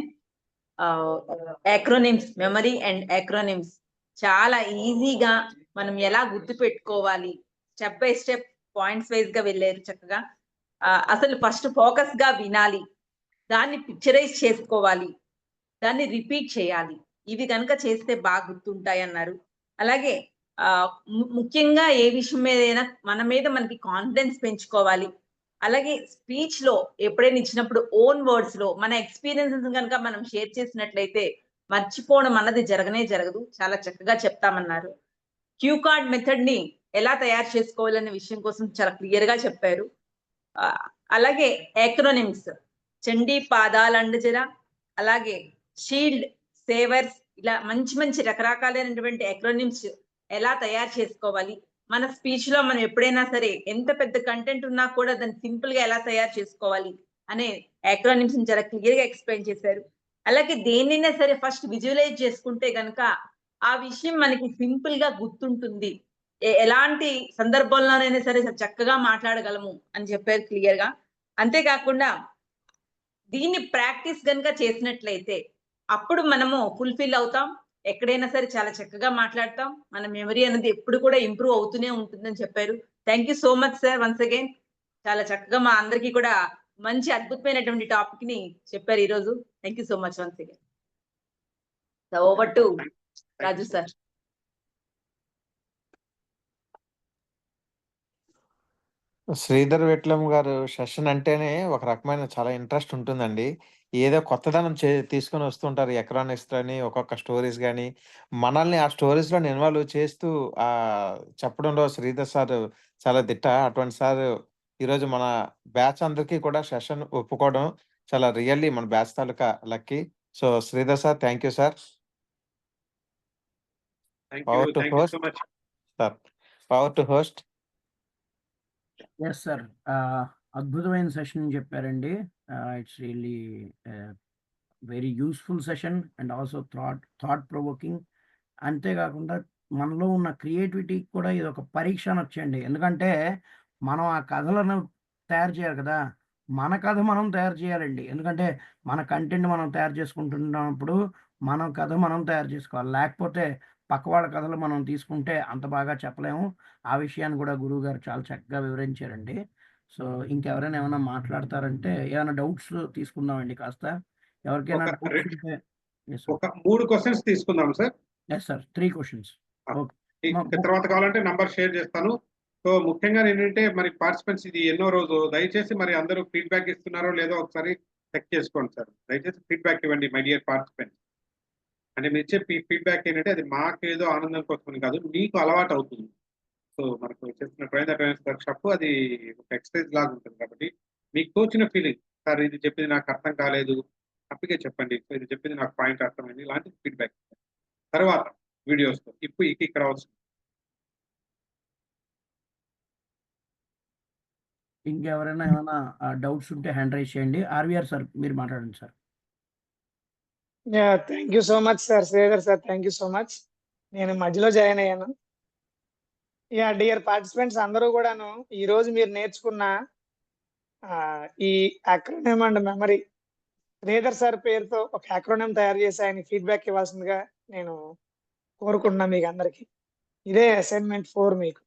యాక్రోనిమ్స్, మెమరీ అండ్ యాక్రోనిమ్స్ చాలా ఈజీగా మనం ఎలా గుర్తుపెట్టుకోవాలి, step by step points wise గా వెళ్ళారు చక్కగా. అసలు ఫస్ట్ ఫోకస్ గా వినాలి, దాన్ని పిక్చరైజ్ చేసుకోవాలి, దాన్ని రిపీట్ చేయాలి. ఇవి కనుక చేస్తే బాగా గుర్తుంటాయి అన్నారు. అలాగే ముఖ్యంగా ఏ విషయం మీదైనా మన మీద మనకి కాన్ఫిడెన్స్ పెంచుకోవాలి. అలాగే స్పీచ్ లో ఎప్పుడైనా ఇచ్చినప్పుడు ఓన్ వర్డ్స్ లో మన ఎక్స్పీరియన్సెస్ కనుక మనం షేర్ చేసినట్లయితే మర్చిపోవడం అన్నది జరగనే జరగదు. చాలా చక్కగా చెప్తామన్నారు. క్యూ కార్డ్ మెథడ్ ని ఎలా తయారు చేసుకోవాలనే విషయం కోసం చాలా క్లియర్ గా చెప్పారు. అలాగే యాక్రోనిమ్స్, చండీ పాదాలండజర, అలాగే షీల్డ్, సేవర్స్, ఇలా మంచి మంచి రకరకాలైనటువంటి యాక్రోనిమ్స్ ఎలా తయారు చేసుకోవాలి. మన స్పీచ్ లో మనం ఎప్పుడైనా సరే ఎంత పెద్ద కంటెంట్ ఉన్నా కూడా దాన్ని సింపుల్ గా ఎలా తయారు చేసుకోవాలి అనే యాక్రోనిమ్స్ చాలా క్లియర్ గా ఎక్స్ప్లెయిన్ చేశారు. అలాగే దేన్నైనా సరే ఫస్ట్ విజువలైజ్ చేసుకుంటే గనక ఆ విషయం మనకి సింపుల్ గా గుర్తుంటుంది. ఎలాంటి సందర్భంలోనైనా సరే చక్కగా మాట్లాడగలము అని చెప్పారు క్లియర్ గా. అంతేకాకుండా దీన్ని ప్రాక్టీస్ గనుక చేసినట్లయితే అప్పుడు మనము ఫుల్ఫిల్ అవుతాం. ఎక్కడైనా సరే చాలా చక్కగా మాట్లాడతాం. మన మెమరీ అనేది ఎప్పుడు కూడా ఇంప్రూవ్ అవుతూనే ఉంటుందని చెప్పారు. Thank you so much sir once again. చాలా చక్కగా మా అందరికీ కూడా మంచి అద్భుతమైనటువంటి టాపిక్ ని చెప్పారు ఈరోజు. Thank you so much once again. Over to Raju sir. Sridhar Vittalam గారు సెషన్ అంటేనే ఒక రకమైన చాలా ఇంట్రెస్ట్ ఉంటుందండి. ఏదో కొత్తదనం తీసుకొని వస్తుంటారు. ఎకరానిక్స్ అని ఒక్కొక్క స్టోరీస్ గాని, మనల్ని ఆ స్టోరీస్‌లో ఇన్వాల్వ్ చేస్తూ చెప్పడంలో శ్రీధర్ సార్ చాలా దిట్ట. అటువంటి సార్ ఈరోజు మన బ్యాచ్ అందరికీ కూడా సెషన్ ఒప్పుకోవడం చాలా రియల్లీ మన బ్యాచ్ తాలూకా lucky. So, Sridhar sir thank you sir. Power to host so much. Sir. Power to host. Yes sir. అద్భుతమైన సెషన్ చెప్పారండి. It's really very useful session and also thought provoking. అంతేకాకుండా మనలో ఉన్న క్రియేటివిటీకి కూడా ఇది ఒక పరీక్ష అనొచ్చండి. ఎందుకంటే మనం ఆ కథలను తయారు చేయాలి కదా! మన కథ మనం తయారు చేయాలండి. ఎందుకంటే మన కంటెంట్ మనం తయారు చేసుకుంటున్నప్పుడు మన కథ మనం తయారు చేసుకోవాలి. లేకపోతే పక్క వాళ్ళ కథలు మనం తీసుకుంటే అంత బాగా చెప్పలేము. ఆ విషయాన్ని కూడా గురువుగారు చాలా చక్కగా వివరించారండి. సో, ఇంకెవరైనా ఏమైనా మాట్లాడతారంటే ఏమైనా డౌట్స్ తీసుకుందామండి కాస్త. ఎవరికైనా ఒక డౌట్స్ ఉంటే యెస్ సార్. ఒక 3 క్వెషన్స్ తీసుకుందాం sir. Yes sir. 3 questions. Okay. ఇక తర్వాత కావాలంటే నంబర్ షేర్ చేస్తాను. సో, ముఖ్యంగా ఏంటంటే మరి పార్టిసిపెంట్స్ ఇది ఎన్నో రోజు దయచేసి మరి అందరూ ఫీడ్‌బ్యాక్ ఇస్తున్నారో లేదో ఒకసారి చెక్ చేసుకోండి సార్. దయచేసి ఫీడ్‌బ్యాక్ ఇవ్వండి మై డియర్ పార్టిసిపెంట్స్. అంటే మీరు ఇచ్చే ఫీడ్‌బ్యాక్ ఏంటంటే అది మాకేదో ఆనందం కోసమని కాదు. మీకు అలవాటు అవుతుంది. సో, మనకు చేస్తున్న ట్రైనర్స్ వర్క్‌షాప్ అది ఒక ఎక్సర్‌సైజ్ లాగా ఉంటుంది కాబట్టి మీకు తోచిన ఫీలింగ్ సార్ ఇది చెప్పింది నాకు అర్థం కాలేదు. హ్యాపీగా చెప్పండి. సో, ఇది చెప్పింది నాకు పాయింట్ అర్థమైంది. ఇలాంటి ఫీడ్‌బ్యాక్. తర్వాత వీడియోస్‌తో ఇక్కడ అవసరం. ఇంకెవరైనా ఏమైనా డౌట్స్ ఉంటే హ్యాండ్ రైజ్ చేయండి. ఆర్‌వీఆర్ సార్ మీరు మాట్లాడండి sir. Thank you so much sir. Sridhar sir thank you so much. నేను మధ్యలో జాయిన్ అయ్యాను. యా డియర్ పార్టిసిపెంట్స్ అందరూ కూడాను ఈ రోజు మీరు నేర్చుకున్న ఈ acronym and memory Sridhar sir పేరుతో ఒక అక్రోనిమ్ తయారు చేసి ఆయన ఫీడ్బ్యాక్ ఇవ్వాల్సిందిగా నేను కోరుకుంటున్నా మీకు అందరికి. ఇదే అసైన్మెంట్ 4 మీకు.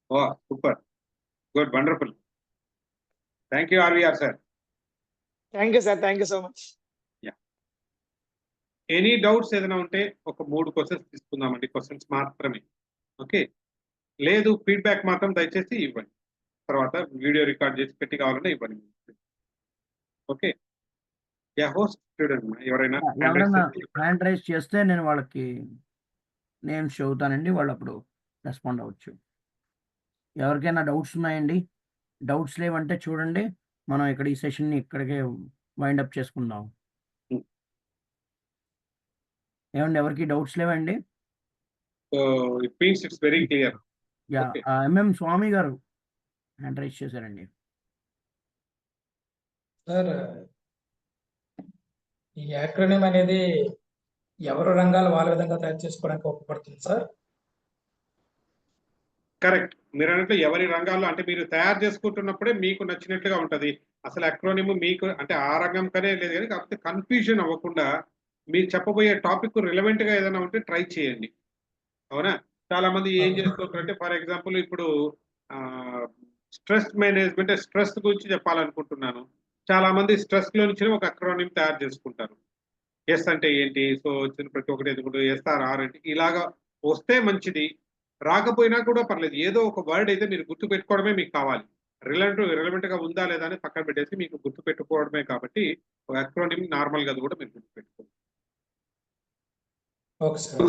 Oh super, good, wonderful. Thank you RVR sir. Thank you sir, thank you so much. Any doubts ఏదైనా ఉంటే ఒక 3 క్వశ్చన్స్ తీసుకుందామండి, క్వశ్చన్స్ మాత్రమే. ఓకే, లేదు ఫీడ్బ్యాక్ మాత్రం దయచేసి ఇవ్వండి, తర్వాత వీడియో రికార్డ్ చేసి పెట్టి కావాలంటే ఇవ్వండి. ఓకే, యా హోస్ట్ స్టూడెంట్ ఎవరైనా హ్యాండ్ రైజ్ చేస్తే నేను వాళ్ళకి నేమ్స్ చదువుతానండి, వాళ్ళు అప్పుడు రెస్పాండ్ అవ్వచ్చు. ఎవరికైనా డౌట్స్ ఉన్నాయండి? డౌట్స్ లేవంటే చూడండి, మనం ఇక్కడ ఈ సెషన్ని ఇక్కడికే వైండ్ అప్ చేసుకుందాం. ఏమండి, ఎవరికి డౌట్స్ లేవండి? It means it's very clear. Yeah, Okay. MM Swami గారు హ్యాండ్ రైజ్ చేశారండి. సార్, ఈ యాక్రోనిమ్ అనేది ఎవరు రంగాలు వాళ్ళ విధంగా తయారు చేసుకోవడానికి ఉపయోగపడుతుంది సార్? కరెక్ట్, మీరు అన్నట్లు ఎవరి రంగాల్లో అంటే మీరు తయారు చేసుకుంటున్నప్పుడే మీకు నచ్చినట్లుగా ఉంటది. అసలు అక్రోనిమ్ మీకు అంటే ఆ రంగం కనే లేదు కానీ, కాకపోతే కన్ఫ్యూజన్ అవ్వకుండా మీరు చెప్పబోయే టాపిక్ రిలవెంట్ గా ఏదైనా ఉంటే ట్రై చేయండి. అవునా, చాలా మంది ఏం చేస్తుంటారంటే ఫర్ ఎగ్జాంపుల్ ఇప్పుడు స్ట్రెస్ మేనేజ్మెంట్, స్ట్రెస్ గురించి చెప్పాలనుకుంటున్నాను. చాలా మంది స్ట్రెస్ లో నుంచి ఒక అక్రోనిమ్ తయారు చేసుకుంటారు. ఎస్ అంటే ఏంటి, సో వచ్చిన ప్రతి ఒక్కటి ఎందుకుంటే SRR అంటే ఇలాగా వస్తే మంచిది, రాకపోయినా కూడా పర్లేదు, ఏదో ఒక వర్డ్ అయితే మీరు గుర్తు పెట్టుకోవడమే మీకు కావాలి. రిలవెంట్ గా ఉందా లేదా అని పక్కన పెట్టేసి మీకు గుర్తు పెట్టుకోవడమే. కాబట్టి ఒక అక్రోనిమ్ నార్మల్ గా కూడా మీరు గుర్తు పెట్టుకోండి. Okay sir.